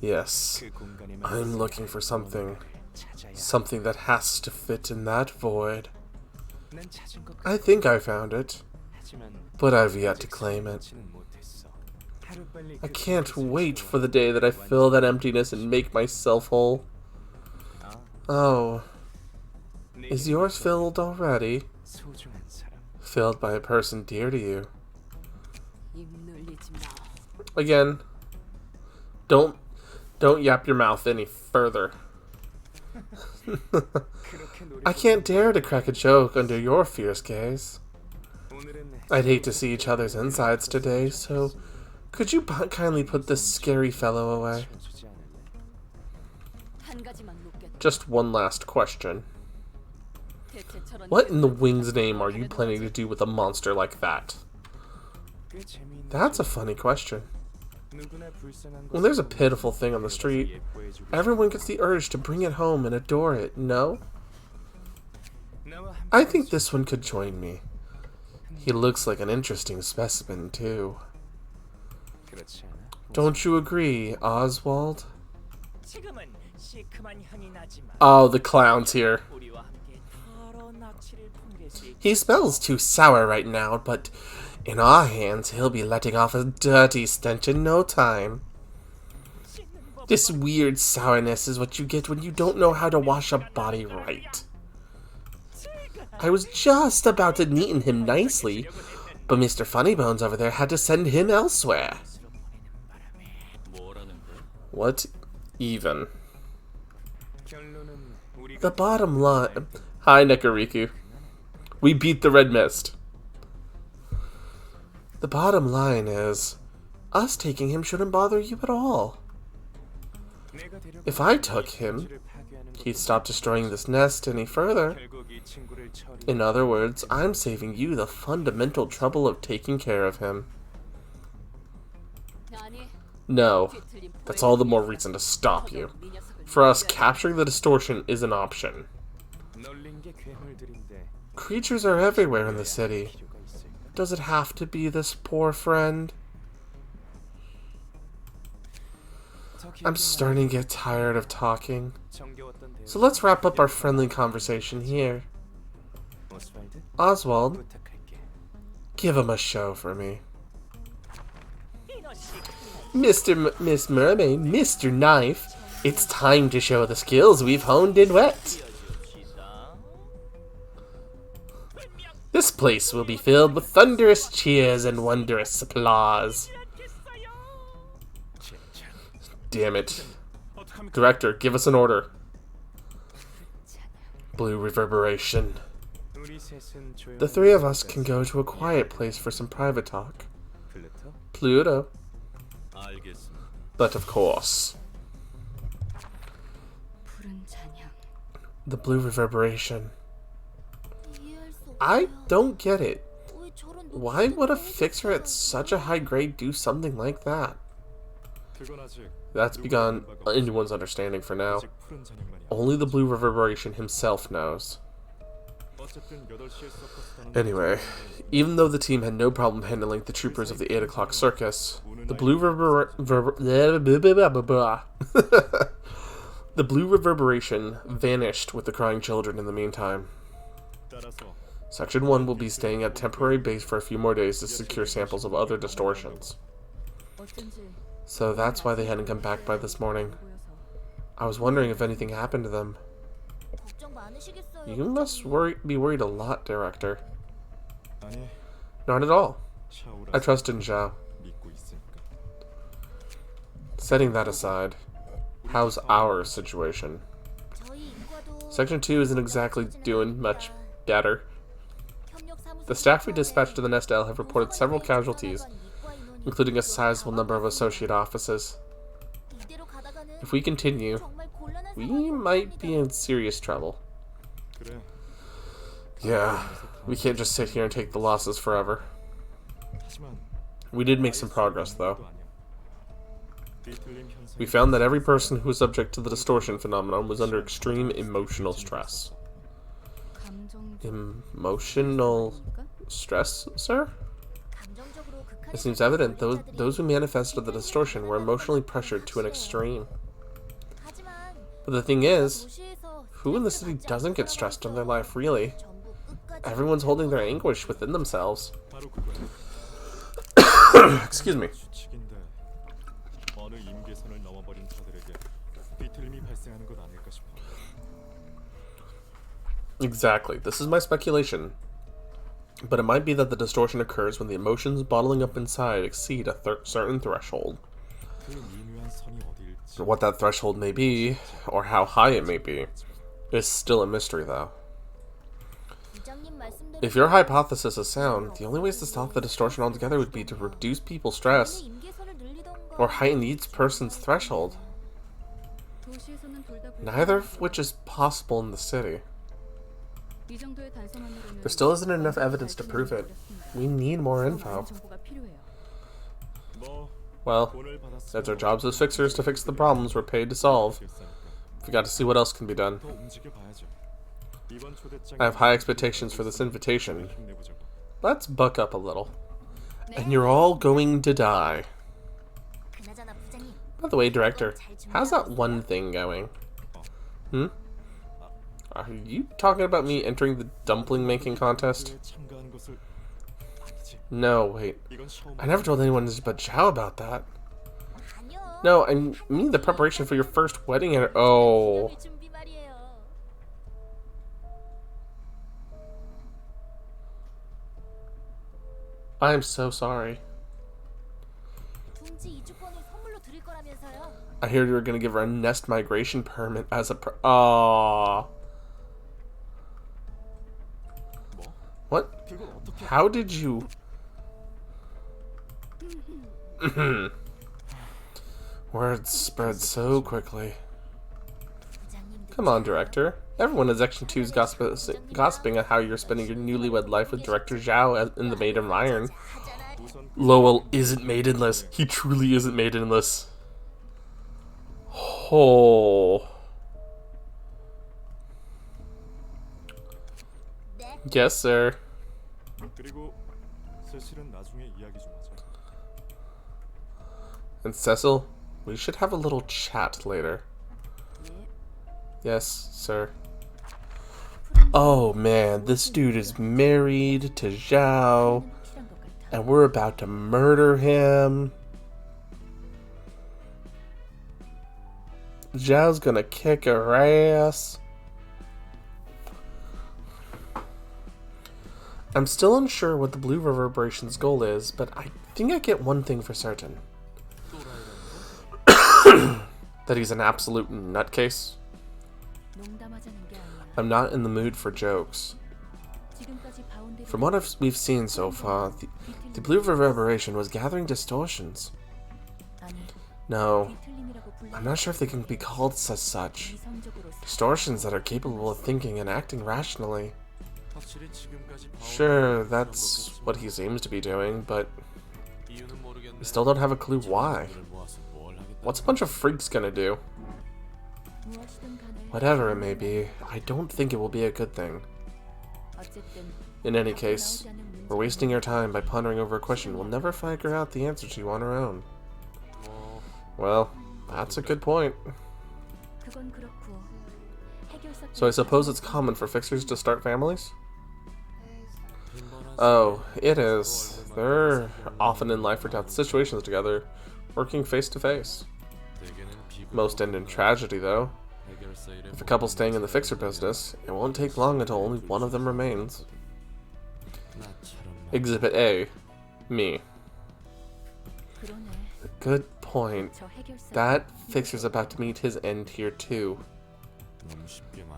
Yes, I'm looking for something that has to fit in that void. I think I found it, but I've yet to claim it. I can't wait for the day that I fill that emptiness and make myself whole. Oh, is yours filled already? Filled by a person dear to you. Again, don't yap your mouth any further. I can't dare to crack a joke under your fierce gaze. I'd hate to see each other's insides today, so could you kindly put this scary fellow away? Just one last question. What in the wing's name are you planning to do with a monster like that? That's a funny question. When there's a pitiful thing on the street, everyone gets the urge to bring it home and adore it, no? I think this one could join me. He looks like an interesting specimen, too. Don't you agree, Oswald? Oh, the clown's here. He smells too sour right now, but in our hands he'll be letting off a dirty stench in no time. This weird sourness is what you get when you don't know how to wash a body right. I was just about to neaten him nicely, but Mr. Funnybones over there had to send him elsewhere. What even? The bottom line... Hi, Nekariku. We beat the Red Mist. The bottom line is, us taking him shouldn't bother you at all. If I took him, he'd stop destroying this nest any further. In other words, I'm saving you the fundamental trouble of taking care of him. No, that's all the more reason to stop you. For us, capturing the distortion is an option. Creatures are everywhere in the city. Does it have to be this poor friend? I'm starting to get tired of talking. So let's wrap up our friendly conversation here. Oswald, give him a show for me. Miss Mermaid, Mr. Knife, It's time to show the skills we've honed in wet. This place will be filled with thunderous cheers and wondrous applause. Damn it. Director, give us an order. Blue reverberation. The three of us can go to a quiet place for some private talk. Pluto. But of course. The blue reverberation. I don't get it. Why would a fixer at such a high grade do something like that? That's beyond anyone's understanding for now. Only the blue reverberation himself knows. Anyway, even though the team had no problem handling the troopers of the 8 o'clock circus, the blue the blue reverberation vanished with the crying children in the meantime. Section 1 will be staying at temporary base for a few more days to secure samples of other distortions. So that's why they hadn't come back by this morning. I was wondering if anything happened to them. You must be worried a lot, Director. Not at all. I trust in Zhao. Setting that aside, how's our situation? Section 2 isn't exactly doing much better. The staff we dispatched to the Nestel have reported several casualties, including a sizable number of associate offices. If we continue, we might be in serious trouble. Yeah, we can't just sit here and take the losses forever. We did make some progress, though. We found that every person who was subject to the distortion phenomenon was under extreme emotional stress. Emotional stress, sir? It seems evident those who manifested the distortion were emotionally pressured to an extreme. But the thing is, who in the city doesn't get stressed in their life, really? Everyone's holding their anguish within themselves. Excuse me. Exactly. This is my speculation. But it might be that the distortion occurs when the emotions bottling up inside exceed a certain threshold. What that threshold may be, or how high it may be, is still a mystery, though. If your hypothesis is sound, the only ways to stop the distortion altogether would be to reduce people's stress, or heighten each person's threshold. Neither of which is possible in the city. There still isn't enough evidence to prove it. We need more info. Well, it's our jobs as fixers to fix the problems we're paid to solve. We got to see what else can be done. I have high expectations for this invitation. Let's buck up a little. And you're all going to die. By the way, Director, how's that one thing going? Are you talking about me entering the dumpling making contest? No, wait. I never told anyone but Zhao about that. No, I mean the preparation for your first wedding and oh. I'm so sorry. I hear you were gonna give her a nest migration permit as a Aww. What? How did you... Words spread so quickly. Come on, Director. Everyone in Section 2 is gossiping at how you're spending your newlywed life with Director Zhao in the Maid of Iron. Lowell isn't maidenless. He truly isn't maidenless. Oh. Yes, sir. And Cecil, we should have a little chat later. Yes, sir. Oh man, this dude is married to Zhao, and we're about to murder him. Zhao's gonna kick her ass. I'm still unsure what the Blue Reverberation's goal is, but I think I get one thing for certain. That he's an absolute nutcase. I'm not in the mood for jokes. From what we've seen so far, the Blue Reverberation was gathering distortions. No, I'm not sure if they can be called as such. Distortions that are capable of thinking and acting rationally. Sure, that's what he seems to be doing, but we still don't have a clue why. What's a bunch of freaks gonna do? Whatever it may be, I don't think it will be a good thing. In any case, we're wasting our time by pondering over a question we'll never figure out the answer to on our own. Well, that's a good point. So I suppose it's common for fixers to start families? Oh, it is. They're often in life or death situations together, working face to face. Most end in tragedy, though. If a couple's staying in the fixer business, it won't take long until only one of them remains. Exhibit A. Me. Good point. That fixer's about to meet his end here, too.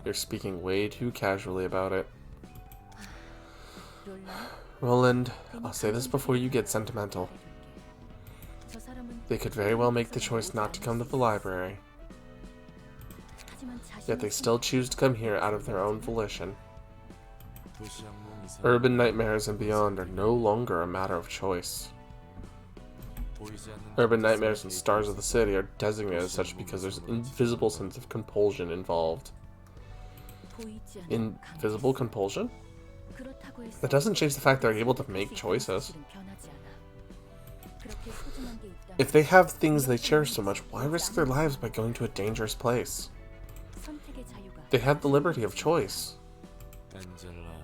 You're speaking way too casually about it. Roland, I'll say this before you get sentimental. They could very well make the choice not to come to the library. Yet they still choose to come here out of their own volition. Urban nightmares and beyond are no longer a matter of choice. Urban nightmares and stars of the city are designated as such because there's an invisible sense of compulsion involved. Invisible compulsion? That doesn't change the fact they're able to make choices. If they have things they cherish so much, why risk their lives by going to a dangerous place? They have the liberty of choice.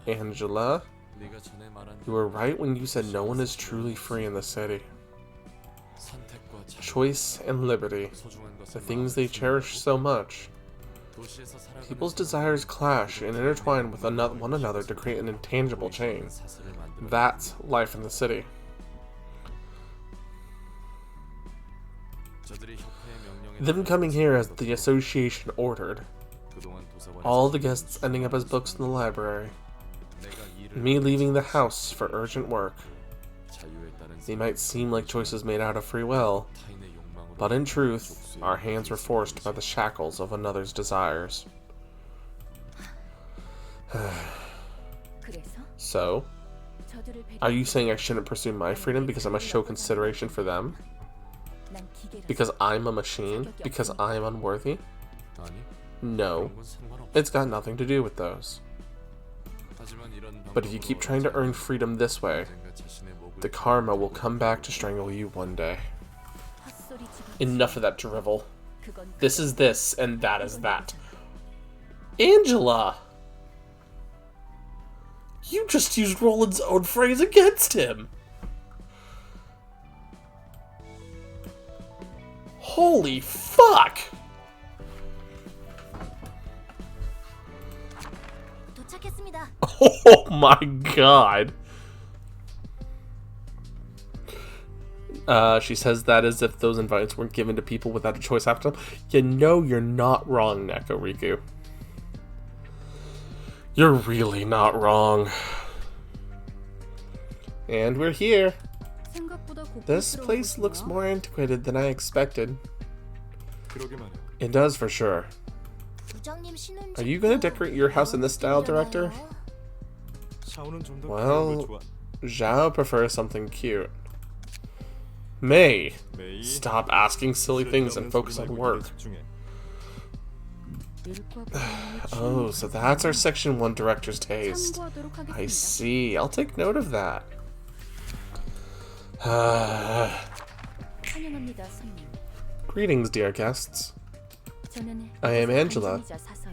Angela, you were right when you said no one is truly free in the city. Choice and liberty, the things they cherish so much. People's desires clash and intertwine with one another to create an intangible chain. That's life in the city. Them coming here as the association ordered. All the guests ending up as books in the library. Me leaving the house for urgent work. They might seem like choices made out of free will, but in truth, our hands were forced by the shackles of another's desires. So, are you saying I shouldn't pursue my freedom because I must show consideration for them? Because I'm a machine? Because I'm unworthy? No, it's got nothing to do with those. But if you keep trying to earn freedom this way, the karma will come back to strangle you one day. Enough of that drivel. This is this, and that is that. Angela! You just used Roland's own phrase against him! Holy fuck! Oh my god. She says that as if those invites weren't given to people without a choice after them. You know you're not wrong, Neko Riku. You're really not wrong. And we're here. This place looks more antiquated than I expected. It does for sure. Are you gonna decorate your house in this style, Director? Well, Zhao prefers something cute. May, stop asking silly things and focus on work. Oh, so that's our Section 1 Director's taste. I see. I'll take note of that. Greetings, dear guests. I am Angela,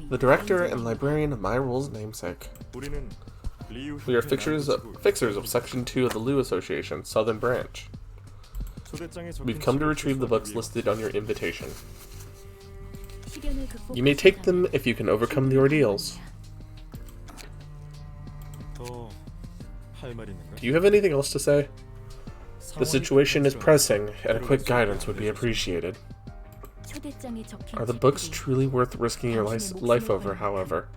the Director and Librarian of my rule's namesake. We are fixers of Section 2 of the Liu Association, Southern Branch. We've come to retrieve the books listed on your invitation. You may take them if you can overcome the ordeals. 더 할 말 있는가? Do you have anything else to say? The situation is pressing, and a quick guidance would be appreciated. Are the books truly worth risking your life over, however?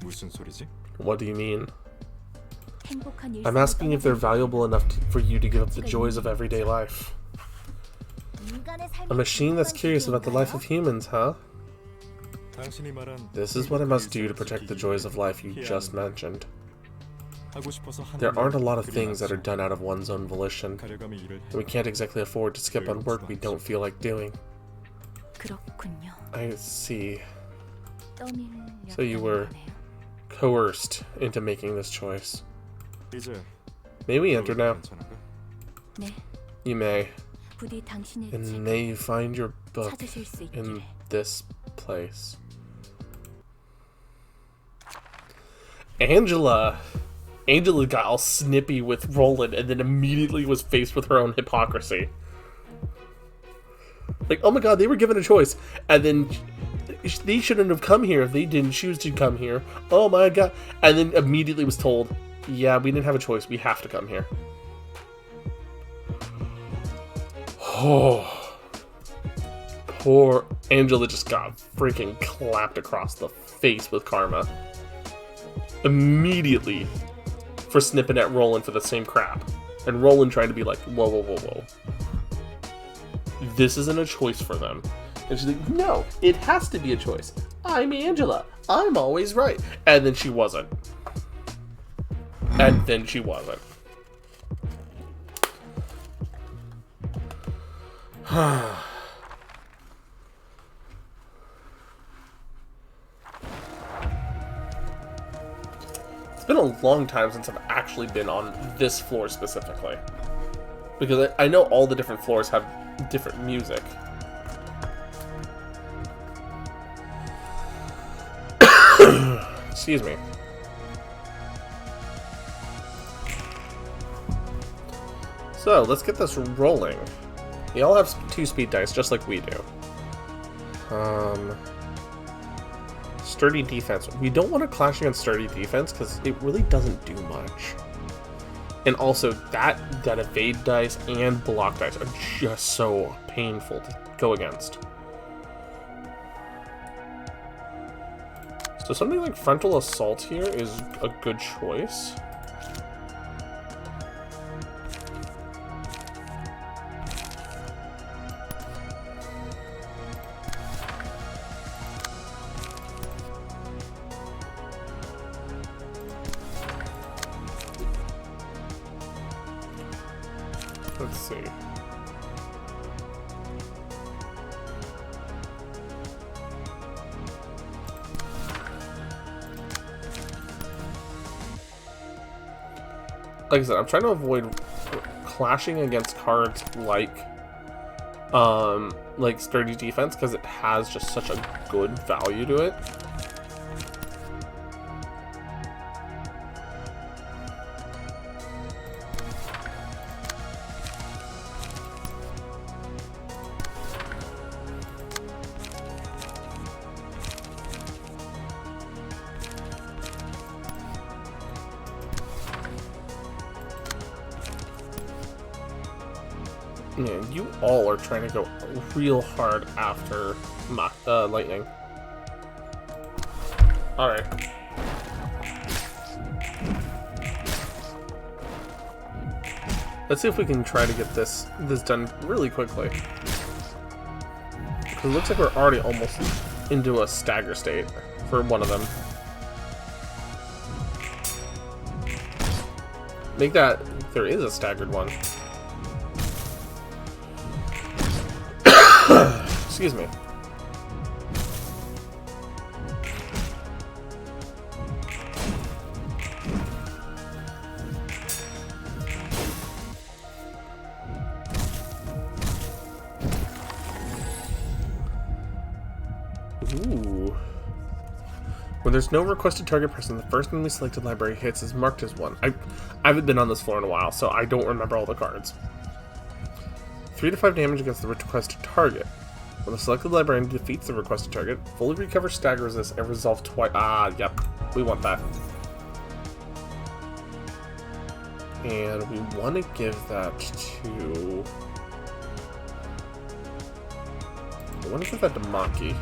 무슨 소리지? What do you mean? I'm asking if they're valuable enough for you to give up the joys of everyday life. A machine that's curious about the life of humans, huh? 당신이 말한 This is what I must do to protect the joys of life you just mentioned. 하고 싶어서 하는 There aren't a lot of 일들이 things that are 많죠. done out of one's own volition, 가려감이 일을 and we can't exactly afford to skip on work we don't feel like doing. I see. So you were coerced into making this choice. 이제 May we enter now? 네, You may. 부디 당신의 And 책을 may you find your book 찾으실 수 in 있기를. this place. Angela got all snippy with Roland and then immediately was faced with her own hypocrisy. Like, oh my god, they were given a choice, and then they shouldn't have come here if they didn't choose to come here. Oh my god. And then immediately was told, yeah, we didn't have a choice, we have to come here. Oh. Poor Angela just got freaking clapped across the face with karma. Immediately for snipping at Roland for the same crap. And Roland trying to be like, whoa, whoa, whoa, whoa. This isn't a choice for them. And she's like, no, it has to be a choice. I'm Angela. I'm always right. And then she wasn't. And then she wasn't. It's been a long time since I've actually been on this floor specifically. Because I know all the different floors have different music. Excuse me. So, let's get this rolling. They all have 2 speed dice, just like we do. Sturdy defense. We don't want to clash against sturdy defense because it really doesn't do much. And also, that evade dice and block dice are just so painful to go against. So something like frontal assault here is a good choice. Let's see. Like I said, I'm trying to avoid clashing against cards like sturdy defense because it has just such a good value to it. Man, you all are trying to go real hard after lightning. Alright. Let's see if we can try to get this done really quickly. Because it looks like we're already almost into a stagger state for one of them. Make that... There is a staggered one. Excuse me. Ooh. When there's no requested target present, the first enemy selected library hits is marked as 1. I haven't been on this floor in a while, so I don't remember all the cards. 3 to 5 damage against the requested target. When the selected librarian defeats the requested target, fully recover stagger resist and resolve twice. Ah, yep. We want that. And we want to give that to... I want to give that to Maki.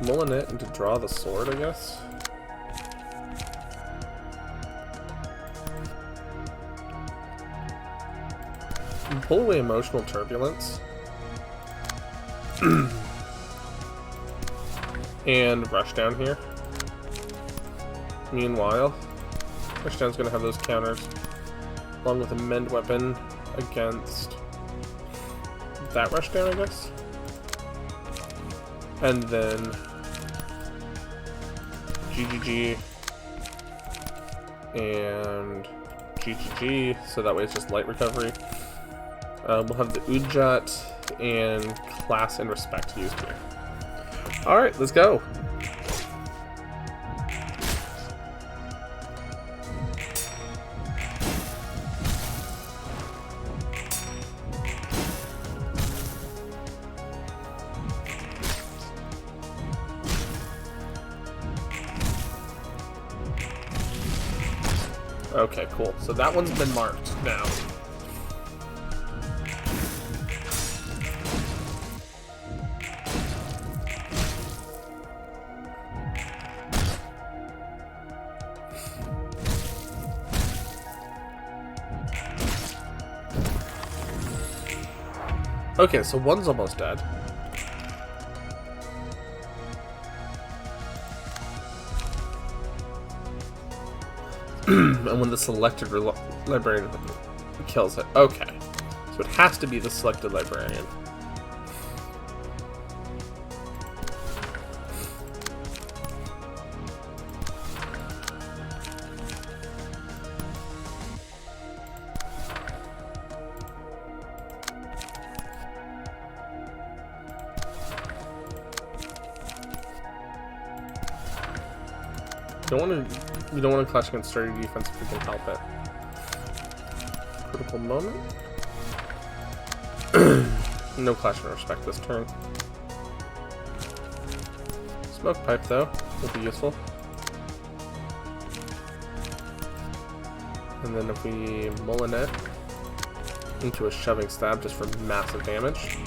Mulling it and to draw the sword, I guess. And pull away emotional turbulence. And rush down here. Meanwhile, Rushdown's gonna have those counters, along with a mend weapon against that Rushdown, I guess. And then GGG and GGG, so that way it's just light recovery. We'll have the Ujat and class and respect used here. Alright, let's go. Okay, cool. So that one's been marked now. Okay, so one's almost dead. And when the selected librarian kills it. Okay. So it has to be the selected librarian. We don't want to clash against sturdy defense if we can help it. Critical moment. No clash and respect this turn. Smoke pipe though will be useful. And then if we mullinet into a shoving stab just for massive damage.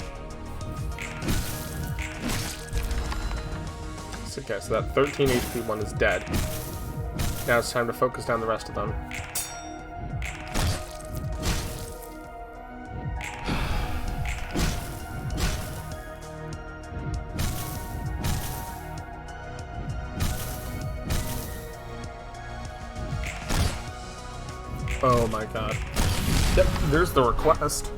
Okay, so that 13 HP one is dead. Now it's time to focus down the rest of them. Oh my god. Yep, there's the request.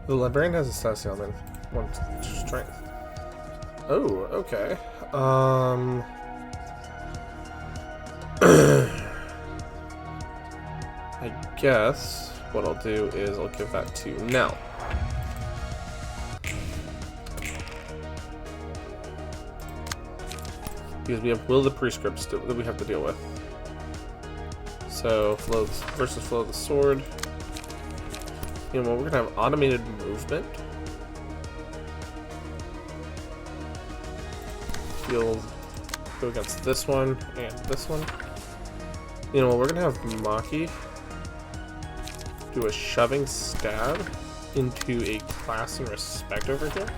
The librarian has a sassy element. One strength. Oh, okay. I guess what I'll do is I'll give that to Nell. Because we have Will the Prescript still that we have to deal with. So flow versus Flow of the Sword. You know, we're gonna have automated movement. He'll go against this one and this one. You know, we're gonna have Maki do a shoving stab into a class and respect over here.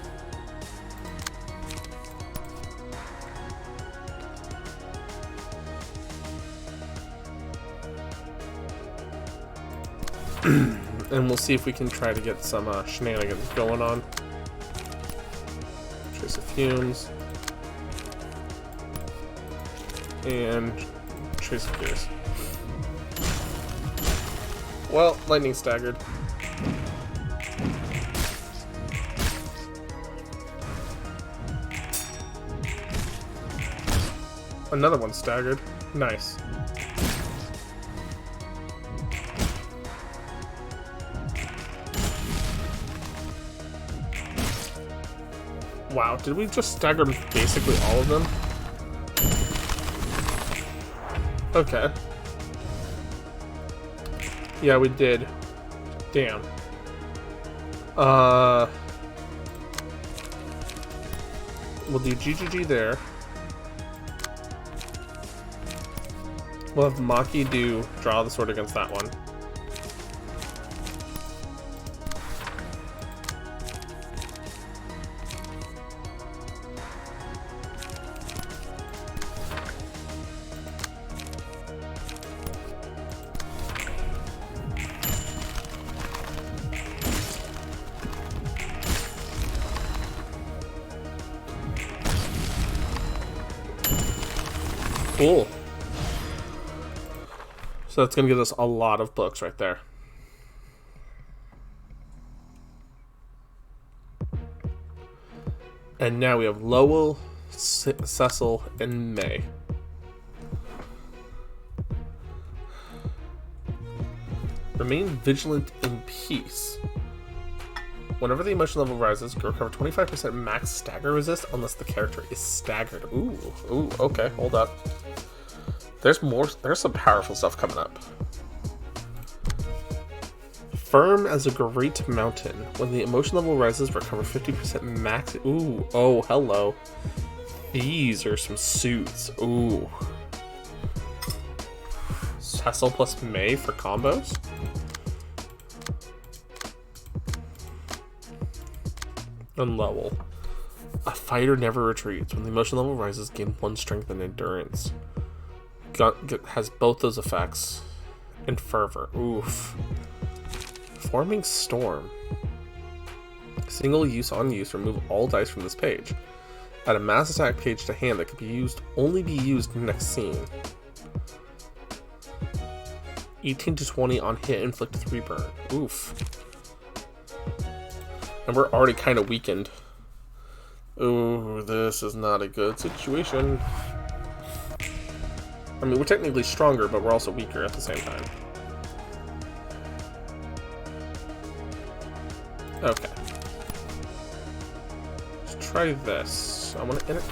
And we'll see if we can try to get some shenanigans going on. Trace of Fumes. And Trace of Gears. Well, lightning staggered. Another one staggered. Nice. Wow, did we just stagger basically all of them? Okay. Yeah, we did. Damn. We'll do GGG there. We'll have Maki do draw the sword against that one. Cool. So that's going to give us a lot of books right there. And now we have Lowell, Cecil, and May. Remain vigilant in peace. Whenever the emotion level rises, recover 25% max stagger resist unless the character is staggered. Ooh, okay, hold up. There's some powerful stuff coming up. Firm as a great mountain. When the emotion level rises, recover 50% max. Ooh, oh, hello. These are some suits. Ooh. Cecil plus May for combos. And Lowell. A fighter never retreats. When the emotion level rises, gain 1 strength and endurance. Has both those effects. And fervor. Oof. Forming Storm. Single use on use. Remove all dice from this page. Add a mass attack page to hand that can only be used in the next scene. 18 to 20 on hit, inflict 3 burn. Oof. And we're already kind of weakened. Ooh, this is not a good situation. I mean, we're technically stronger, but we're also weaker at the same time. Okay. Let's try this. I want to enter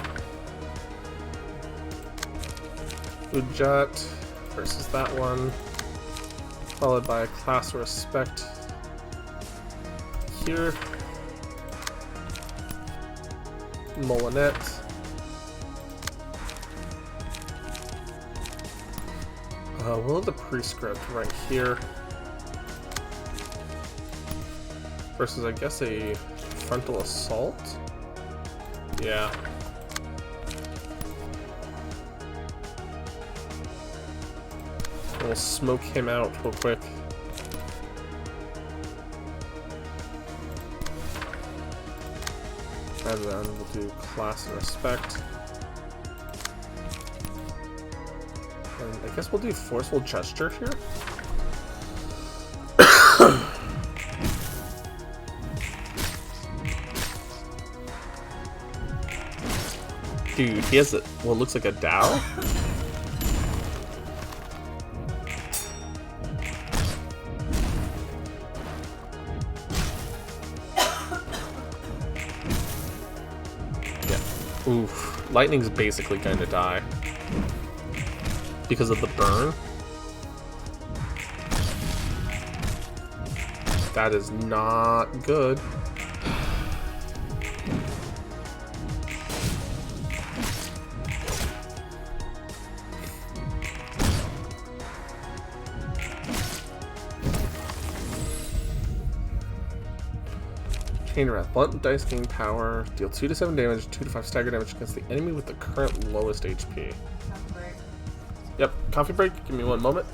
Ujat versus that one. Followed by a class of respect here. Molinet. We'll have the prescript right here. Versus, I guess, a frontal assault? Yeah. We'll smoke him out real quick. And then we'll do class and respect. And I guess we'll do forceful gesture here. Dude, he has what looks like a Dow. Yeah. Oof. Lightning's basically going to die because of the burn. That is not good. Chain Wrath. Blunt dice gain power. Deal 2 to 7 damage, 2 to 5 stagger damage against the enemy with the current lowest HP. Yep, coffee break. Give me 1 moment.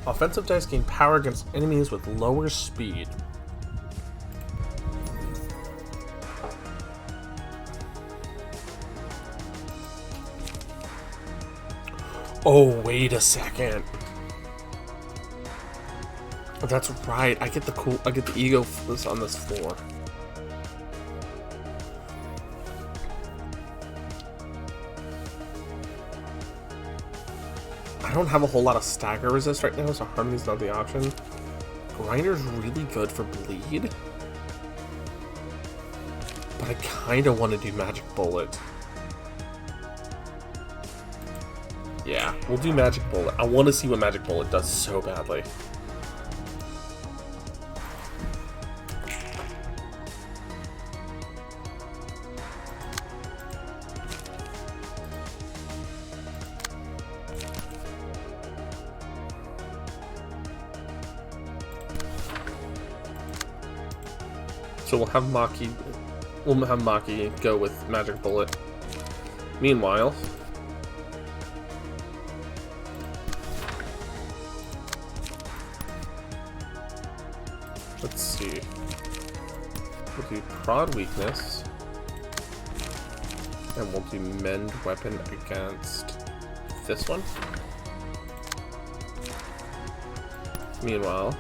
Offensive dice gain power against enemies with lower speed. Oh, wait a second. That's right. I get the ego on this floor. don't have a whole lot of stagger resist right now, so Harmony's not the option. Grinder's really good for bleed. But I kind of want to do Magic Bullet. Yeah, we'll do Magic Bullet. I want to see what Magic Bullet does so badly. So we'll have Maki go with Magic Bullet. Meanwhile, let's see. We'll do Prod Weakness. And we'll do Mend Weapon against this one. Meanwhile,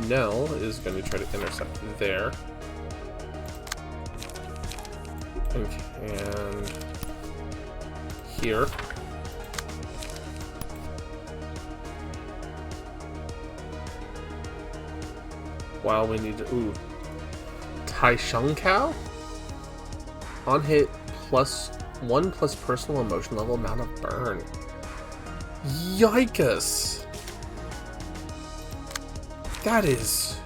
Nell is going to try to intercept there. And here. While we need to... Ooh. Tai Sheng Cow? On hit, +1 plus personal emotion level amount of burn. Yikes! That is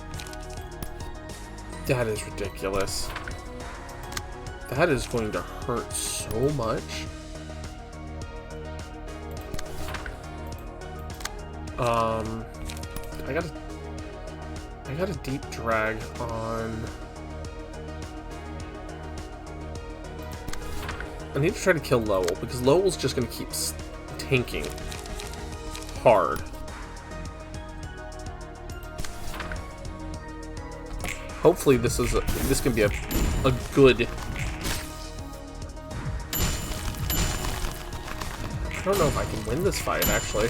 ridiculous. That is going to hurt so much. I got a deep drag on. I need to try to kill Lowell because Lowell's just going to keep tanking hard. Hopefully this can be a good. I don't know if I can win this fight, actually.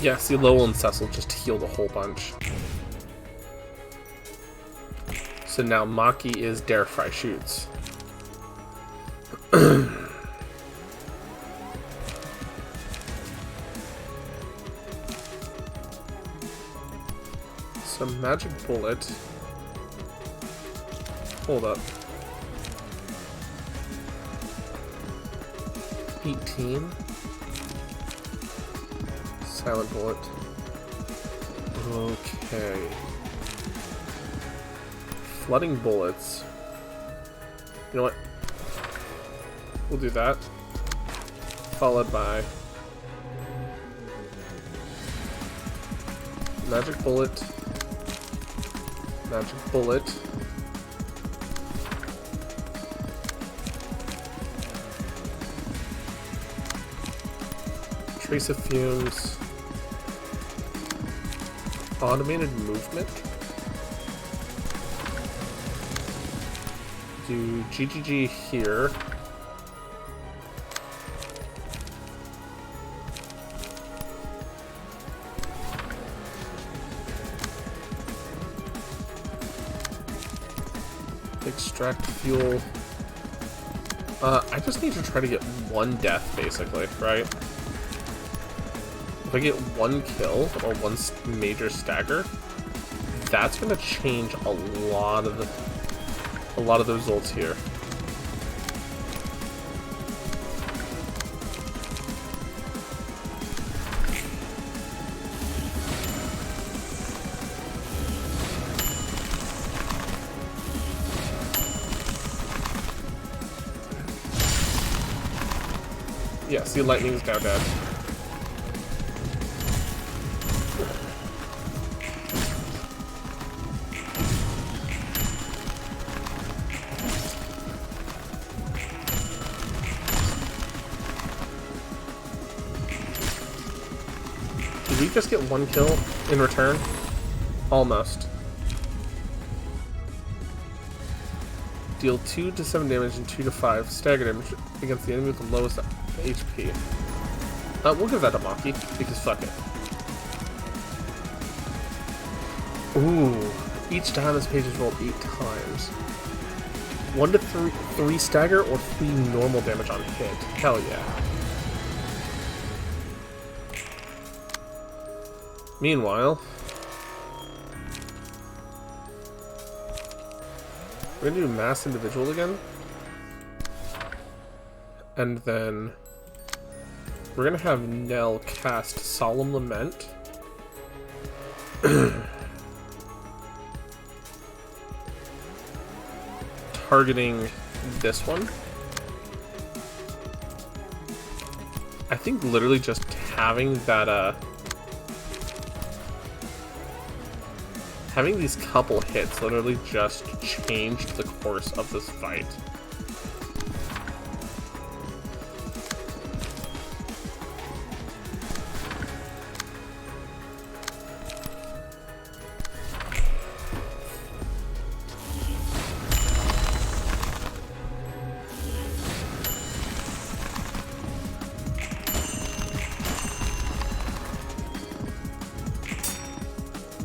Yeah, see, Lowell and Cecil just healed a whole bunch. So now Maki is Dare Fry Shoots. So Magic Bullet. Hold up. 18. Silent Bullet. Okay. Flooding Bullets. You know what? We'll do that. Followed by Magic Bullet. Magic Bullet. Trace of Fumes. Automated Movement. Do GGG here. Extract Fuel. I just need to try to get one death, basically, right? If I get one kill or one major stagger, that's gonna change a lot of the results here. Yeah, see, lightning's now dead. we just get 1 kill in return? Almost. Deal 2 to 7 damage and 2 to 5 stagger damage against the enemy with the lowest HP. We'll give that to Maki, because fuck it. Ooh. Each time this page is rolled 8 times. 1 to 3 stagger or 3 normal damage on hit. Hell yeah. Meanwhile, we're gonna do mass individual again. And then we're gonna have Nell cast Solemn Lament. Targeting this one. I think literally just having that, having these couple hits literally just changed the course of this fight.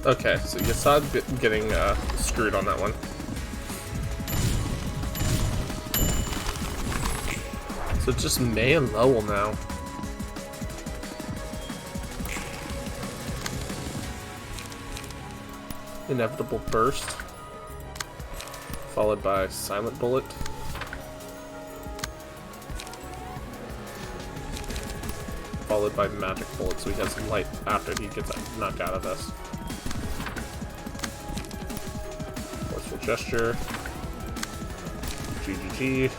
Okay, so Yasad getting screwed on that one. So it's just May and Lowell now. Inevitable Burst. Followed by Silent Bullet. Followed by Magic Bullet, so he has some light after he gets knocked out of this. Gesture. GGG.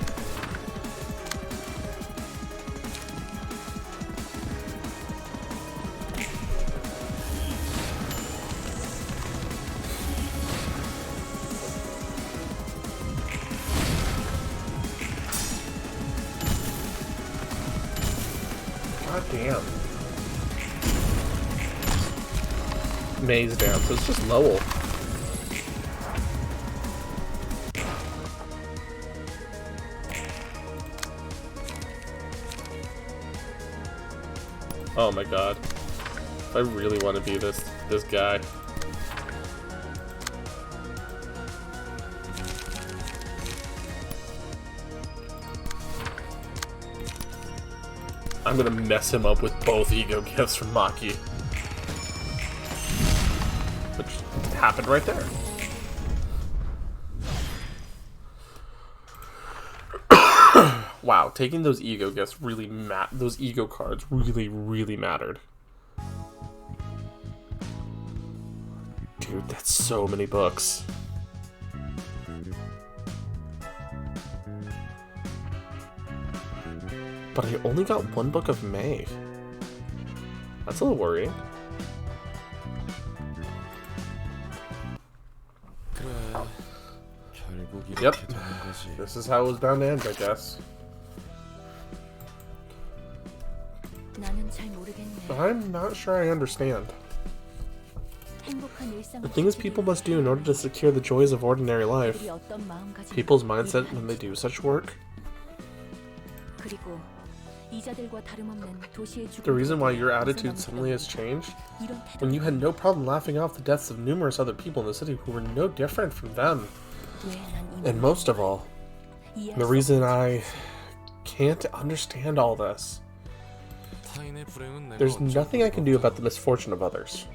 God damn. May's down, so it's just Lowell. Oh my god. If I really want to be this guy. I'm gonna mess him up with both ego gifts from Maki. Which happened right there. Wow, taking those ego gifts really those ego cards really mattered. Dude, that's so many books. But I only got 1 book of May. That's a little worrying. Yep. This is how it was bound to end, I guess. I'm not sure I understand. The things people must do in order to secure the joys of ordinary life. People's mindset when they do such work. The reason why your attitude suddenly has changed, when you had no problem laughing off the deaths of numerous other people in the city who were no different from them. And most of all, the reason I can't understand all this. There's nothing I can do about the misfortune of others.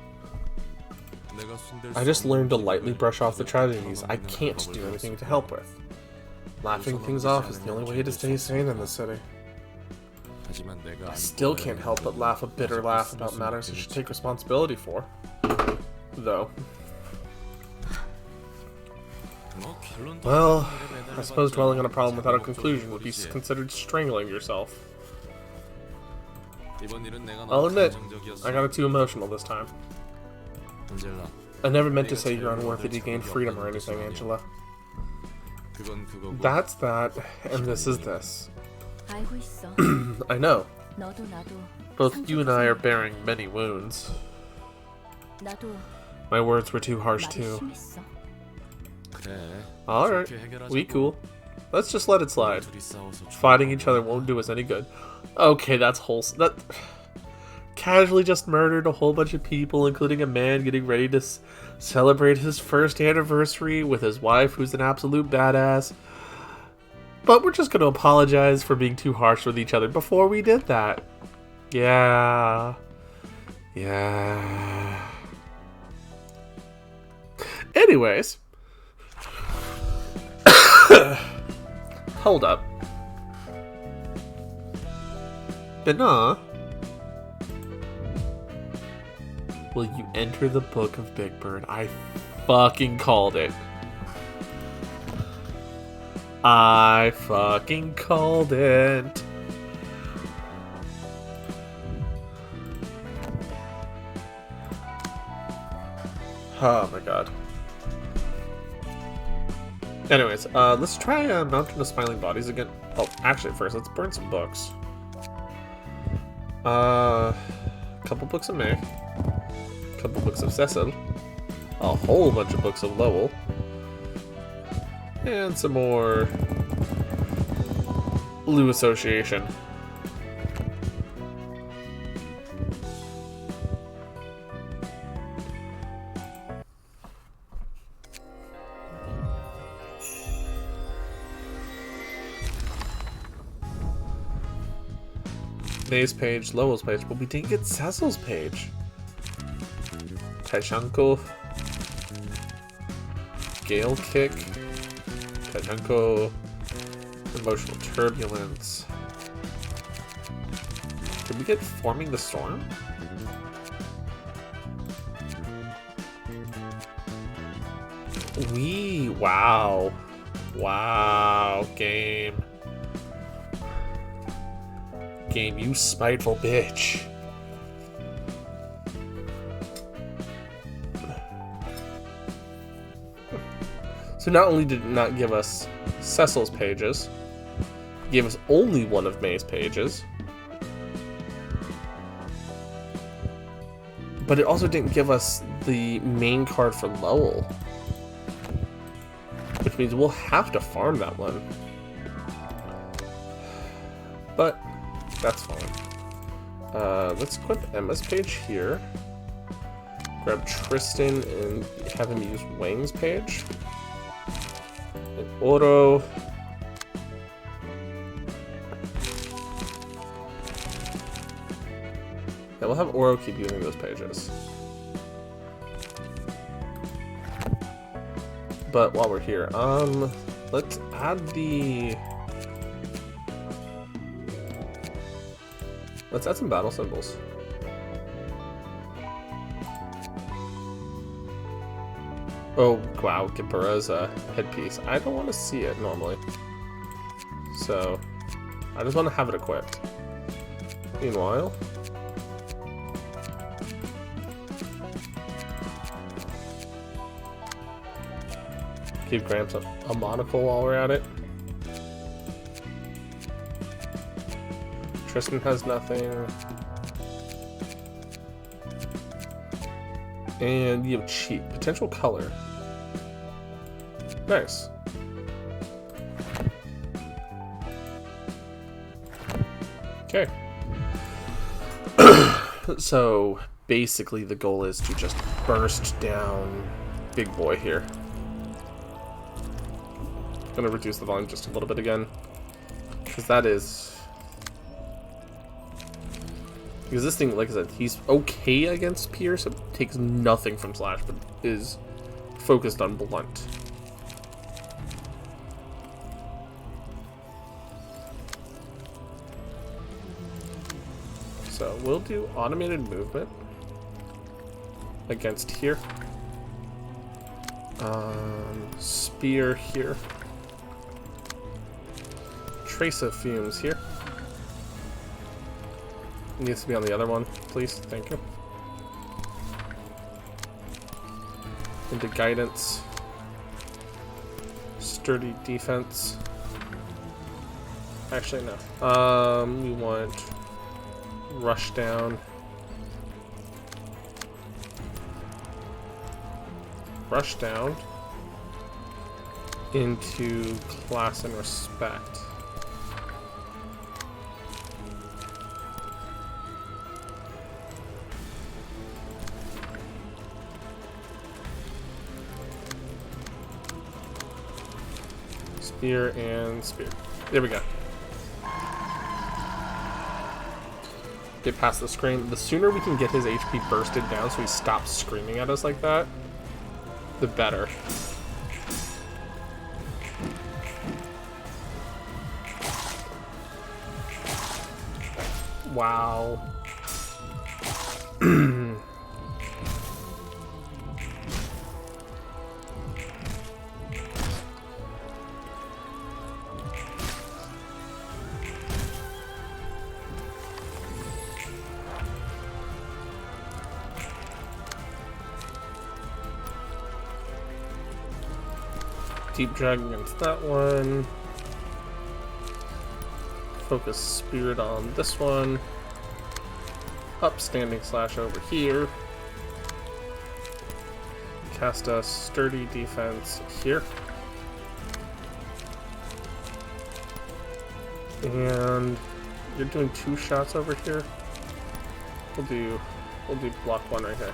I just learned to lightly brush off the tragedies I can't do anything to help with. Laughing things off is the only way to stay sane in this city. I still can't help but laugh a bitter laugh about matters I should take responsibility for. Though. Well, I suppose dwelling on a problem without a conclusion would be considered strangling yourself. I'll admit, I got too emotional this time. I never meant to say you're unworthy to gain freedom or anything, Angela. That's that, and this is this. I know. Both you and I are bearing many wounds. 나도 My words were too harsh 말이 too. 심했어. 그래. Alright, 좋게 해결하자고. we cool. Let's just let it slide. 둘이 싸워서 Fighting each other won't do us any good. Okay, that's wholesome. That casually just murdered a whole bunch of people, including a man getting ready to celebrate his first anniversary with his wife, who's an absolute badass. But we're just going to apologize for being too harsh with each other before we did that. Yeah. Yeah. Anyways. Hold up. Bena, will you enter the book of Big Bird? I fucking called it. I fucking called it. Oh my god. Anyways, let's try Mountain of Smiling Bodies again. Oh, actually, first, let's burn some books. Couple books of May. Couple books of Cecil. A whole bunch of books of Lowell. And some more Lou Association. May's page, Lowell's page, but we didn't get Cecil's page. Taishanko, Gale Kick, Taishanko, Emotional Turbulence. Did we get Forming the Storm? Wow. Wow, game. Game, you spiteful bitch. So not only did it not give us Cecil's pages, it gave us only one of May's pages, but it also didn't give us the main card for Lowell, which means we'll have to farm that one. But that's fine. Let's equip Emma's page here. Grab Tristan and have him use Wang's page. And Oro. Yeah, we'll have Oro keep using those pages. But while we're here, let's add the... Let's add some battle symbols. Oh, wow, Kipura's headpiece. I don't want to see it normally. So, I just want to have it equipped. Meanwhile... Give Gramps a monocle while we're at it. Tristan has nothing. And you have cheap. Potential color. Nice. Okay. So, basically the goal is to just burst down Big Boy here. Gonna reduce the volume just a little bit again. Because that is... Because this thing, like I said, he's okay against Pierce. It takes nothing from Slash, but is focused on Blunt. So we'll do automated movement against here. Spear here. Trace of fumes here. It needs to be on the other one, please. Thank you. Into guidance. Sturdy defense. Actually, no. We want rush down. rush down into class and respect. Spear and spear. There we go. Get past the scream. The sooner we can get his HP bursted down so he stops screaming at us like that, the better. Wow. Deep drag against that one. Focus spirit on this one. Upstanding slash over here. Cast a sturdy defense here. And you're doing 2 shots over here. We'll do block 1 right here.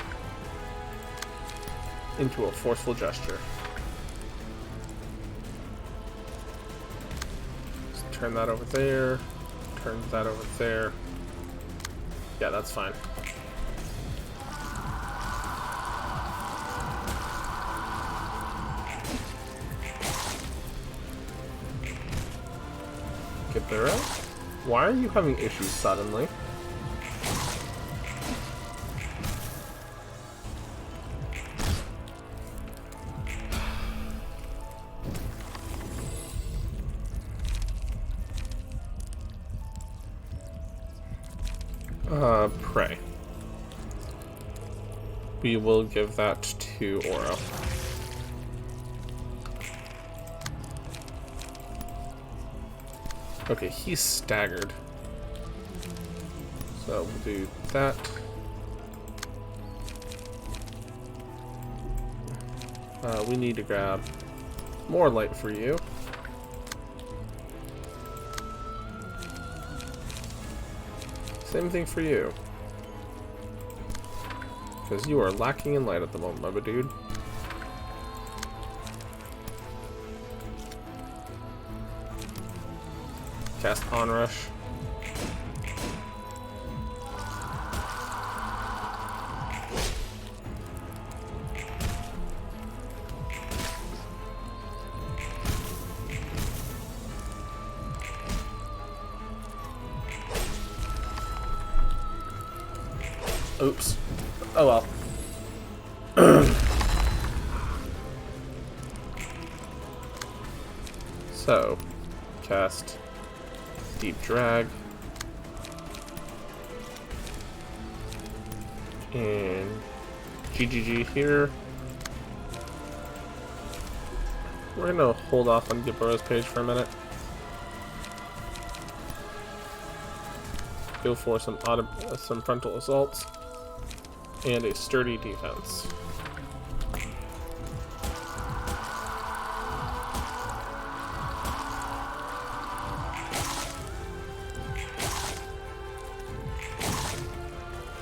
Into a forceful gesture. Turn that over there. Turn that over there. Yeah, that's fine. Get there. Why are you having issues suddenly? Pray. We will give that to Oro. Okay, he's staggered. So we'll do that. We need to grab more light for you. Same thing for you. Because you are lacking in light at the moment, my dude. Cast Onrush. Oops. Oh well. So, cast Deep Drag. And GGG here. We're gonna hold off on Giboro's page for a minute. Go for some frontal assaults. And a sturdy defense.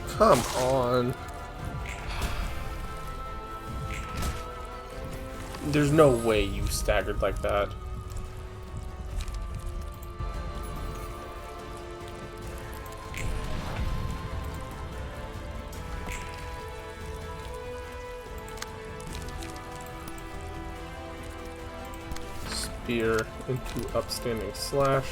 Come on. There's no way you staggered like that. Spear into upstanding slash.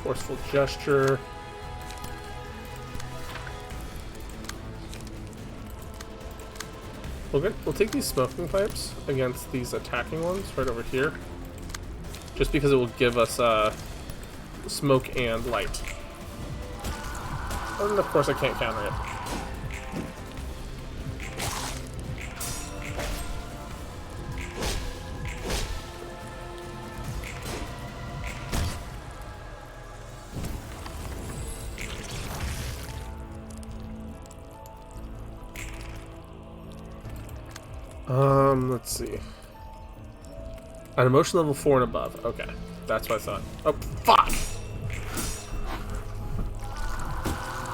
Forceful gesture. We'll take these smoking pipes against these attacking ones right over here. Just because it will give us smoke and light. And of course I can't counter it. Let's see. An emotion level 4 and above. Okay, that's what I thought. Oh, fuck!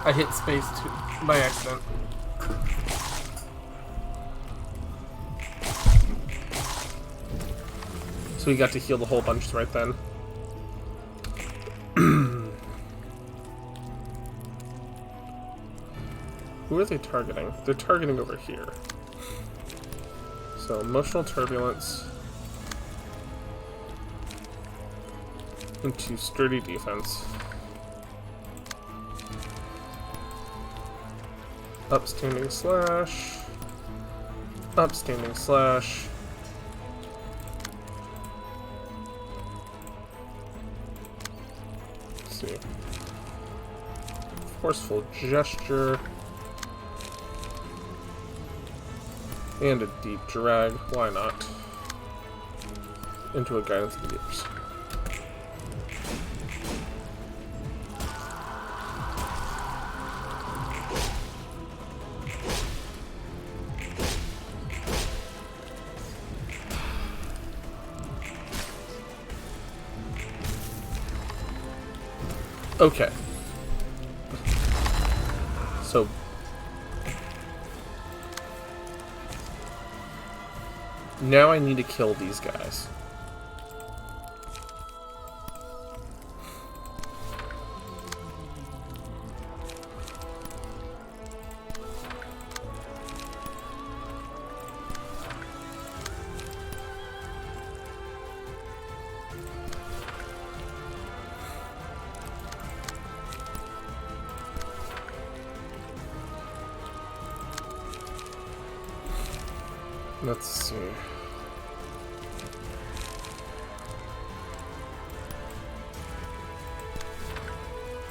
I hit space by accident. So we got to heal the whole bunch right then. Who are they targeting? They're targeting over here. So, emotional turbulence. Into sturdy defense. Upstanding slash. Upstanding slash. Let's see. Forceful gesture. And a deep drag. Why not? Into a guidance of the years. Okay. So now I need to kill these guys. Let's see.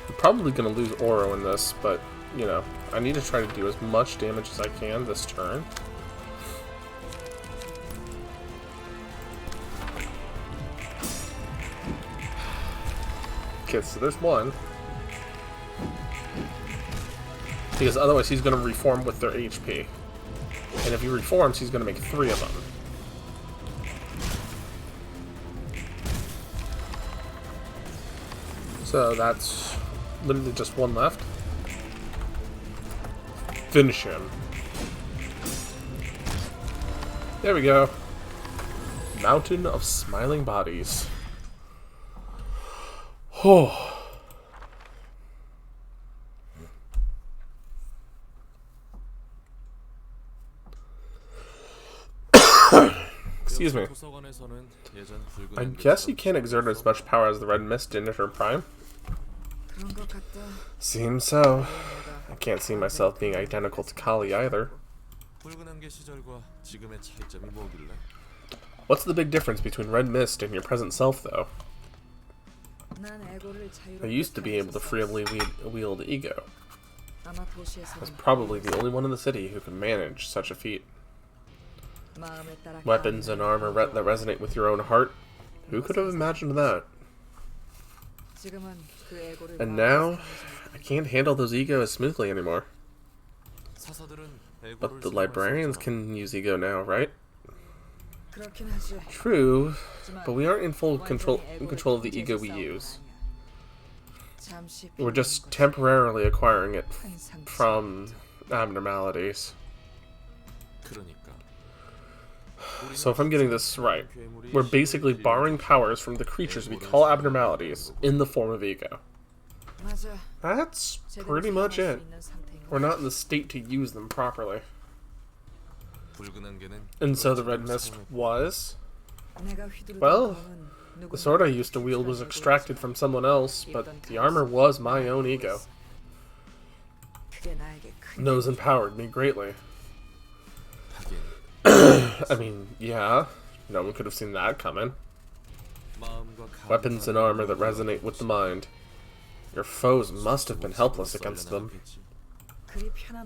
I'm probably going to lose Oro in this, but, you know, I need to try to do as much damage as I can this turn. Okay, so there's one. Because otherwise he's going to reform with their HP. And if he reforms, he's going to make 3 of them. So that's literally just one left. Finish him. There we go. Mountain of Smiling Bodies. Oh. Excuse me. I guess you can't exert as much power as the Red Mist did at her prime. Seems so. I can't see myself being identical to Kali either. What's the big difference between Red Mist and your present self, though? I used to be able to freely wield ego. I was probably the only one in the city who could manage such a feat. Weapons and armor that resonate with your own heart? Who could have imagined that? And now, I can't handle those ego as smoothly anymore. But the librarians can use ego now, right? True, but we aren't in full control of the ego we use. We're just temporarily acquiring it from abnormalities. So if I'm getting this right, we're basically borrowing powers from the creatures we call abnormalities in the form of ego. That's pretty much it. We're not in the state to use them properly. And so the Red Mist was? Well, the sword I used to wield was extracted from someone else, but the armor was my own ego. Those empowered me greatly. I mean, yeah, no one could have seen that coming. Weapons and armor that resonate with the mind. Your foes must have been helpless against them.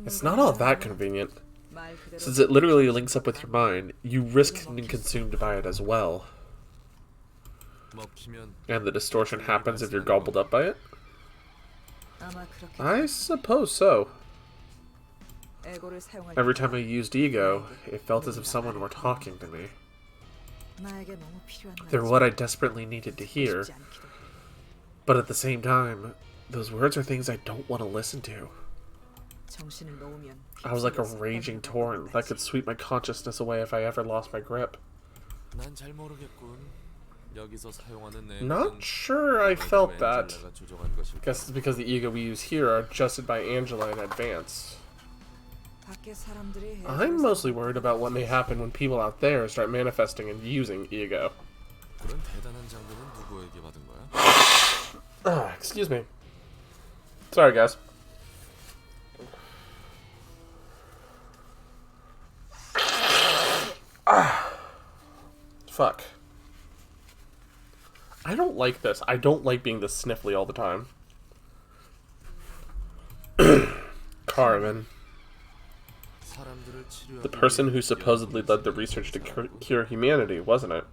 It's not all that convenient. Since it literally links up with your mind, you risk being consumed by it as well. And the distortion happens if you're gobbled up by it? I suppose so. Every time I used ego, it felt as if someone were talking to me. They're what I desperately needed to hear, but at the same time, those words are things I don't want to listen to. I was like a raging torrent that could sweep my consciousness away if I ever lost my grip. Not sure I felt that. Guess it's because the ego we use here are adjusted by Angela in advance. I'm mostly worried about what may happen when people out there start manifesting and using ego. Excuse me. Sorry, guys. Fuck. I don't like this. I don't like being this sniffly all the time. Carmen. The person who supposedly led the research to cure humanity, wasn't it?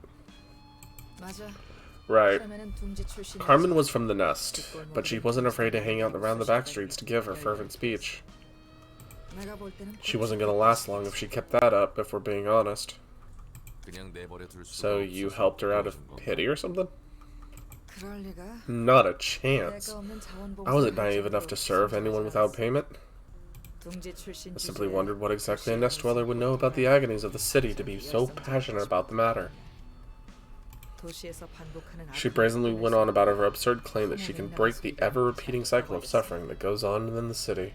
Right. Carmen was from the nest, but she wasn't afraid to hang out around the back streets to give her fervent speech. She wasn't gonna last long if she kept that up, if we're being honest. So you helped her out of pity or something? Not a chance. I wasn't naive enough to serve anyone without payment. I simply wondered what exactly a nest dweller would know about the agonies of the city to be so passionate about the matter. She brazenly went on about her absurd claim that she can break the ever-repeating cycle of suffering that goes on in the city.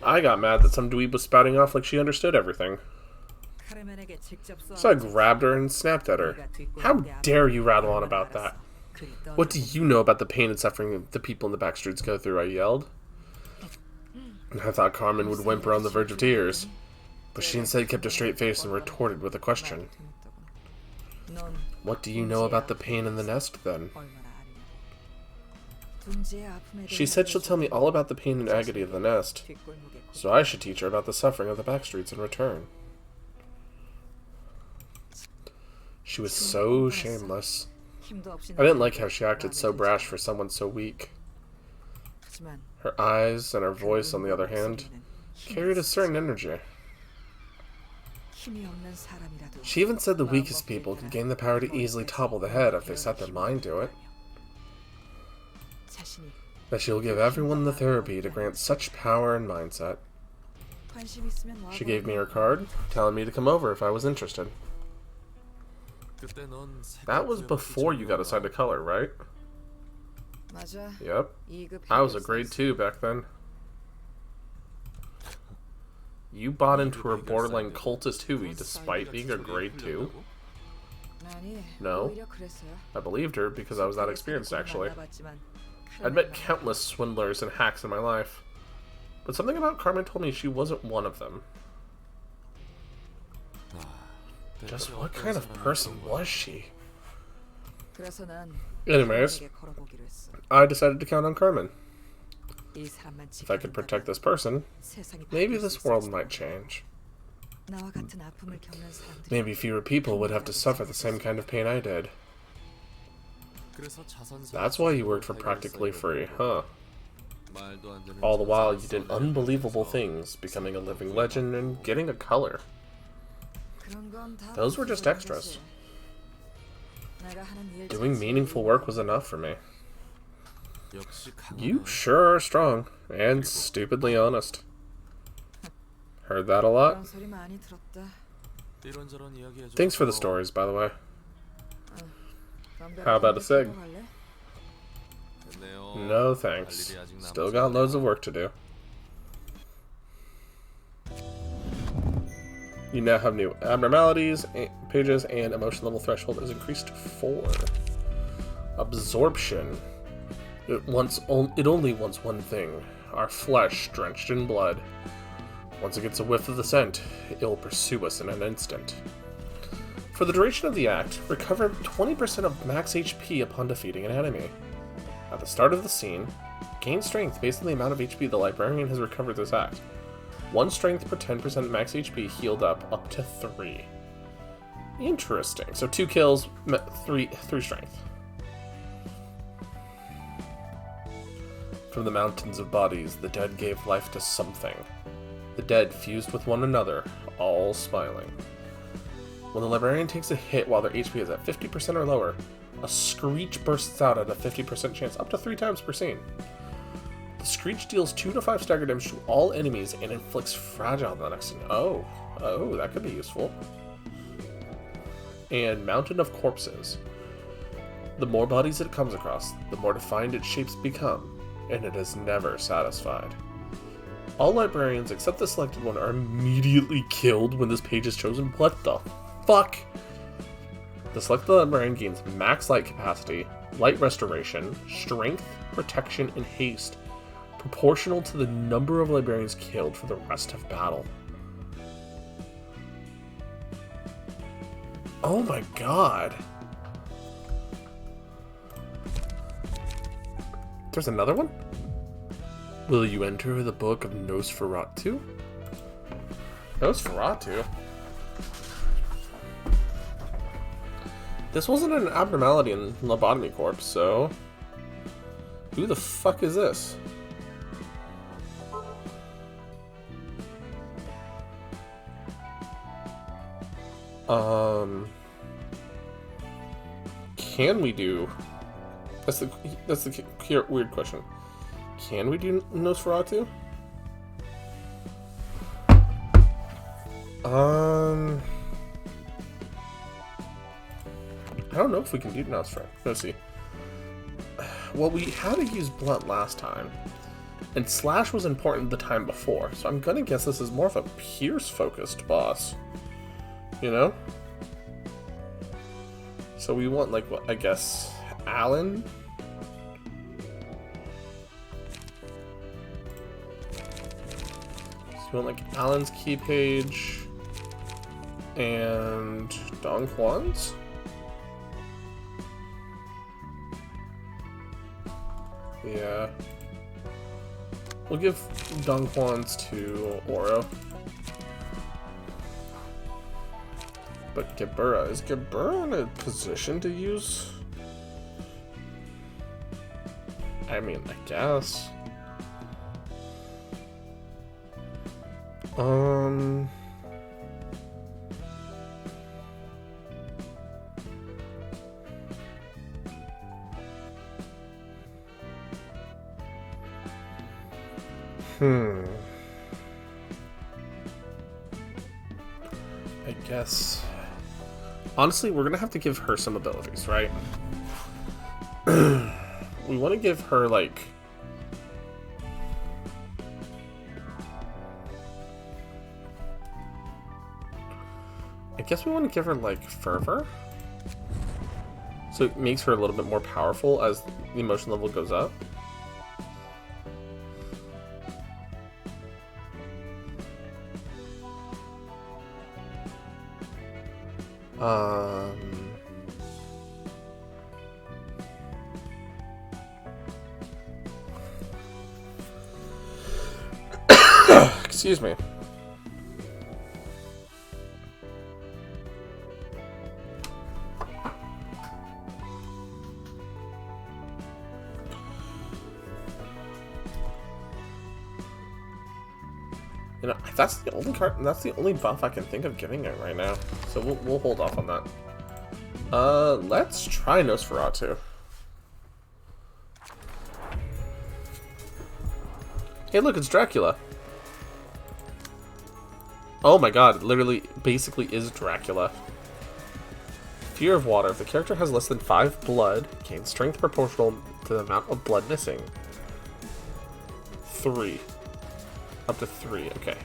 I got mad that some dweeb was spouting off like she understood everything. So I grabbed her and snapped at her. How dare you rattle on about that? What do you know about the pain and suffering the people in the back streets go through? I yelled. I thought Carmen would whimper on the verge of tears, but she instead kept a straight face and retorted with a question. What do you know about the pain in the nest, then? She said she'll tell me all about the pain and agony of the nest, so I should teach her about the suffering of the back streets in return. She was so shameless. I didn't like how she acted so brash for someone so weak. Her eyes and her voice, on the other hand, carried a certain energy. She even said the weakest people could gain the power to easily topple the head if they set their mind to it. That she'll give everyone the therapy to grant such power and mindset. She gave me her card, telling me to come over if I was interested. That was before you got assigned a color, right? Yep. I was a grade 2 back then. You bought into her borderline cultist hooey despite being a grade 2? No. I believed her because I was that experienced, actually. I'd met countless swindlers and hacks in my life, but something about Carmen told me she wasn't one of them. Just what kind of person was she? Anyways, I decided to count on Carmen. If I could protect this person, maybe this world might change. Maybe fewer people would have to suffer the same kind of pain I did. That's why you worked for practically free, huh? All the while you did unbelievable things, becoming a living legend and getting a color. Those were just extras. Doing meaningful work was enough for me. You sure are strong, and stupidly honest. Heard that a lot? Thanks for the stories, by the way. How about a cig? No thanks. Still got loads of work to do. You now have new abnormalities, pages, and emotion level threshold is increased to 4. Absorption. It only wants one thing, our flesh drenched in blood. Once it gets a whiff of the scent, it will pursue us in an instant. For the duration of the act, recover 20% of max HP upon defeating an enemy. At the start of the scene, gain strength based on the amount of HP the librarian has recovered this act. 1 strength per 10% max HP healed up to 3. Interesting. So 2 kills, 3 strength. From the mountains of bodies, the dead gave life to something. The dead fused with one another, all smiling. When the librarian takes a hit while their HP is at 50% or lower, a screech bursts out at a 50% chance, up to 3 times per scene. The screech deals 2 to 5 stagger damage to all enemies and inflicts fragile on the next scene. Oh, that could be useful. And Mountain of Corpses. The more bodies it comes across, the more defined its shapes become, and it is never satisfied. All librarians except the selected one are immediately killed when this page is chosen. What the fuck? The selected librarian gains max light capacity, light restoration, strength, protection, and haste, proportional to the number of librarians killed for the rest of battle. Oh my god. There's another one? Will you enter the book of Nosferatu? Nosferatu? This wasn't an abnormality in Lobotomy Corp, so... Who the fuck is this? Can we do... That's the weird question. Can we do Nosferatu? I don't know if we can do Nosferatu. Let's see. Well, we had to use Blunt last time. And Slash was important the time before. So I'm gonna guess this is more of a Pierce-focused boss. You know? So we want, like, what, I guess... Alan? So we want, like, Alan's key page... And... Dong Juan's? Yeah. We'll give Dong Juan's to Oro. But Gebura, is Gebura in a position to use? I mean, I guess. I guess... Honestly, we're gonna have to give her some abilities, right? We want to give her, like... I guess we want to give her, like, Fervor? So it makes her a little bit more powerful as the emotion level goes up. Excuse me. You know, that's the only card. That's the only buff I can think of giving it right now. So we'll hold off on that. Let's try Nosferatu. Hey, look, it's Dracula. Oh my god, it literally, basically is Dracula. Fear of water. If the character has less than 5 blood, gain strength proportional to the amount of blood missing. 3. Up to 3, okay.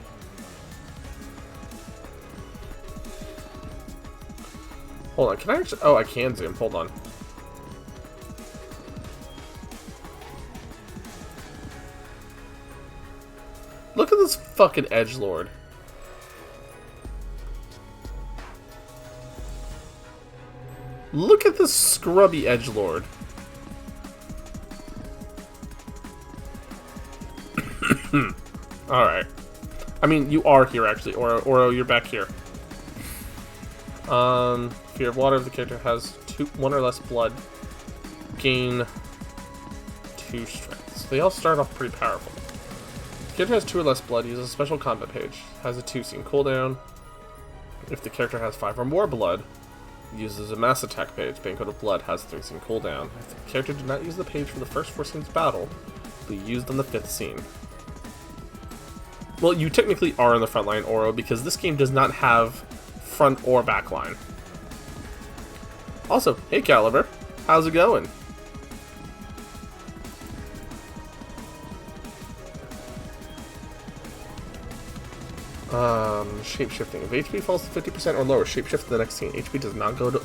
Hold on, can I actually... Oh, I can zoom, hold on. Look at this fucking edgelord. Look at this scrubby edgelord. Alright. I mean, you are here, actually. Oro, you're back here. Fear of water. If the character has 1 or less blood, gain 2 strengths. they all start off pretty powerful. Character has 2 or less blood, uses a special combat page. Has a 2-scene cooldown. If the character has 5 or more blood, uses a mass attack page. Banquet of Blood has a 3-scene cooldown. If the character did not use the page for the first 4 scenes of battle, be used on the 5th scene. Well, you technically are in the front line, Oro, because this game does not have front or back line. Also, hey Caliber, how's it going? Shapeshifting. If HP falls to 50% or lower, shapeshift to the next scene. HP does not go to...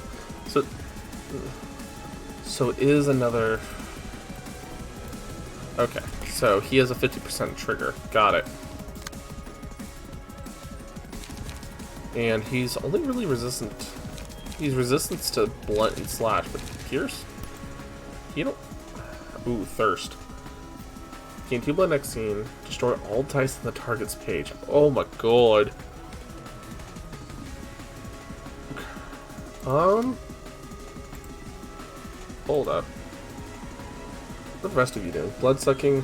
So it is another... Okay, so he has a 50% trigger. Got it. And he's only really resistant... He's resistant to blunt and slash, but pierce? You don't... Ooh, thirst. Gain 2 blood next scene. Destroy all dice on the target's page. Oh my god. Hold up. What are the rest of you doing? Blood sucking.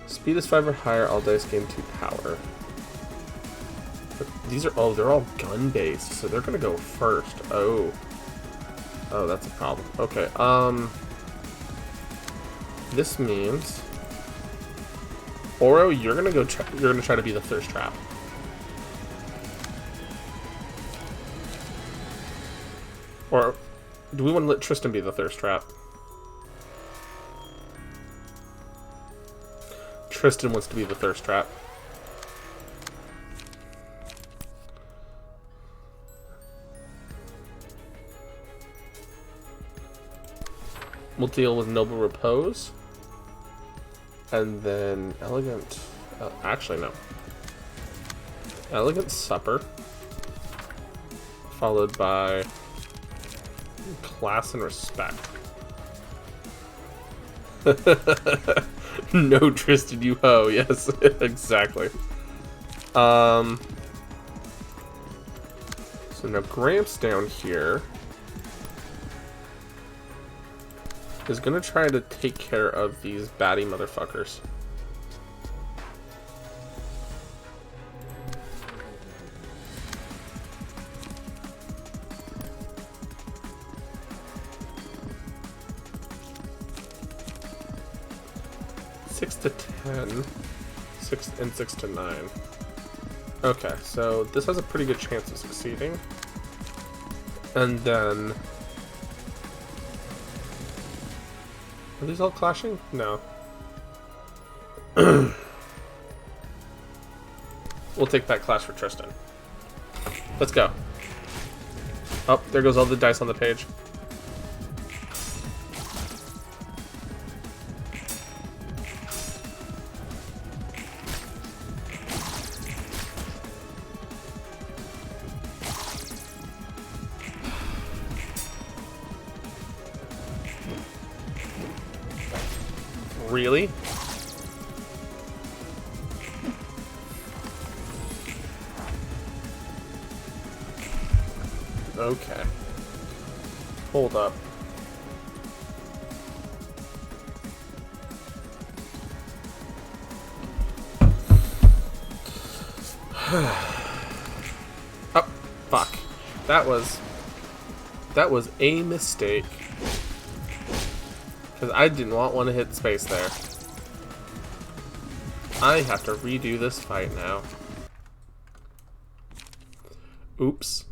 Speed is 5 or higher. All dice gain 2 power. But these are... Oh, they're all gun based, so they're gonna go first. Oh. Oh, that's a problem. Okay, this means... Oro, you're gonna go. You're gonna try to be the thirst trap. Or do we want to let Tristan be the thirst trap? Tristan wants to be the thirst trap. We'll deal with Noble Repose. And then Elegant... actually, no. Elegant Supper. Followed by... Class and Respect. No Tristan, you ho. Yes, exactly. So now Gramps down here is gonna try to take care of these batty motherfuckers. Six to 10. 6 to 9. Okay, so this has a pretty good chance of succeeding. And then... Are these all clashing? No. We'll take that clash for Tristan. Let's go. Oh, there goes all the dice on the page. Really? Okay. Hold up. Oh, fuck. That was a mistake. Because I did not want to hit space there. I have to redo this fight now. Oops.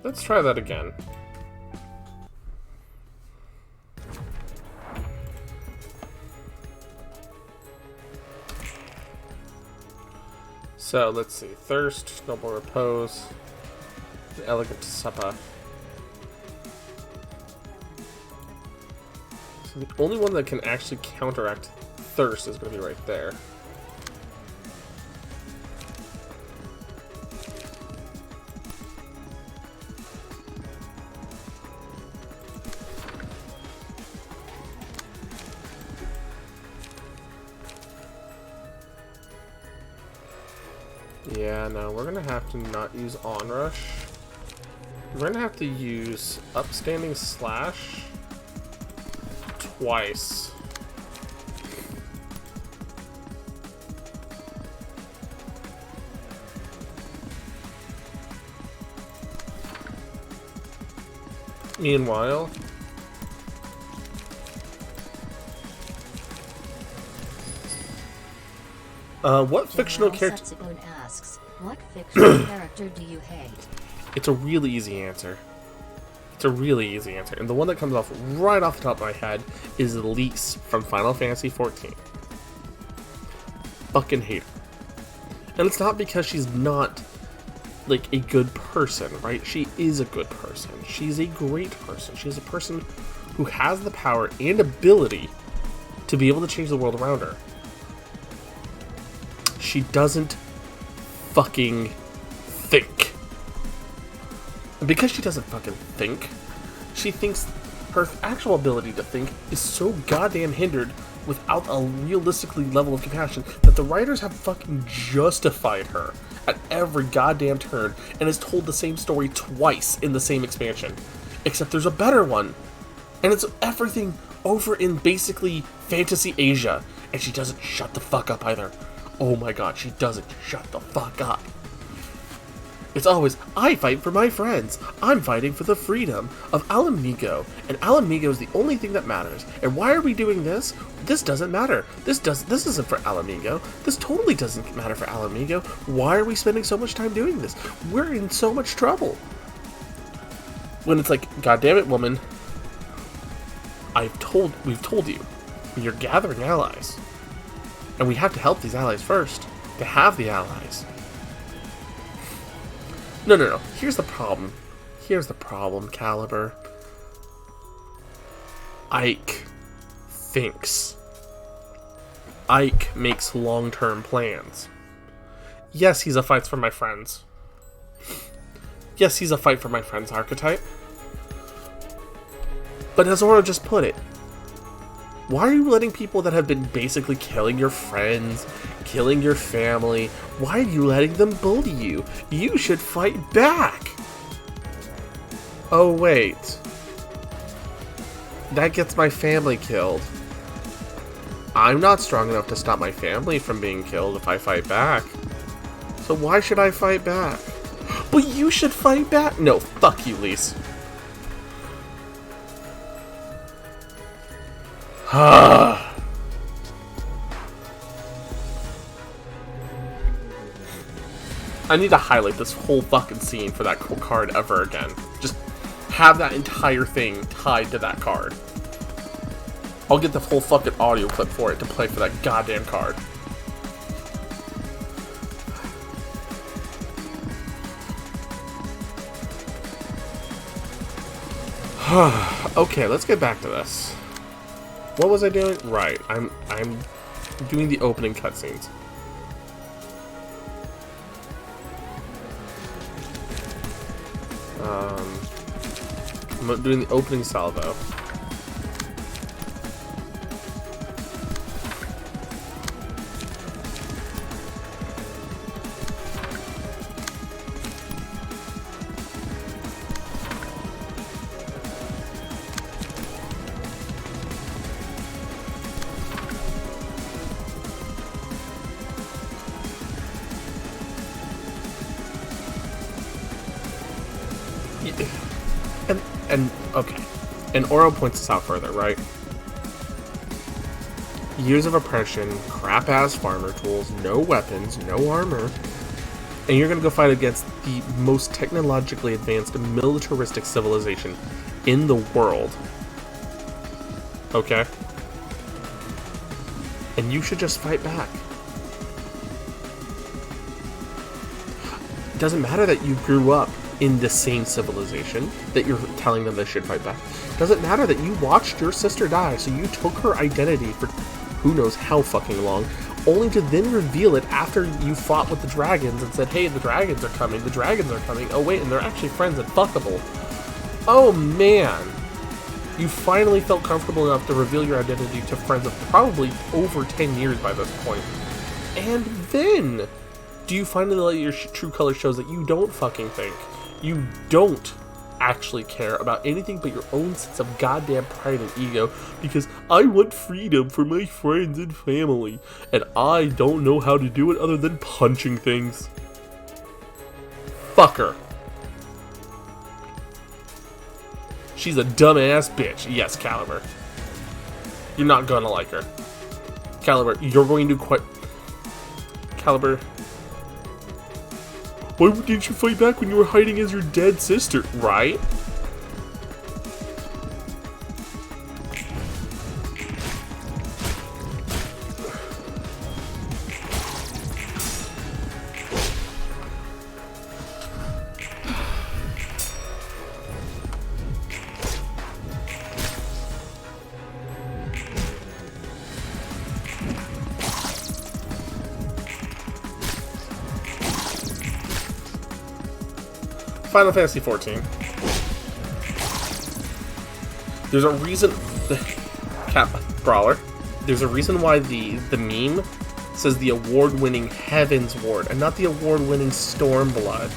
Let's try that again. So, let's see. Thirst, Noble Repose, Elegant Supper. So the only one that can actually counteract Thirst is going to be right there. Yeah, no, we're gonna have to not use Onrush. We're gonna have to use upstanding slash twice. Meanwhile, what fictional character? Satsubone asks, what fictional character do you hate? It's a really easy answer. It's a really easy answer. And the one that comes off right off the top of my head is Elise from Final Fantasy XIV. Fucking hate her. And it's not because she's not, like, a good person, right? She is a good person. She's a great person. She's a person who has the power and ability to be able to change the world around her. She doesn't fucking think. And because she doesn't fucking think, she thinks her actual ability to think is so goddamn hindered without a realistically level of compassion that the writers have fucking justified her at every goddamn turn and has told the same story twice in the same expansion. Except there's a better one. And it's everything over in basically Fantasy Asia. And she doesn't shut the fuck up either. Oh my god, she doesn't shut the fuck up. It's always, I fight for my friends. I'm fighting for the freedom of Alamigo. And Alamigo is the only thing that matters. And why are we doing this? This doesn't matter. This isn't for Alamigo. This totally doesn't matter for Alamigo. Why are we spending so much time doing this? We're in so much trouble. When it's like, God damn it, woman. We've told you. You're gathering allies. And we have to help these allies first. To have the allies. No. Here's the problem. Caliber. Ike thinks. Ike makes long-term plans. Yes, he's a fights for my friends. Yes, he's a fight for my friends archetype. But as Oro just put it, why are you letting people that have been basically killing your friends, killing your family, why are you letting them bully you? You should fight back! Oh wait. That gets my family killed. I'm not strong enough to stop my family from being killed if I fight back. So why should I fight back? But you should fight back! No, fuck you, Lise. I need to highlight this whole fucking scene for that card ever again. Just have that entire thing tied to that card. I'll get the whole fucking audio clip for it to play for that goddamn card. Okay, let's get back to this. What was I doing? Right, I'm doing the opening cutscenes. I'm doing the opening salvo. And okay, and Oro points this out further, right? Years of oppression, crap-ass farmer tools, no weapons, no armor, and you're gonna go fight against the most technologically advanced militaristic civilization in the world. Okay? And you should just fight back. It doesn't matter that you grew up in the same civilization that you're telling them they should fight back. Doesn't matter that you watched your sister die, so you took her identity for who knows how fucking long, only to then reveal it after you fought with the dragons and said, hey, the dragons are coming, oh wait, and they're actually friends and fuckable. Oh man! You finally felt comfortable enough to reveal your identity to friends of probably over 10 years by this point. And then, do you finally let your true color shows that you don't fucking think? You don't actually care about anything but your own sense of goddamn pride and ego, because I want freedom for my friends and family, and I don't know how to do it other than punching things. Fuck her. She's a dumbass bitch. Yes, Caliber. You're not gonna like her. Caliber, you're going to quit. Caliber. Why didn't you fight back when you were hiding as your dead sister, right? Final Fantasy 14. There's a reason. Cap Brawler. There's a reason why the meme says the award-winning Heaven's Ward and not the award-winning Stormblood.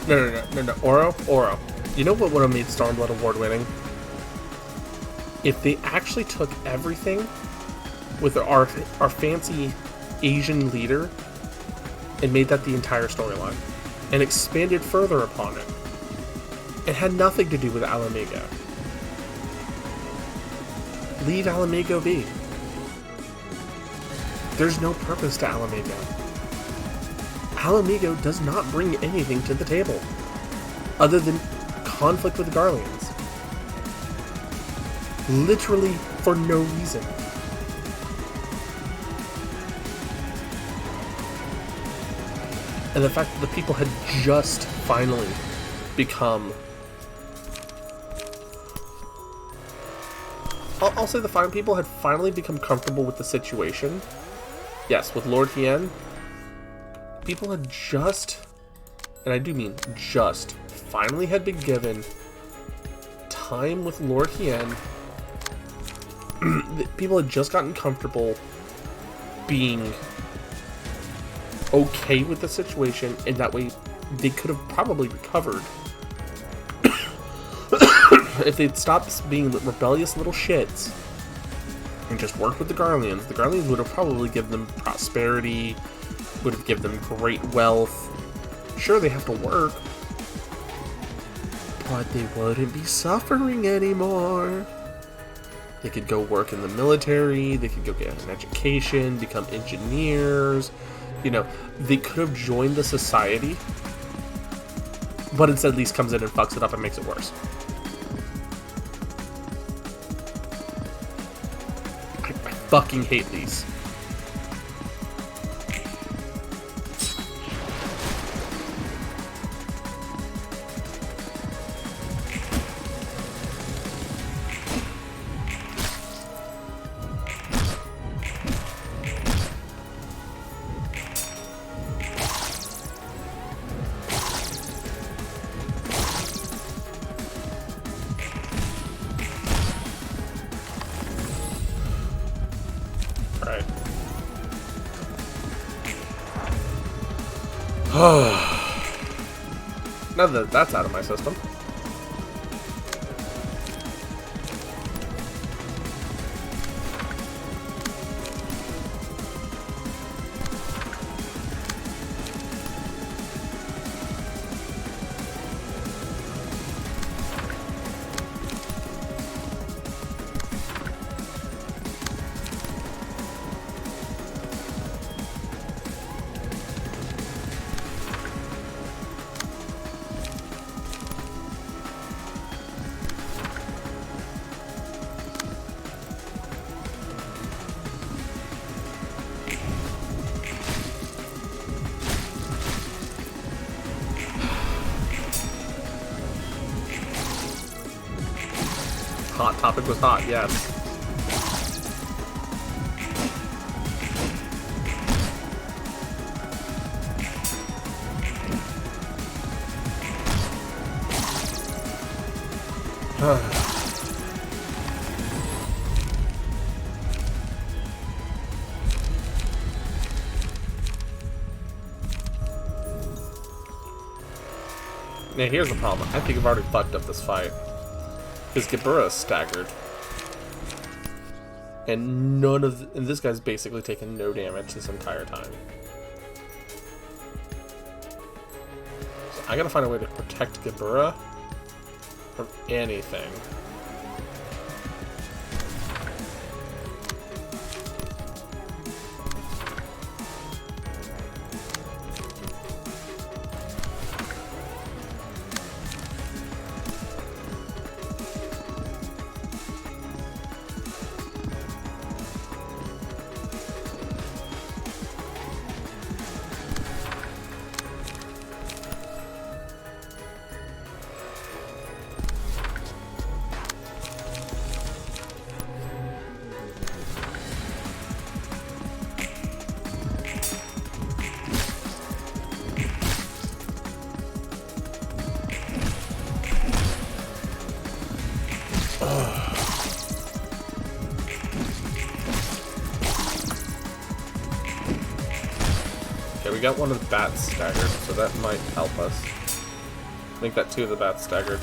No. Oro. You know what would have made Stormblood award-winning? If they actually took everything with our fancy Asian leader and made that the entire storyline and expanded further upon it. It had nothing to do with Alamigo. Leave Alamigo be. There's no purpose to Alamigo. Alamigo does not bring anything to the table other than conflict with the Garleans. Literally for no reason. And the fact that the people had just finally become... I'll say the fine people had finally become comfortable with the situation. Yes, with Lord Hien. People had just, and I do mean just, finally had been given time with Lord Hien. People had just gotten comfortable being okay with the situation, and that way they could have probably recovered. If they'd stopped being rebellious little shits and just worked with the Garleans would have probably given them prosperity, would have given them great wealth. Sure, they have to work, but they wouldn't be suffering anymore. They could go work in the military, they could go get an education, become engineers. You know, they could have joined the society, but instead Lise comes in and fucks it up and makes it worse. I fucking hate Lise. Now that that's out of my system. Topic was hot, yes. Now here's the problem. I think I've already fucked up this fight. Because Gibura is staggered. And and this guy's basically taken no damage this entire time. So I gotta find a way to protect Gibura from anything. Okay, we got one of the bats staggered, so that might help us. Make that two of the bats staggered.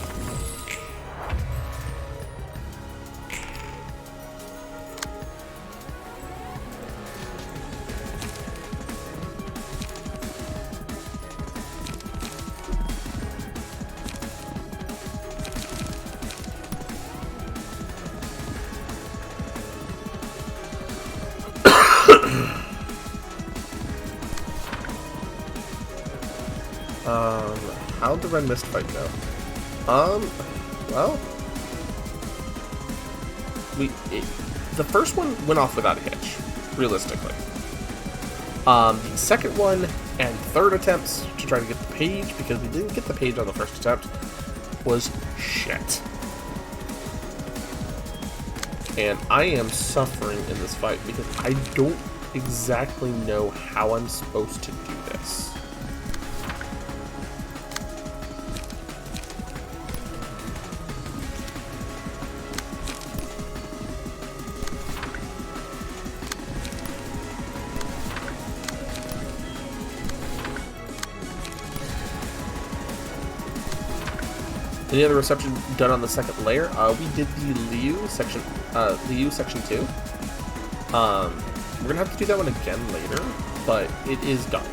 How'd the Red Mist fight go? Well, the first one went off without a hitch, realistically. The second one and third attempts to try to get the page, because we didn't get the page on the first attempt, was shit. And I am suffering in this fight because I don't exactly know how I'm supposed to do this. Any other reception done on the second layer? We did the Liu section 2. We're gonna have to do that one again later, but it is done.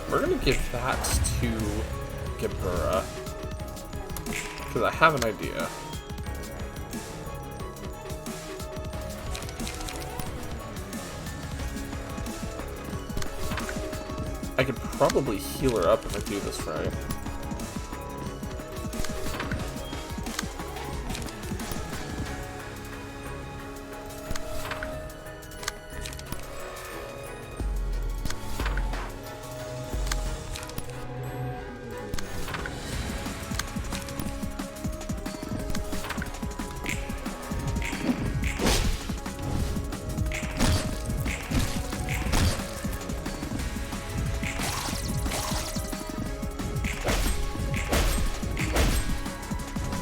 We're gonna give that to Gibura, because I have an idea. I could probably heal her up if I do this right.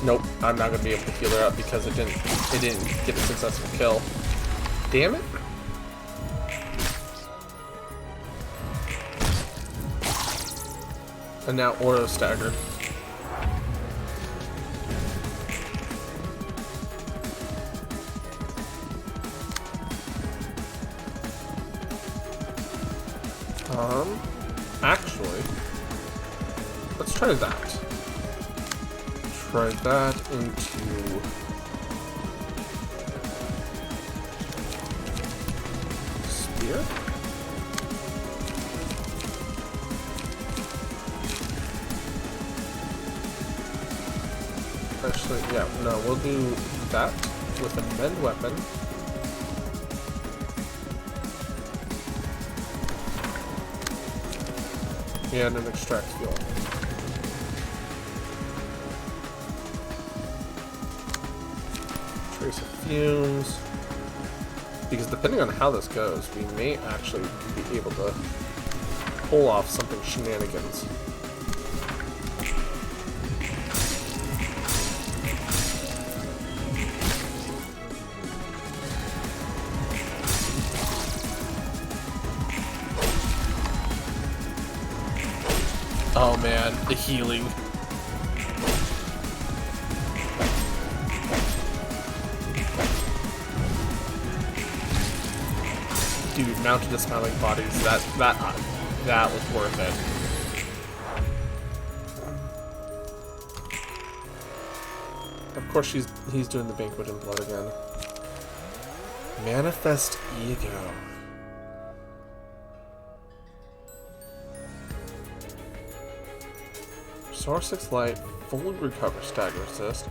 Nope, I'm not gonna be able to heal her up because it didn't get a successful kill. Damn it. And now Oro staggered. Actually, let's try that. Try that into spear. Actually, yeah, no, we'll do that with a mend weapon. And an extract fuel. Trace of fumes. Because depending on how this goes, we may actually be able to pull off something shenanigans. Oh man, the healing. Dude, mounted dismantling bodies, that was worth it. Of course he's doing the banquet in blood again. Manifest ego. Source 6 light, fully recover stagger assist.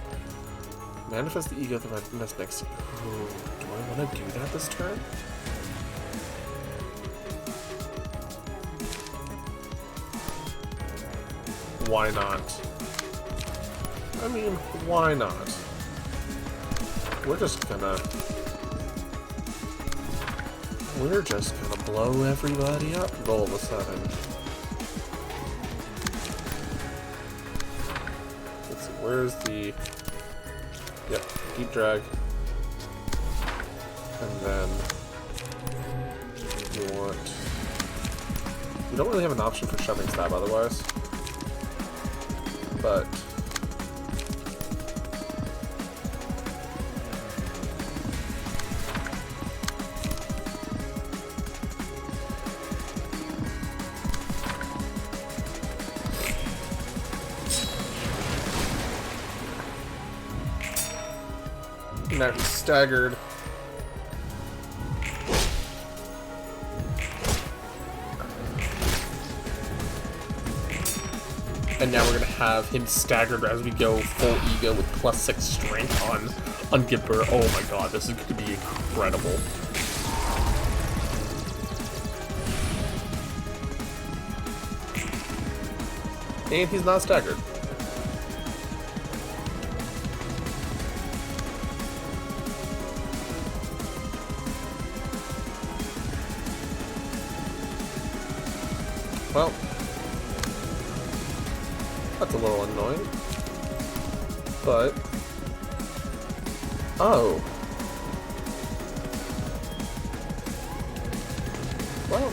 Manifest the ego of the mess next. Ooh, do I want to do that this turn? Why not? I mean, why not? We're just gonna blow everybody up all of a sudden. Let's see, where's the... Yep, deep drag. And then you want... We don't really have an option for shoving stab otherwise. But now he's staggered. And now we're gonna have him staggered as we go full ego with +6 strength on Gipper. Oh my god, this is gonna be incredible. And he's not staggered. Well, that's a little annoying. But... Oh. Well,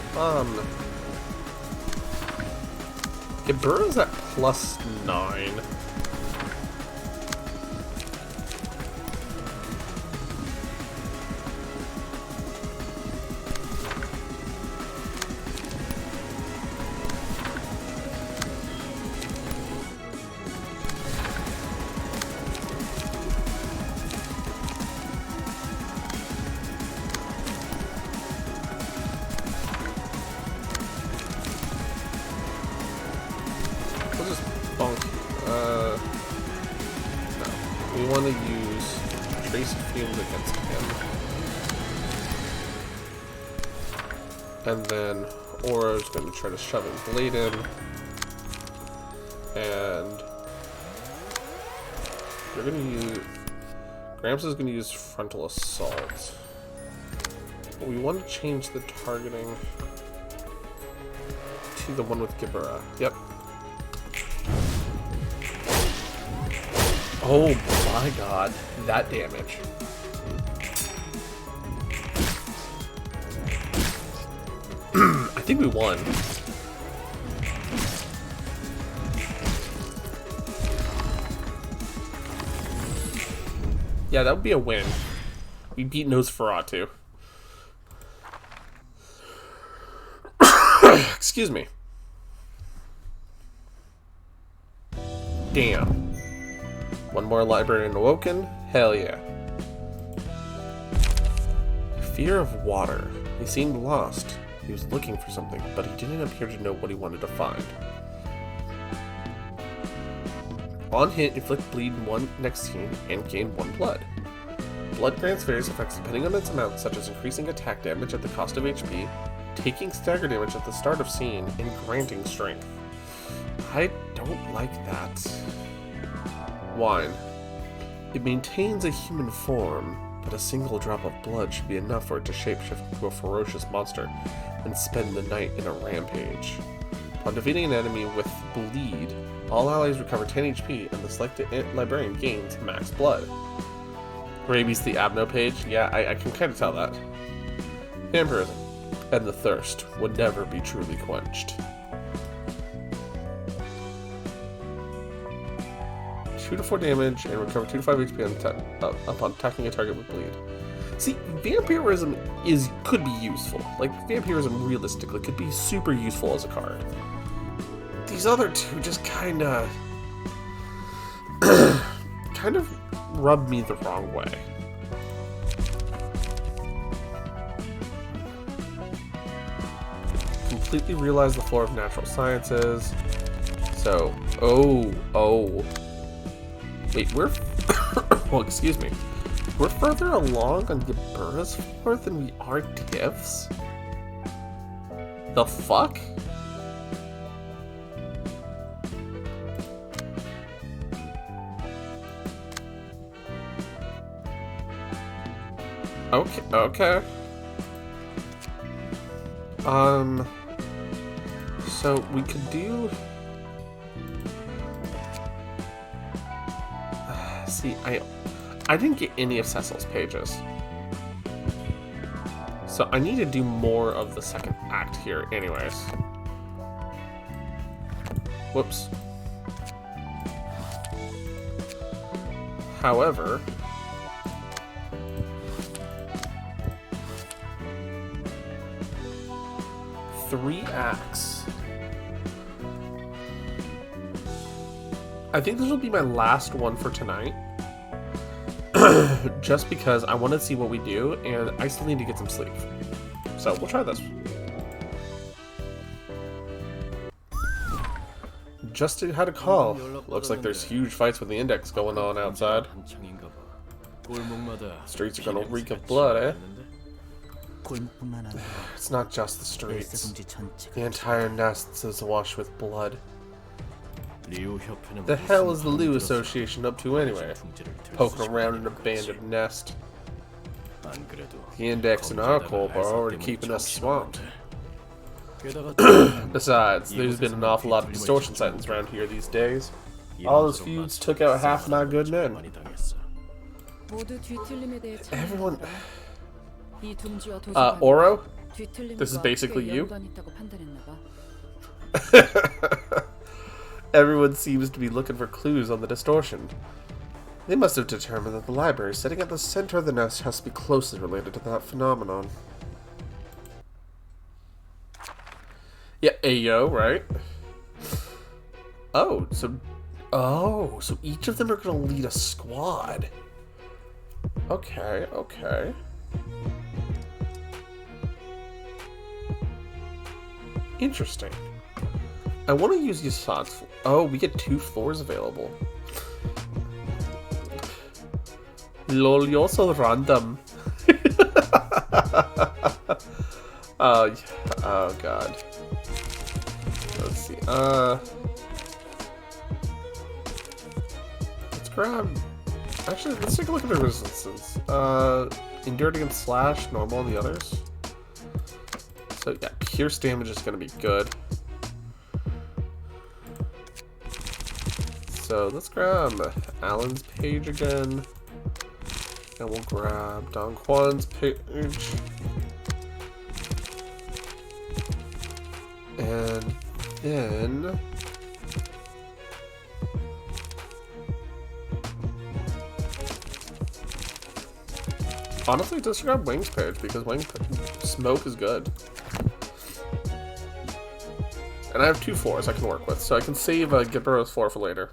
Gibura's at +9. We'll just bonk. No. We want to use Trace of Fumes against him. And then Aura's going to try to shove his blade in. And we're going to use... Gramps is going to use Frontal Assault. We want to change the targeting to the one with Gibura. Yep. Oh my god, that damage. I think we won. Yeah, that would be a win. We beat Nosferatu. Excuse me. Damn. One more librarian awoken? Hell yeah. Fear of water. He seemed lost. He was looking for something, but he didn't appear to know what he wanted to find. On hit, inflict bleed one next team and gain 1 blood. Blood grants various effects depending on its amount, such as increasing attack damage at the cost of HP, taking stagger damage at the start of scene, and granting strength. I don't like that. Wine. It maintains a human form, but a single drop of blood should be enough for it to shapeshift into a ferocious monster and spend the night in a rampage. Upon defeating an enemy with bleed, all allies recover 10 HP and the selected librarian gains max blood. Rabies the Abno page? Yeah, I can kind of tell that. Vampirism. And the thirst would never be truly quenched. 2 to 4 damage and recover 2 to 5 HP upon attacking a target with bleed. See, vampirism could be useful. Like, vampirism realistically could be super useful as a card. These other two just kind of rub me the wrong way. Completely realize the floor of natural sciences. So, oh. Wait, well, excuse me. We're further along on Yabura's floor than we are Tiff's? The fuck? Okay. So we could do... See, I didn't get any of Cecil's pages. So I need to do more of the second act here anyways. Whoops. However... 3 acts. I think this will be my last one for tonight. Just because I want to see what we do, and I still need to get some sleep. So we'll try this. Just had a call. Looks like there's huge fights with the Index going on outside. Streets are gonna reek of blood, eh? It's not just the streets. The entire nest is awash with blood. The hell is the Liu Association up to anyway? Poking around an abandoned nest. The Index and our corp are already keeping us swamped. Besides, there's been an awful lot of distortion sightings around here these days. All those feuds took out half my good men. Everyone... Oro? This is basically you? Everyone seems to be looking for clues on the distortion. They must have determined that the library sitting at the center of the nest has to be closely related to that phenomenon. Yeah, Ayo, right? So each of them are gonna lead a squad. Okay. Interesting. I want to use Yasad's. Oh, we get 2 floors available. Lol, you're so random. Oh god. Let's see. Let's grab. Actually, let's take a look at the resistances. Endured against slash, normal on the others. So yeah, pierce damage is going to be good. So let's grab Alan's page again. And we'll grab Don Juan's page. And then... honestly, disregard Wing's page, because Wing's smoke is good. And I have 2 4s I can work with, so I can save Gibbero's 4 for later.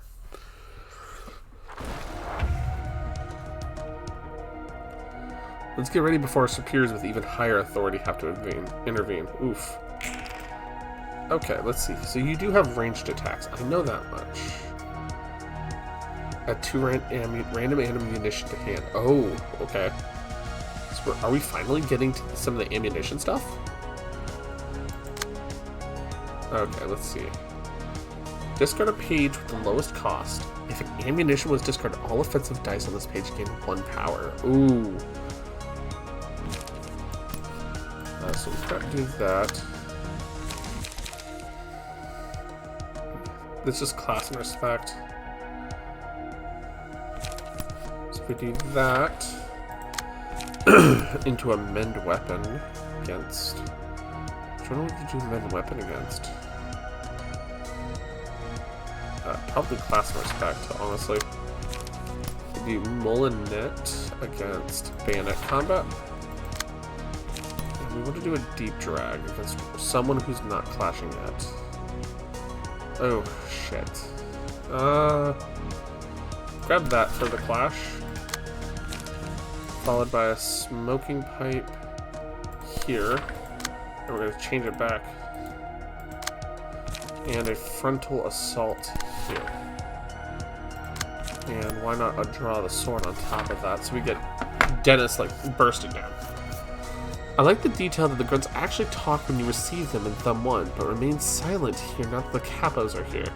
Let's get ready before our superiors with even higher authority have to intervene. Oof. Okay, let's see. So you do have ranged attacks. I know that much. Add 2 random ammunition to hand. Oh, okay. So are we finally getting to some of the ammunition stuff? Okay, let's see. Discard a page with the lowest cost. If an ammunition was discarded, all offensive dice on this page gain 1 power. Ooh. So we've got to do that. This is class and respect. So if we do that into a mend weapon against. Which one would you do mend weapon against? Probably class and respect, honestly. We do Molinet against bayonet combat. And we want to do a deep drag against someone who's not clashing yet. Oh, shit. Grab that for the clash. Followed by a smoking pipe here. And we're going to change it back. And a frontal assault here. And why not draw the sword on top of that so we get Dennis, like, bursting down. I like the detail that the grunts actually talk when you receive them in Thumb 1, but remain silent here now that the capos are here.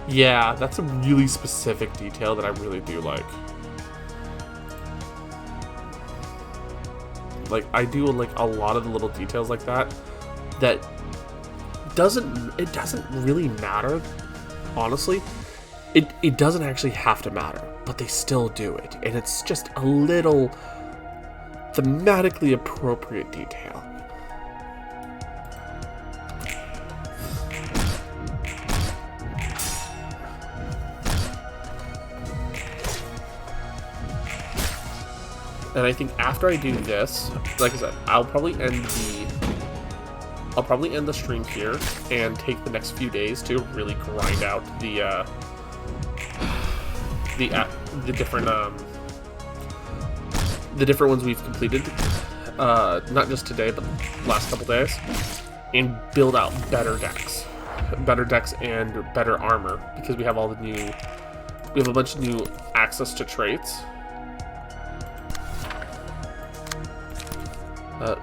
Yeah, that's a really specific detail that I really do like. Like, I do like a lot of the little details like that doesn't really matter, honestly. It doesn't actually have to matter, but they still do it, and it's just a little thematically appropriate detail. And I think after I do this, like I said, I'll probably end the stream here and take the next few days to really grind out the different ones we've completed, not just today, but the last couple days, and build out better decks and better armor, because we have a bunch of new access to traits.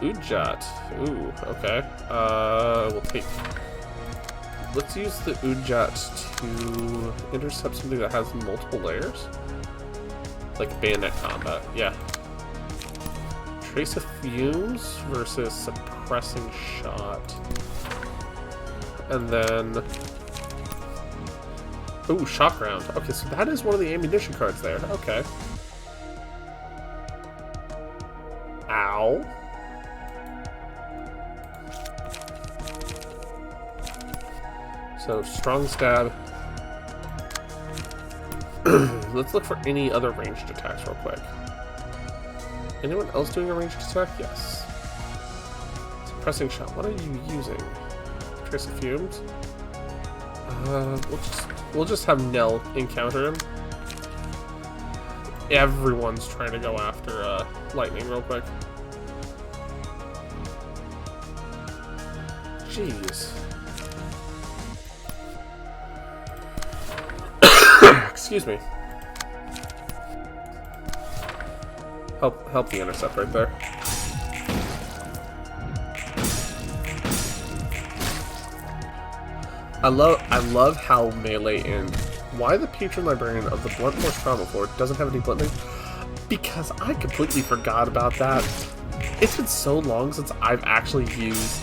Ujat. Ooh, okay. Let's use the Ujat to intercept something that has multiple layers. Like bayonet combat, yeah. Trace of fumes versus suppressing shot. And then... ooh, shock round. Okay, so that is one of the ammunition cards there. Okay. Ow. So, strong stab. Let's look for any other ranged attacks real quick. Anyone else doing a ranged attack? Yes. Suppressing shot. What are you using? Trace of fumes? We'll just have Nell encounter him. Everyone's trying to go after lightning real quick. Jeez. Excuse me. Help the intercept right there. I love how melee and why the patron librarian of the Blunt Force Trauma Floor doesn't have any blunting, because I completely forgot about that. It's been so long since I've actually used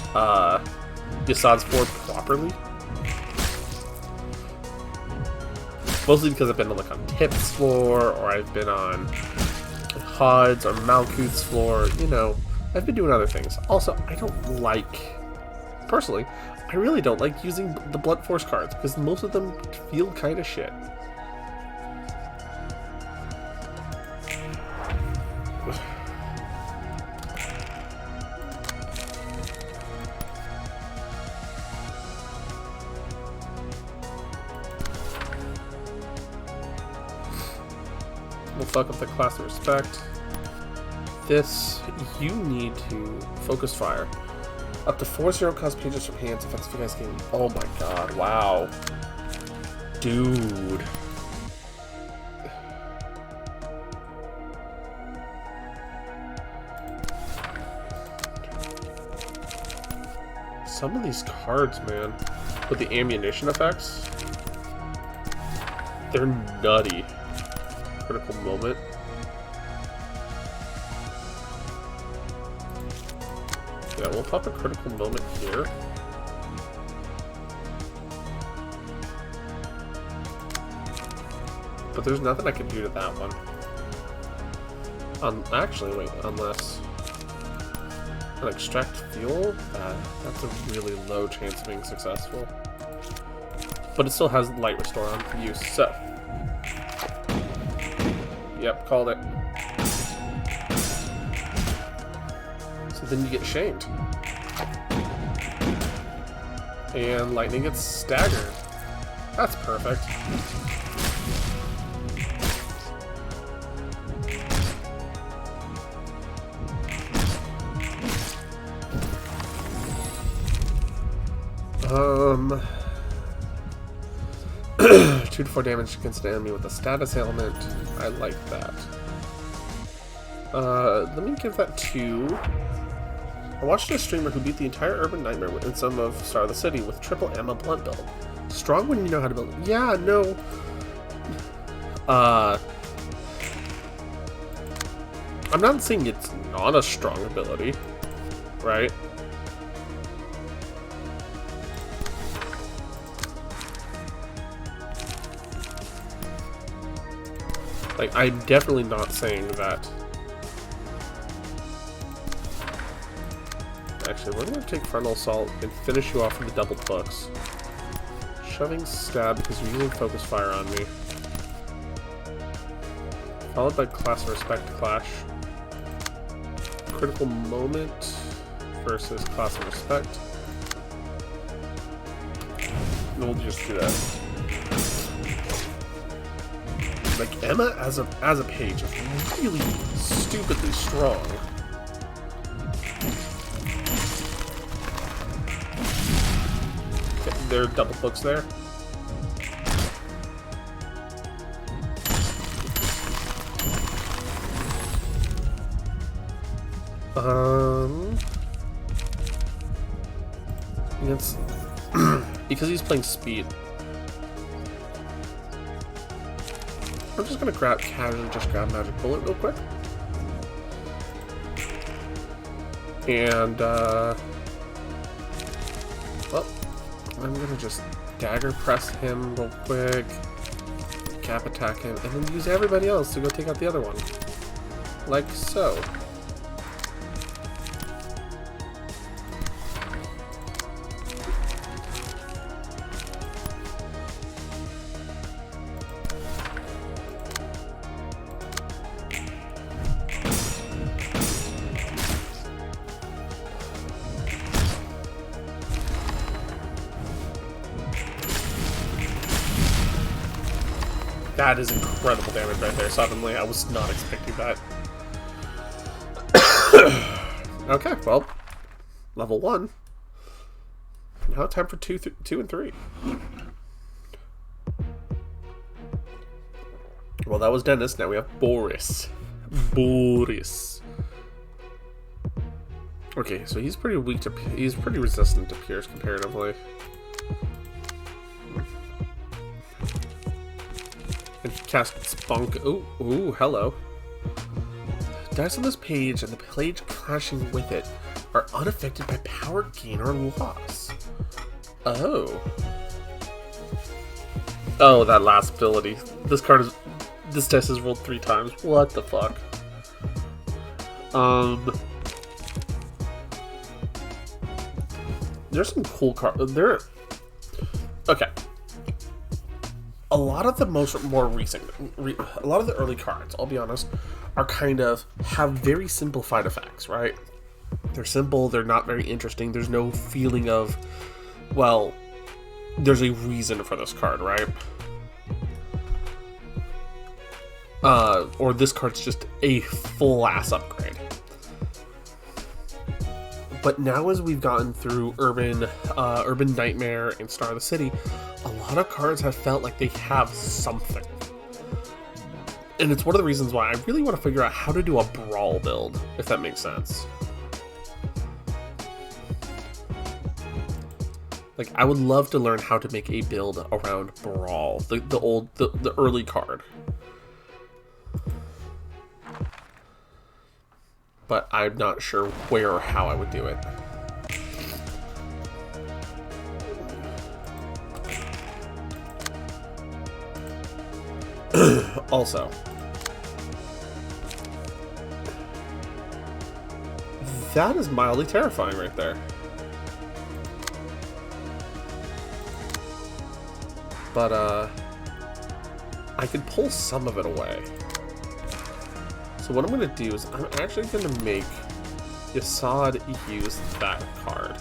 Yassad's Floor properly. Mostly because I've been on Tip's floor, or I've been on Hod's or Malkuth's floor. You know, I've been doing other things. Also, I don't like, personally, I really don't like using the Blunt Force cards, because most of them feel kind of shit. We'll fuck up the class of respect. this, you need to focus fire. Up to 4 zero cost pages from hands if you guys can. Oh my god, wow. Dude. Some of these cards, man, with the ammunition effects, they're nutty. Critical moment. Yeah, we'll pop a critical moment here. But there's nothing I can do to that one. Actually, wait, unless an extract fuel, that's a really low chance of being successful. But it still has light restore on use, so. Yep, called it. So then you get shamed. And lightning gets staggered. That's perfect. Two to 4 damage against an enemy with a status ailment. I like that. Let me give that to... I watched a streamer who beat the entire Urban Nightmare in some of Star of the City with triple ammo blunt build. Strong when you know how to build it. Yeah, no. I'm not saying it's not a strong ability, right? Like, I'm definitely not saying that. Actually, we're going to take frontal assault and finish you off with the double hooks. Shoving stab because you're using focus fire on me. Followed by class of respect clash. Critical moment versus class of respect. And we'll just do that. Like, Emma as a page is really stupidly strong. Okay, there are double hooks there. Against because he's playing speed. I'm just gonna casually grab Magic Bullet real quick. And, well, I'm gonna just dagger press him real quick, cap attack him, and then use everybody else to go take out the other one. Like so. That is incredible damage right there, suddenly. I was not expecting that. Okay, well, level 1. Now time for 2 and 3. Well, that was Dennis. Now we have Boris. Boris. Okay, so he's pretty weak to... He's pretty resistant to Pierce comparatively. And he casts Spunk. Ooh, hello. Dice on this page and the page clashing with it are unaffected by power gain or loss. Oh. Oh, that last ability. This dice is rolled 3 times. What the fuck? There's some cool cards. Okay. A lot of the more recent, a lot of the early cards, I'll be honest, are have very simplified effects, right? They're simple, they're not very interesting, there's no feeling of, well, there's a reason for this card, right? Or this card's just a full-ass upgrade. But now as we've gotten through Urban Nightmare and Star of the City, a lot of cards have felt like they have something. And it's one of the reasons why I really want to figure out how to do a Brawl build, if that makes sense. Like, I would love to learn how to make a build around Brawl, the early card. But I'm not sure where or how I would do it. Also, that is mildly terrifying right there. But, I could pull some of it away. So what I'm going to do is I'm actually going to make Yasad use that card.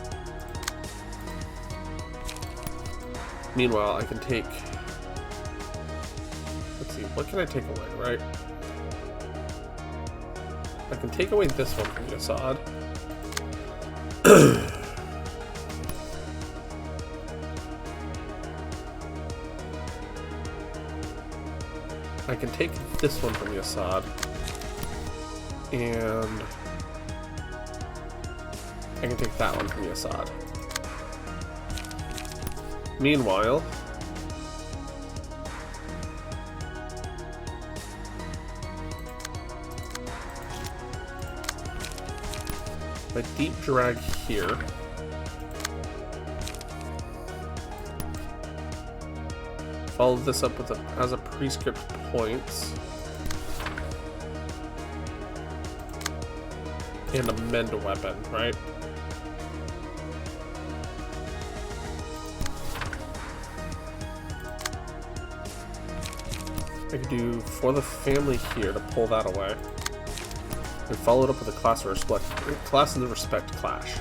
Meanwhile, I can take... Let's see, what can I take away, right? I can take away this one from Yasad. I can take this one from Yasad. And I can take that one from Yasad. Meanwhile, my deep drag here. Follow this up with as a prescript points. And amend a weapon, right? I could do For the Family here to pull that away. And follow it up with a class of the respect clash.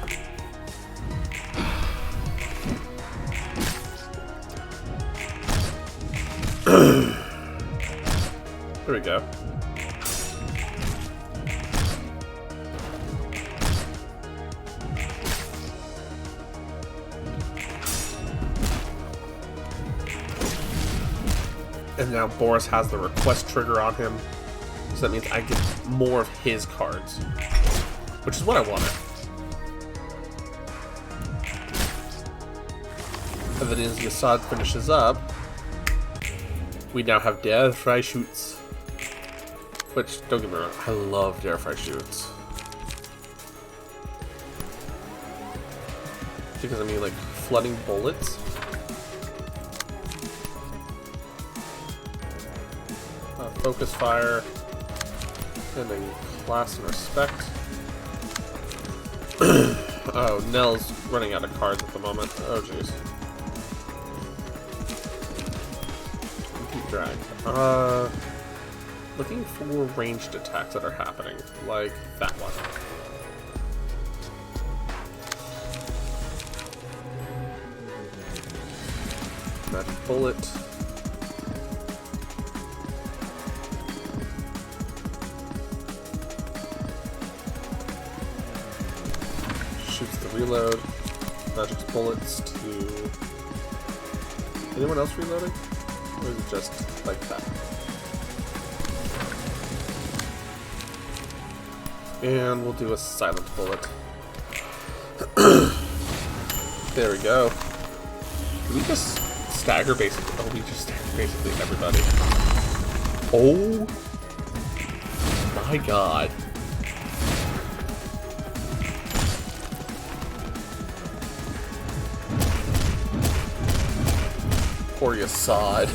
There we go. And now Boris has the request trigger on him. So that means I get more of his cards. Which is what I wanted. And then as Yasad finishes up, we now have Der Freischütz. Which, don't get me wrong, I love Der Freischütz. Because I mean, like, flooding bullets. Focus fire, and then class and respect. Oh, Nell's running out of cards at the moment. Oh, jeez. Deep drag. Looking for ranged attacks that are happening, like that one. Magic bullet. Shoots the reload. Magic's bullets to... Anyone else reloading? Or is it just like that? And we'll do a silent bullet. There we go. Did we just stagger basically? Oh, we just staggered basically everybody. Oh my god. Poor Yasad.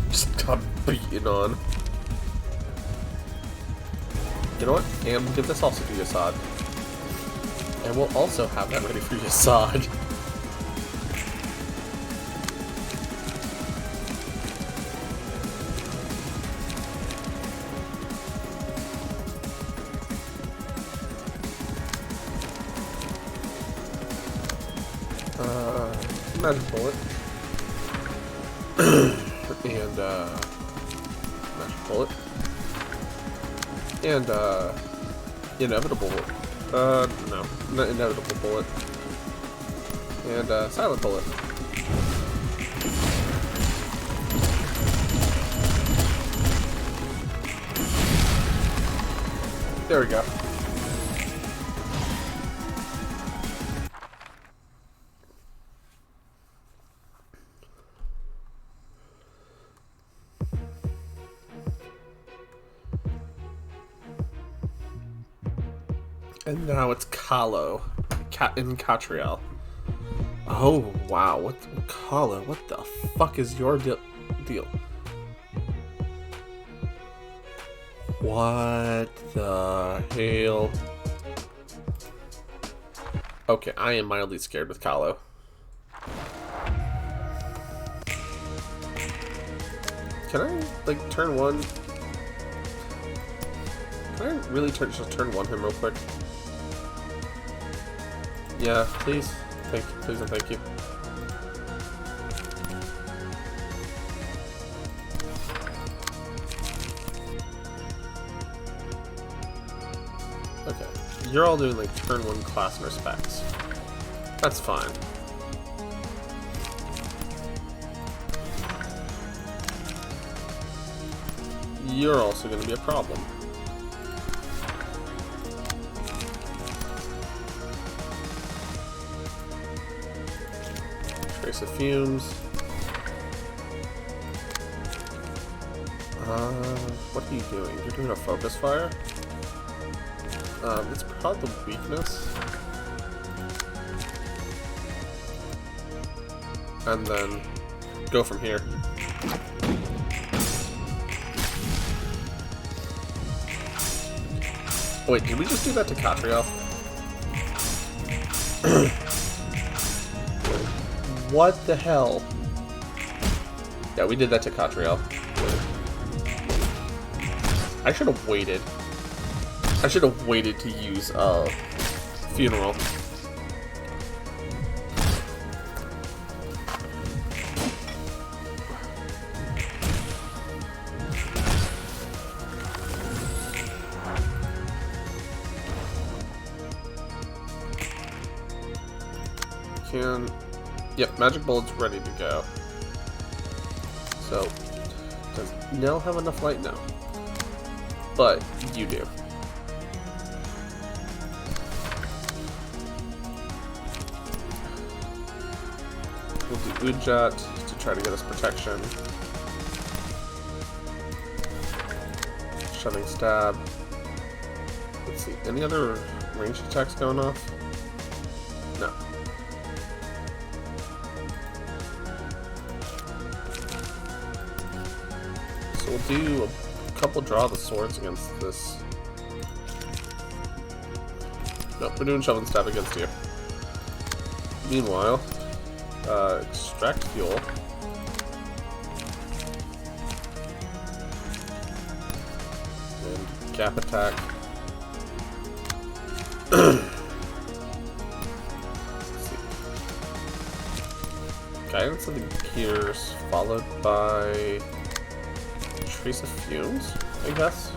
Just got beaten on. You know what? And we'll give this also to Yasad. And we'll also have that ready for Yasad. Magic bullet. And magic bullet. And inevitable No. Inevitable bullet. And, silent bullet. There we go. And now it's Kahlo in Catriel. Oh, wow. What, Kahlo, what the fuck is your deal? What the hell? Okay, I am mildly scared with Kahlo. Can I, like, turn one? Can I really just turn one him real quick? Yeah, please. Thank you. Please and thank you. Okay. You're all doing, like, turn one class and respects. That's fine. You're also going to be a problem. Trace of fumes. What are you doing? You're doing a focus fire? It's probably the weakness. And then go from here. Oh, wait, did we just do that to Catriel? What the hell? Yeah, we did that to Catriel. I should have waited. I should have waited to use Funeral. Yep, magic bullet's ready to go. So, does Nell have enough light? No. But you do. We'll do Udjat to try to get us protection. Shoving stab. Let's see, any other ranged attacks going off? No. So we'll do a couple draw the swords against this. Nope, we're doing shove and stab against you. Meanwhile, extract fuel. And gap attack. Let's see. Guidance of the gears, followed by Trace of fumes, I guess.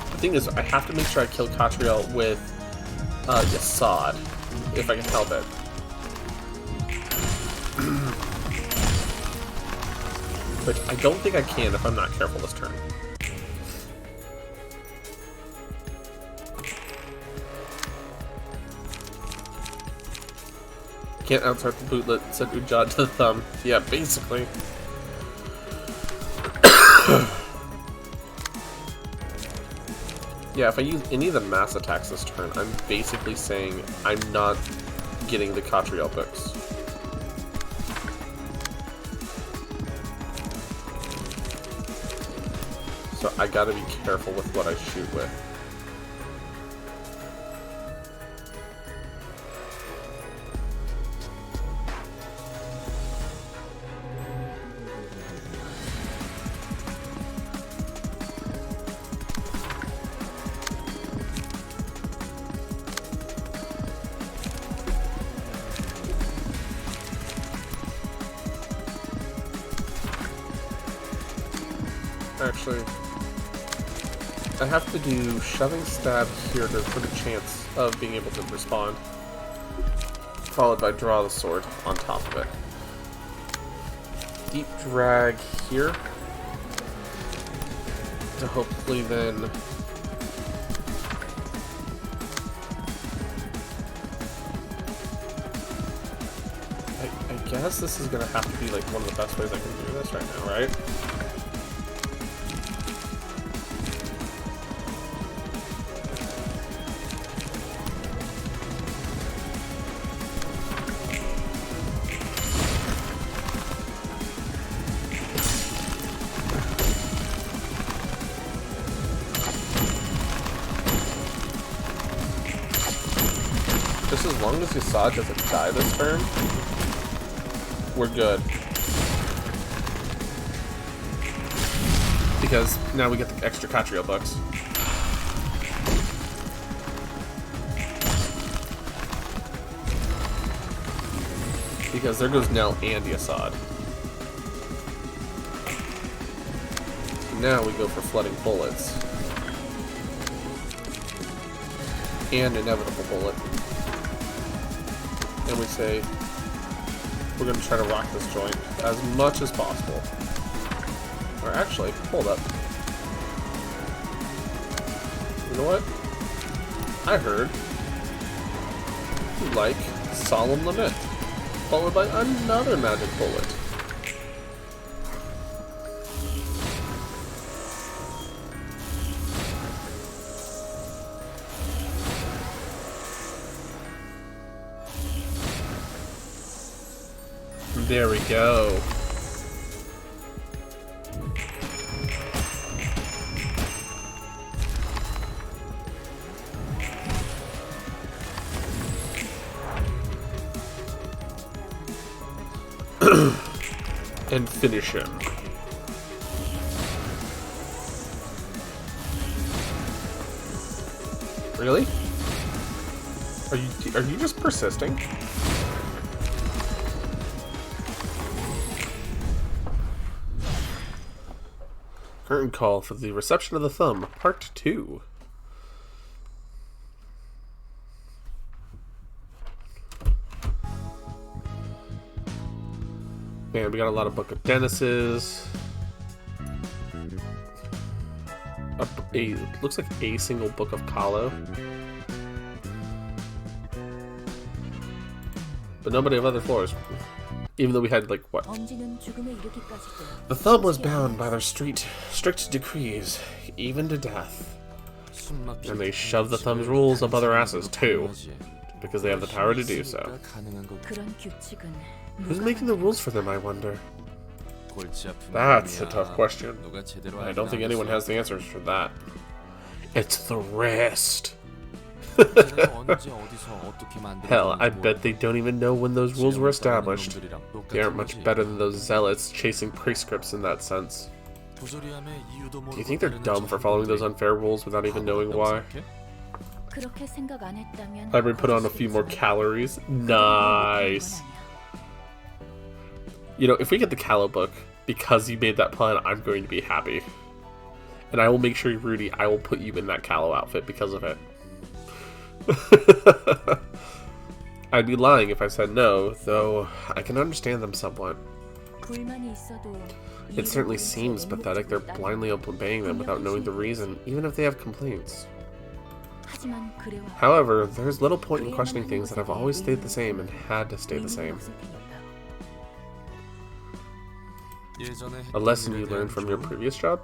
The thing is, I have to make sure I kill Catriel with Yasad, if I can help it. Which I don't think I can if I'm not careful this turn. Can't outsmart the bootlet, said Udjat to the thumb. Yeah, basically. Yeah, if I use any of the mass attacks this turn, I'm basically saying I'm not getting the Catriel books. So I gotta be careful with what I shoot with. Actually, I have to do shoving stab here for the chance of being able to respond. Followed by draw the sword on top of it. Deep drag here. To hopefully then... I guess this is gonna have to be like one of the best ways I can do this right now, right? Just as long as Yasad doesn't die this turn, we're good. Because now we get the extra Catriel books. Because there goes Nell and Yasad. Now we go for flooding bullets. And inevitable bullet. And we say, we're going to try to rock this joint as much as possible. Or actually, hold up. You know what? I heard you like Solemn Lament, followed by another magic bullet. There we go. And finish him. Really? Are you just persisting? Curtain call for the reception of the thumb, part 2. Man, we got a lot of Book of Dennis's. Looks like a single Book of Kalo. But nobody of other floors. Even though we had, like, what? The thumb was bound by their strict decrees, even to death. And they shove the thumb's rules up other asses, too. Because they have the power to do so. Who's making the rules for them, I wonder? That's a tough question. I don't think anyone has the answers for that. It's the rest. Hell, I bet they don't even know when those rules were established. They aren't much better than those zealots chasing prescripts in that sense. Do you think they're dumb for following those unfair rules without even knowing why? I put on a few more calories. Nice. You know, if we get the Calo book, because you made that plan, I'm going to be happy. And I will make sure, Rudy, I will put you in that Calo outfit because of it. I'd be lying if I said no, though I can understand them somewhat. It certainly seems pathetic they're blindly obeying them without knowing the reason, even if they have complaints. However, there's little point in questioning things that have always stayed the same and had to stay the same. A lesson you learned from your previous job?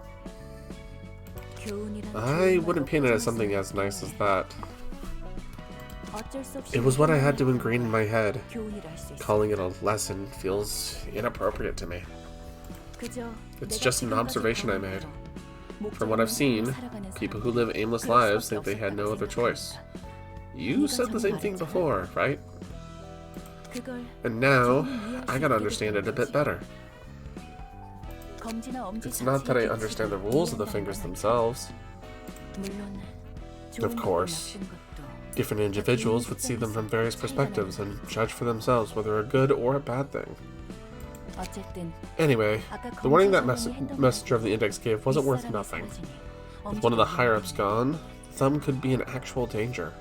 I wouldn't paint it as something as nice as that. It was what I had to ingrain in my head. Calling it a lesson feels inappropriate to me. It's just an observation I made. From what I've seen, people who live aimless lives think they had no other choice. You said the same thing before, right? And now, I gotta understand it a bit better. It's not that I understand the rules of the fingers themselves. Of course, different individuals would see them from various perspectives and judge for themselves whether a good or a bad thing. 어쨌든 Anyway, 아까 the warning that 검사 선생님이 했던 messenger of the index gave wasn't worth 윗사람의 nothing. 사라지니 With one of the 엄청 higher-ups gone, Thumb could be in actual danger.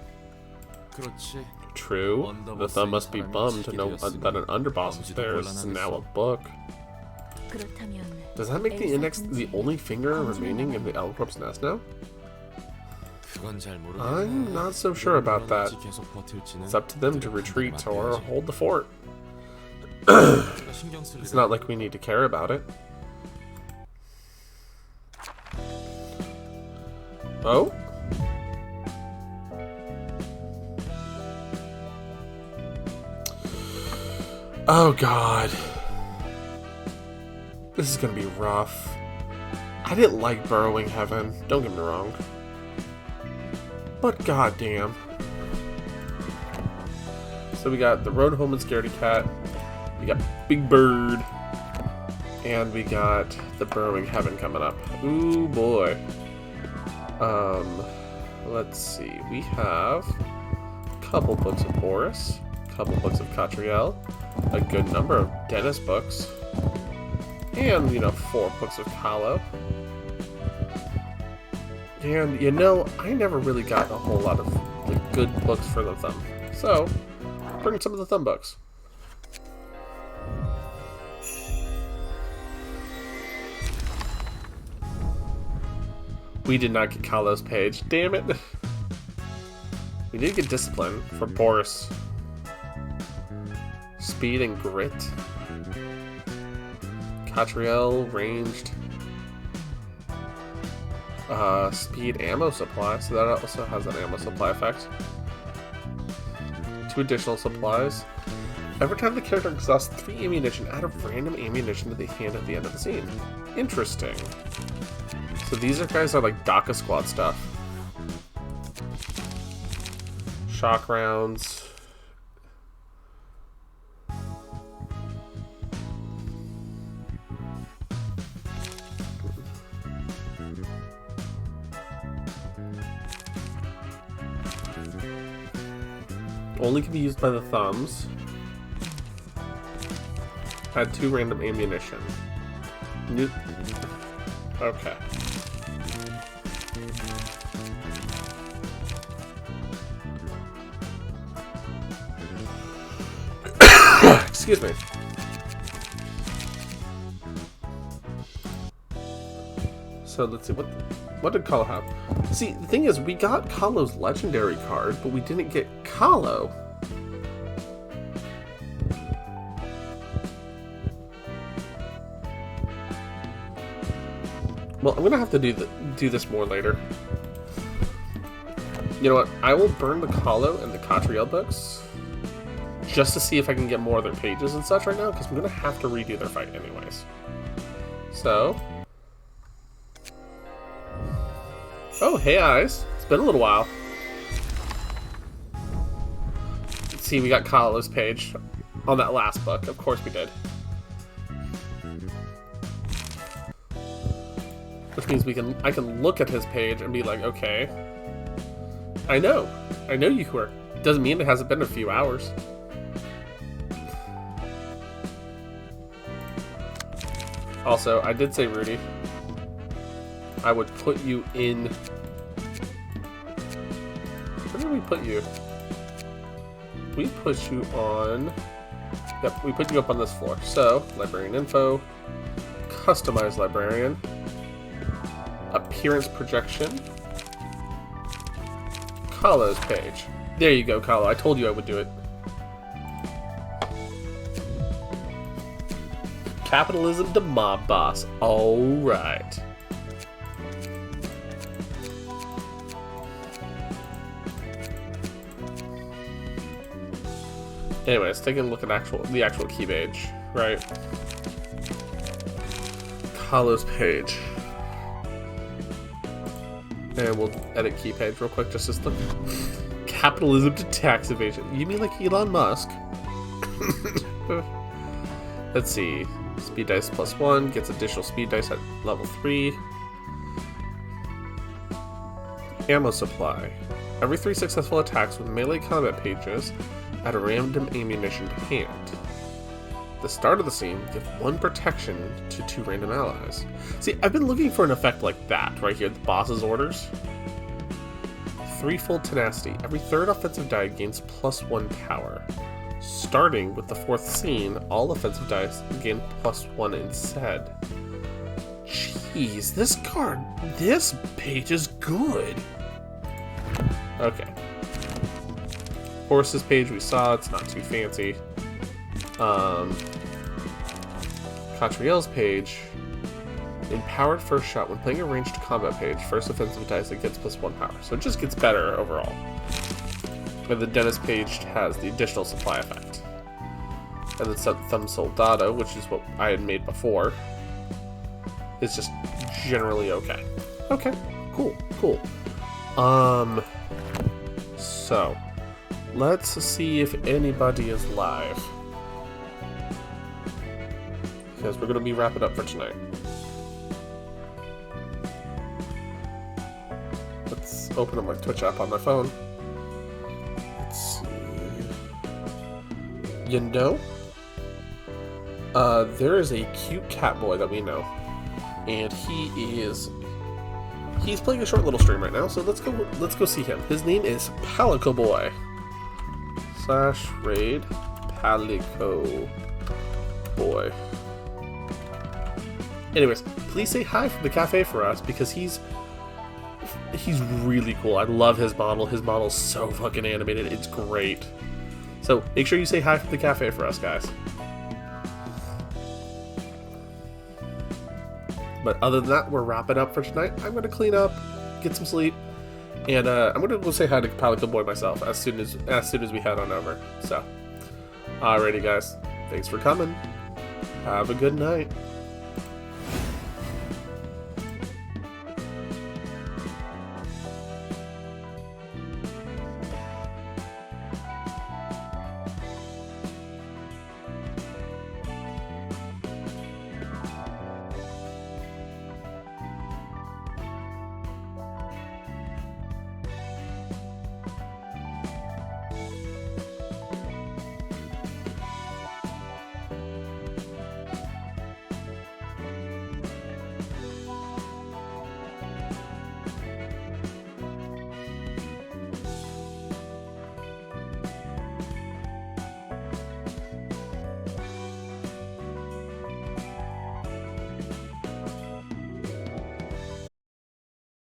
그렇지. True, the Thumb must be bummed to know that an underboss of theirs is now a book. 그렇다면 Does that make the index the only finger remaining in the L-Corp's nest now? 그건 잘 모르겠네. I'm not so sure about that. 계속 버틸지는 It's up to them to retreat or hold the fort. 내가 신경 쓸 It's 일은 not like we need to care about it. Oh? Oh god. This is gonna be rough. I didn't like Burrowing Heaven, don't get me wrong. But goddamn. So we got the Road Home and Scaredy Cat, we got Big Bird, and we got the Burrowing Heaven coming up. Ooh boy. Let's see. We have a couple books of Boris, a couple books of Catriel, a good number of Dennis books, and, 4 books of Kahlo. And, I never really got a whole lot of good books for the Thumb. So, bring some of the Thumb books. We did not get Kahlo's page. Damn it. We did get Discipline for Boris. Speed and Grit. Catriel, Ranged. Speed Ammo Supply, so that also has an ammo supply effect. 2 additional supplies. Every time the character exhausts 3 ammunition, add a random ammunition to the hand at the end of the scene. Interesting. So these guys are like DACA squad stuff. Shock rounds. Only can be used by the thumbs. Add 2 random ammunition. Okay. Excuse me. So let's see, what did Kahlo have? See, the thing is, we got Kahlo's legendary card, but we didn't get Kahlo. Well, I'm gonna have to do this more later. You know what? I will burn the Kahlo and the Catriel books just to see if I can get more of their pages and such right now, because I'm gonna have to redo their fight anyways. So. Oh, hey Eyes. It's been a little while. Let's see, we got Kahlo's page on that last book. Of course we did. Which means I can look at his page and be like, okay, I know you were. Doesn't mean it hasn't been a few hours. Also, I did say, Rudy, I would put you in. Where did we put you? We put you on. Yep, we put you up on this floor. So, librarian info, customize librarian, appearance projection, Kahlo's page. There you go, Kahlo. I told you I would do it. Capitalism to mob boss. Alright. Anyway, let's take a look at the actual key page, right? Kahlo's page. And we'll edit key page real quick just as the capitalism to tax evasion. You mean like Elon Musk? Let's see. Speed dice +1 gets additional speed dice at level 3. Ammo supply. Every 3 successful attacks with melee combat pages, add a random ammunition to hand. the start of the scene, give 1 protection to 2 random allies. See, I've been looking for an effect like that right here, the boss's orders. 3-fold tenacity. Every 3rd offensive die gains +1 power. Starting with the 4th scene, all offensive dice gain +1 instead. Jeez, this page is good. Okay. Horses page we saw, it's not too fancy. Catriel's page, empowered first shot. When playing a ranged combat page, first offensive dice it gets +1 power. So it just gets better overall. And the dentist page has the additional supply effect. And the thumb soldado, which is what I had made before, is just generally okay. Okay, cool. So let's see if anybody is live, because we're going to be wrapping up for tonight. Let's open up my Twitch app on my phone. Let's see. Yendo. There is a cute cat boy that we know, and he's playing a short little stream right now. So let's go see him. His name is Palico Boy. /raid Palico Boy. Anyways, please say hi from the cafe for us, because he's really cool. I love his model. His model's so fucking animated. It's great. So make sure you say hi from the cafe for us, guys. But other than that, we're wrapping up for tonight. I'm going to clean up, get some sleep, and I'm going to go say hi to Palico Boy myself as soon as we head on over. So, alrighty guys, thanks for coming. Have a good night.